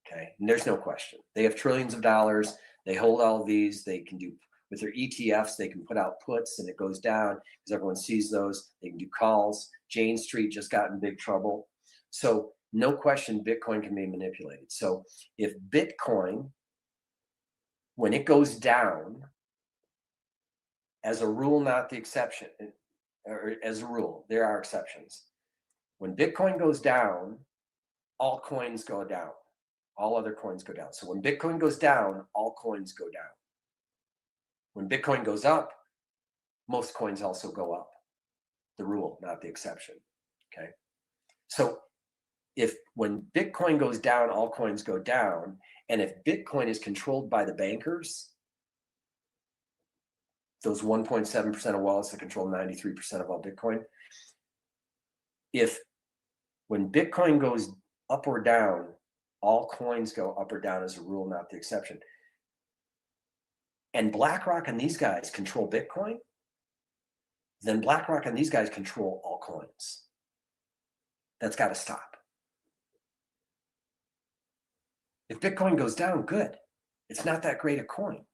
okay, and there's no question. They have trillions of dollars. They hold all of these. They can do, with their ETFs, they can put out puts and it goes down because everyone sees those. They can do calls. Jane Street just got in big trouble. So no question, Bitcoin can be manipulated. So if Bitcoin, when it goes down, as a rule, not the exception, or as a rule, there are exceptions. When Bitcoin goes down, all coins go down. All other coins go down. So when Bitcoin goes down, all coins go down. When Bitcoin goes up, most coins also go up. The rule, not the exception. Okay. So when Bitcoin goes down, all coins go down. And if Bitcoin is controlled by the bankers, those 1.7% of wallets that control 93% of all Bitcoin, when Bitcoin goes up or down, all coins go up or down as a rule, not the exception. And BlackRock and these guys control Bitcoin, then BlackRock and these guys control all coins. That's got to stop. If Bitcoin goes down, good. It's not that great a coin.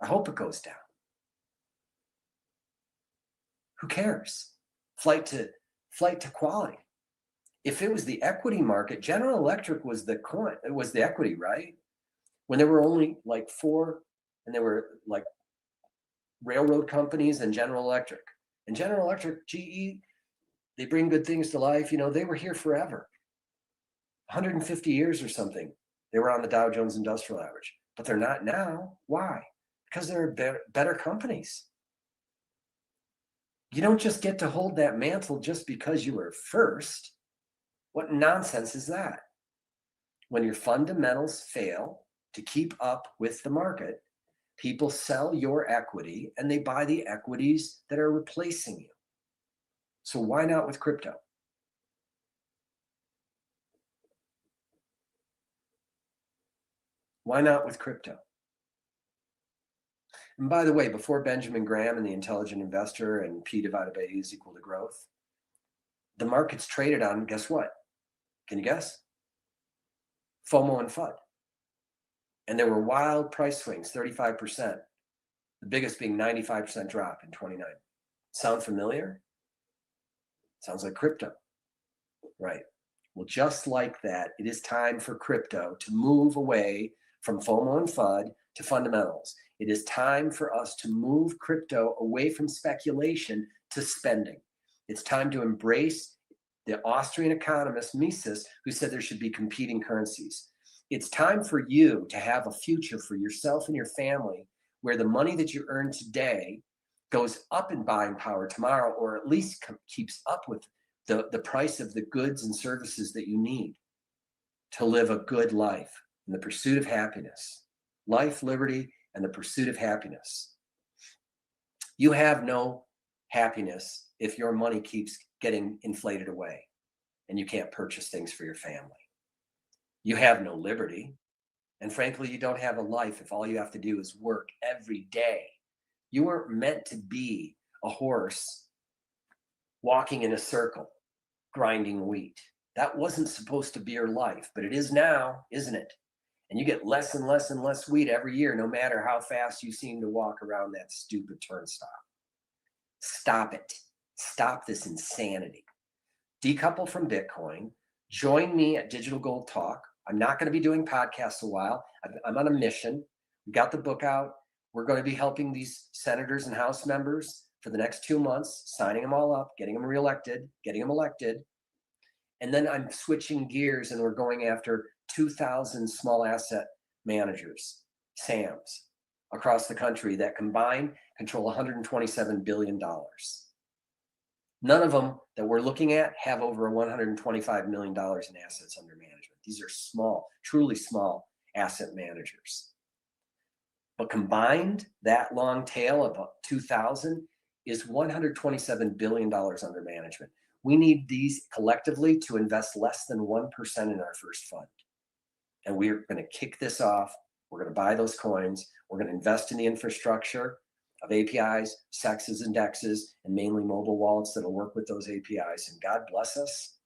I hope it goes down. Who cares? Flight to quality. If it was the equity market, General Electric was the coin. It was the equity, right? When there were only like 4, and there were like railroad companies and General Electric. And General Electric, GE, they bring good things to life. You know, they were here forever. 150 years or something. They were on the Dow Jones Industrial Average, but they're not now. Why? Because they're better companies. You don't just get to hold that mantle just because you were first. What nonsense is that? When your fundamentals fail to keep up with the market, people sell your equity and they buy the equities that are replacing you. So why not with crypto? Why not with crypto? And by the way, before Benjamin Graham and the Intelligent Investor and P divided by E is equal to growth, the market's traded on, guess what? Can you guess? FOMO and FUD. And there were wild price swings, 35%, the biggest being 95% drop in 29. Sound familiar? Sounds like crypto, right? Well, just like that, it is time for crypto to move away from FOMO and FUD to fundamentals. It is time for us to move crypto away from speculation to spending. It's time to embrace the Austrian economist Mises, who said there should be competing currencies. It's time for you to have a future for yourself and your family where the money that you earn today goes up in buying power tomorrow, or at least keeps up with the price of the goods and services that you need to live a good life in the pursuit of happiness. Life, liberty, and the pursuit of happiness. You have no happiness if your money keeps getting inflated away and you can't purchase things for your family. You have no liberty. And frankly, you don't have a life if all you have to do is work every day. You weren't meant to be a horse walking in a circle, grinding wheat. That wasn't supposed to be your life, but it is now, isn't it? And you get less and less and less wheat every year, no matter how fast you seem to walk around that stupid turnstile. Stop it. Stop this insanity. Decouple from Bitcoin. Join me at Digital Gold Talk. I'm not going to be doing podcasts a while. I'm on a mission. We got the book out. We're going to be helping these senators and House members for the next 2 months, signing them all up, getting them reelected, getting them elected. And then I'm switching gears and we're going after 2,000 small asset managers, SAMs, across the country that combined control $127 billion. None of them that we're looking at have over $125 million in assets under management. These are small, truly small asset managers. But combined, that long tail of 2,000 is $127 billion under management. We need these collectively to invest less than 1% in our first fund. And we're going to kick this off. We're going to buy those coins. We're going to invest in the infrastructure of APIs, SEXs, and DEXs, and mainly mobile wallets that'll work with those APIs. And God bless us.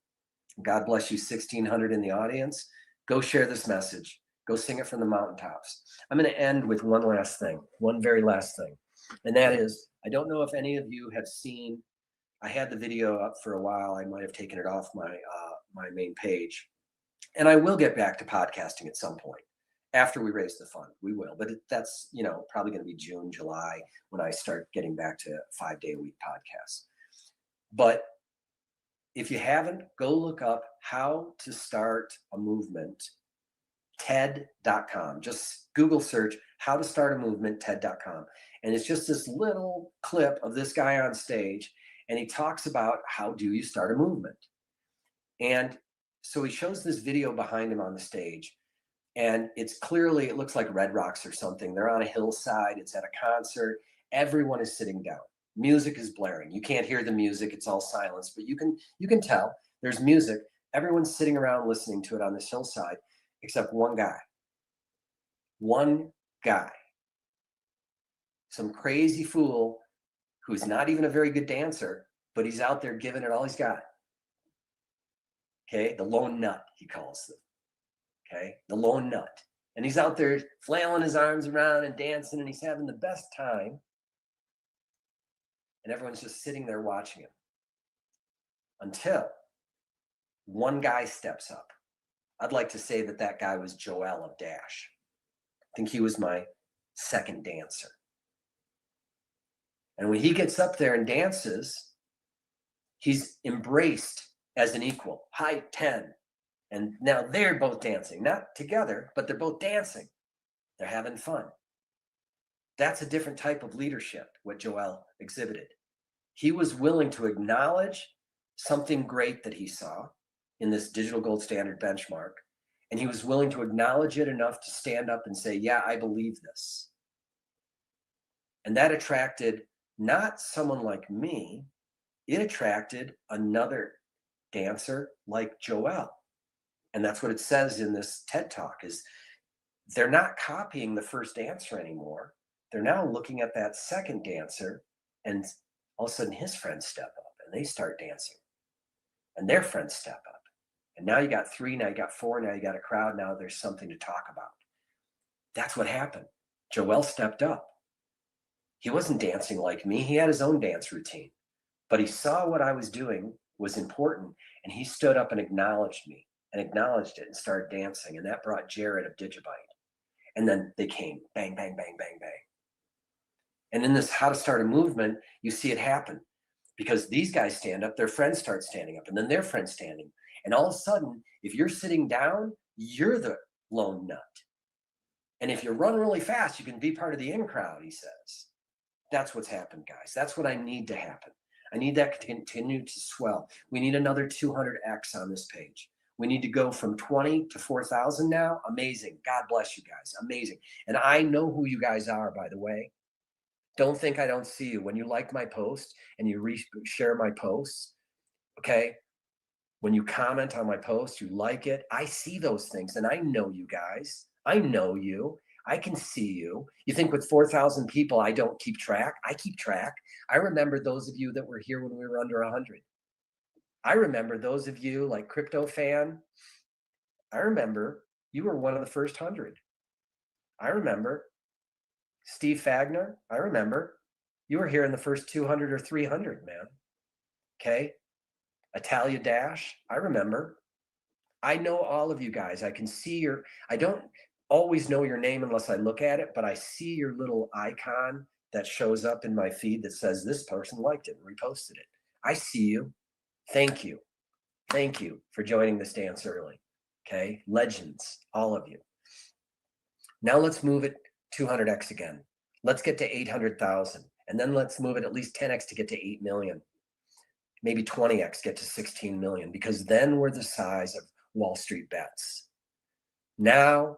God bless you, 1,600 in the audience. Go share this message. Go sing it from the mountaintops. I'm going to end with one last thing, one very last thing. And that is, I don't know if any of you have seen, I had the video up for a while. I might have taken it off my main page. And I will get back to podcasting at some point after we raise the fund. We will, but that's, probably going to be June, July when I start getting back to 5-day-a-week podcasts. But if you haven't, go look up how to start a movement, TED.com. Just Google search how to start a movement, TED.com. And it's just this little clip of this guy on stage. And he talks about how do you start a movement. And so he shows this video behind him on the stage. And it's clearly, it looks like Red Rocks or something. They're on a hillside. It's at a concert. Everyone is sitting down. Music is blaring. You can't hear the music. It's all silence, but you can tell there's music. Everyone's sitting around listening to it on this hillside, except one guy. One guy. Some crazy fool who's not even a very good dancer, but he's out there giving it all he's got. Okay, the lone nut, he calls them. Okay, the lone nut. And he's out there flailing his arms around and dancing, and he's having the best time. And everyone's just sitting there watching him. Until one guy steps up. I'd like to say that guy was Joel of Dash. I think he was my second dancer. And when he gets up there and dances, he's embraced as an equal, height 10. And now they're both dancing, not together, but they're both dancing. They're having fun. That's a different type of leadership, what Joel exhibited. He was willing to acknowledge something great that he saw in this digital gold standard benchmark. And he was willing to acknowledge it enough to stand up and say, yeah, I believe this. And that attracted not someone like me, it attracted another dancer like Joel. And that's what it says in this TED Talk is they're not copying the first dancer anymore. They're now looking at that second dancer, and all of a sudden his friends step up and they start dancing, and their friends step up. And now you got 3, now you got 4, now you got a crowd, now there's something to talk about. That's what happened. Joel stepped up. He wasn't dancing like me. He had his own dance routine, but he saw what I was doing was important, and he stood up and acknowledged me and acknowledged it and started dancing. And that brought Jared of Digibyte. And then they came, bang, bang, bang, bang, bang. And in this how to start a movement, you see it happen, because these guys stand up, their friends start standing up, and then their friends standing. And all of a sudden, if you're sitting down, you're the lone nut. And if you run really fast, you can be part of the in crowd, he says. That's what's happened, guys. That's what I need to happen. I need that to continue to swell. We need another 200x on this page. We need to go from 20 to 4,000 now. Amazing. God bless you guys. Amazing. And I know who you guys are, by the way. Don't think I don't see you. When you like my post and you share my posts, okay? When you comment on my post, you like it. I see those things, and I know you guys. I know you. I can see you. You think with 4,000 people, I don't keep track? I keep track. I remember those of you that were here when we were under 100. I remember those of you like Crypto Fan. I remember you were one of the first 100. I remember Steve Fagner. I remember you were here in the first 200 or 300, man. Okay. Italia Dash. I remember. I know all of you guys. I can see I don't always know your name unless I look at it, but I see your little icon that shows up in my feed that says this person liked it and reposted it. I see you. Thank you. Thank you for joining this dance early. Okay. Legends, all of you. Now let's move it 200x again. Let's get to 800,000. And then let's move it at least 10x to get to 8 million. Maybe 20x, get to 16 million, because then we're the size of Wall Street bets. Now,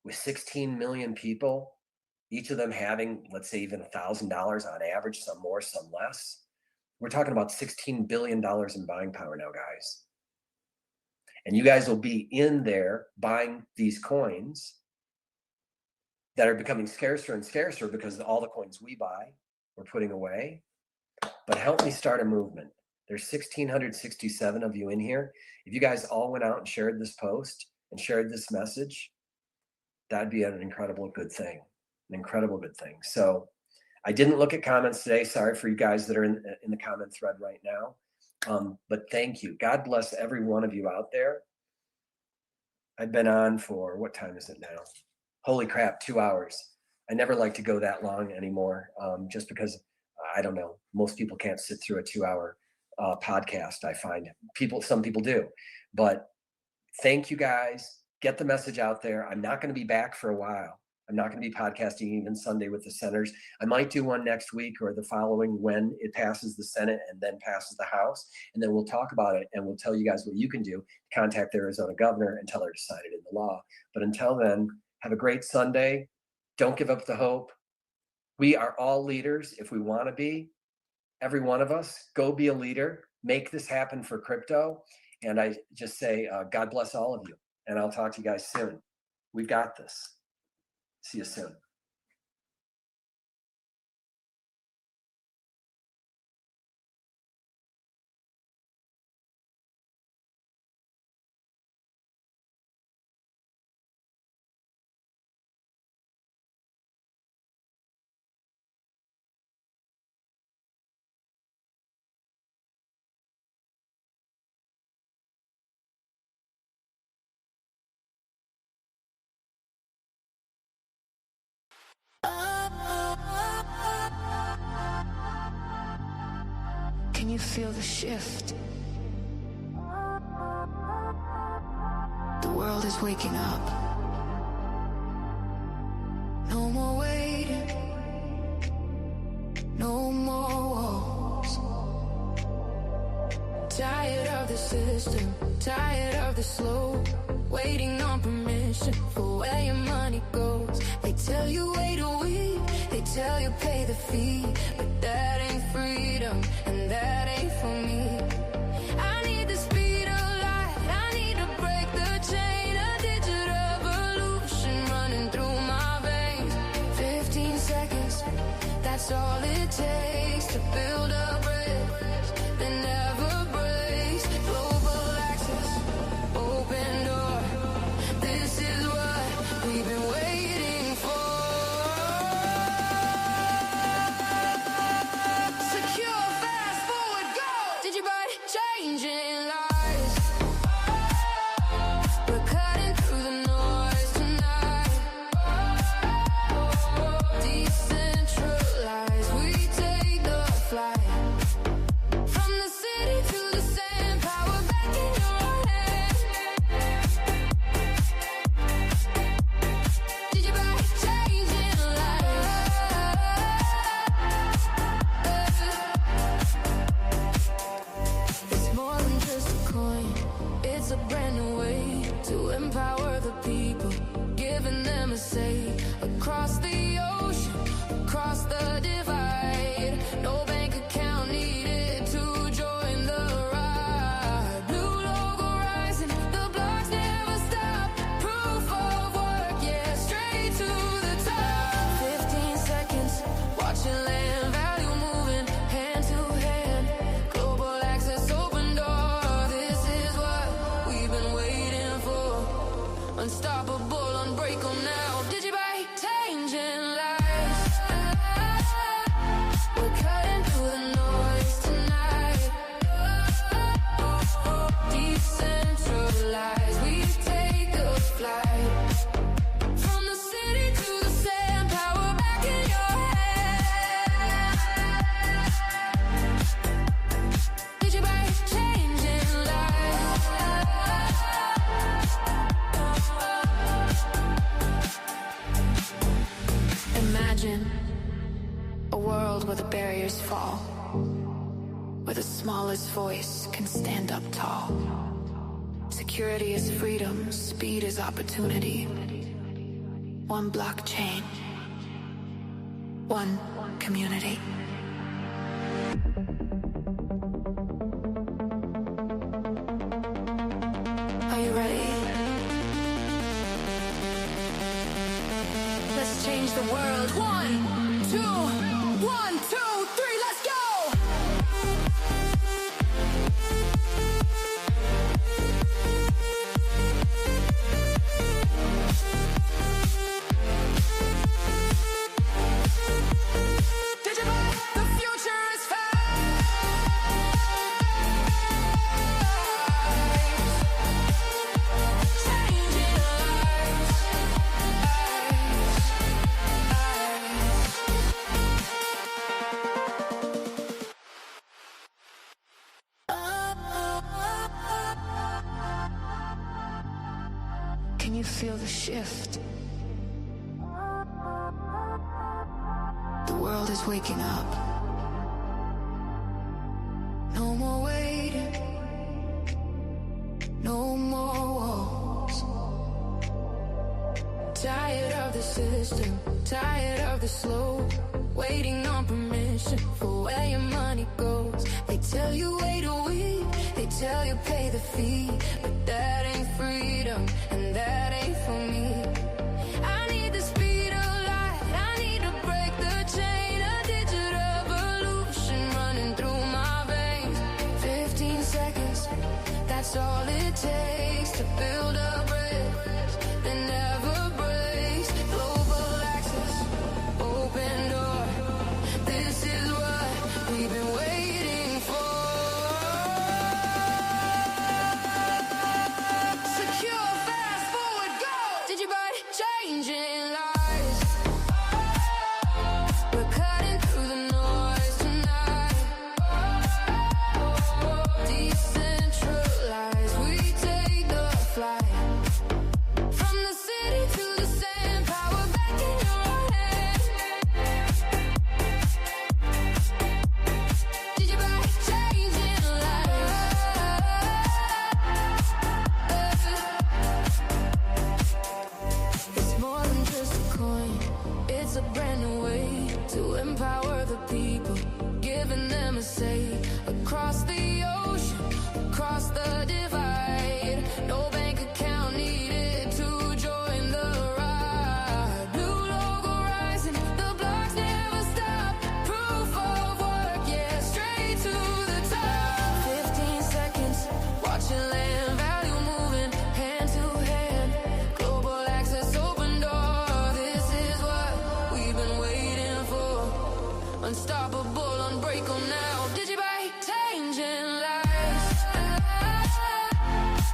with 16 million people, each of them having, let's say, even $1,000 on average, some more, some less, we're talking about $16 billion in buying power now, guys. And you guys will be in there buying these coins that are becoming scarcer and scarcer because all the coins we buy, we're putting away. But help me start a movement. There's 1,667 of you in here. If you guys all went out and shared this post and shared this message, that'd be an incredible good thing, an incredible good thing. So I didn't look at comments today. Sorry for you guys that are in the comment thread right now. But thank you. God bless every one of you out there. I've been on for, what time is it now? Holy crap, 2 hours. I never like to go that long anymore, just because, I don't know, most people can't sit through a 2-hour podcast. I find some people do, but thank you guys. Get the message out there. I'm not going to be back for a while. I'm not going to be podcasting even Sunday with the senators. I might do one next week or the following when it passes the Senate and then passes the House. And then we'll talk about it and we'll tell you guys what you can do to contact the Arizona governor and tell her to sign it into law. But until then, have a great Sunday. Don't give up the hope. We are all leaders if we want to be. Every one of us, go be a leader. Make this happen for crypto. And I just say, God bless all of you. And I'll talk to you guys soon. We've got this. See you soon. Can you feel the shift? The world is waking up. No more waiting. No more walls. Tired of the system. Tired of the slow. Waiting on permission for where your money goes. They tell you wait a week. They tell you pay the fee. But that ain't freedom. And that ain't for me. I need the speed of light. I need to break the chain. A digital revolution running smallest voice can stand up tall. Security is freedom, speed is opportunity. One blockchain, one community. Are you ready? Let's change the world. 1, 2, 1, 2, 3, let's go! Can you feel the shift? The world is waking up. No more waiting. No more walls. Tired of the system. Tired of the slow. Waiting on permission for where your money goes. They tell you wait a week. They tell you pay the fee. But that ain't freedom. And that ain't for me. I need the speed of light. I need to break the chain. A digital revolution running through my veins. 15 seconds, that's all it takes to build a bridge that never breaks. Global access, open door. This is what we've been waiting for. Secure, fast forward, go! Digibot changing lives. We're cutting through the noise tonight. Decentralized, we take the flight. From the city to the sand, power back in your hand. Digibot changing lives. It's more than just a coin. It's a brand new way to empower the people, giving them a say across the ocean, across the divide. No bank account needed to join the ride. Blue logo rising, the blocks never stop. Proof of work, yeah, straight to the top. 15 seconds, watching land value moving hand to hand. Global access, open door. This is what we've been waiting for. Unstoppable, unbreakable now. Digibot changing lives.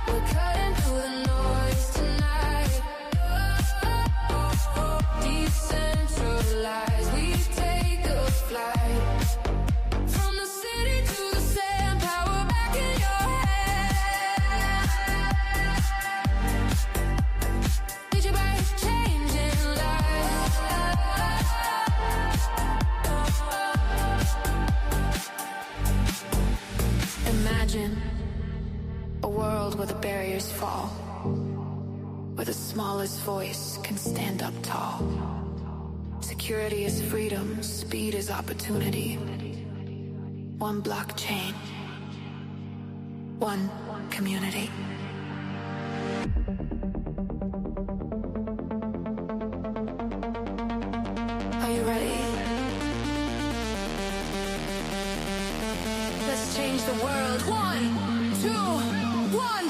We're cutting through the noise tonight. Decentralized, we take a flight. From the city to the sand, power back in your hand. Digibot changing lives. Imagine a world where the barriers fall, where the smallest voice can stand up tall. Security is freedom, speed is opportunity. One blockchain, one community. Are you ready? Let's change the world. 1, 2, 1.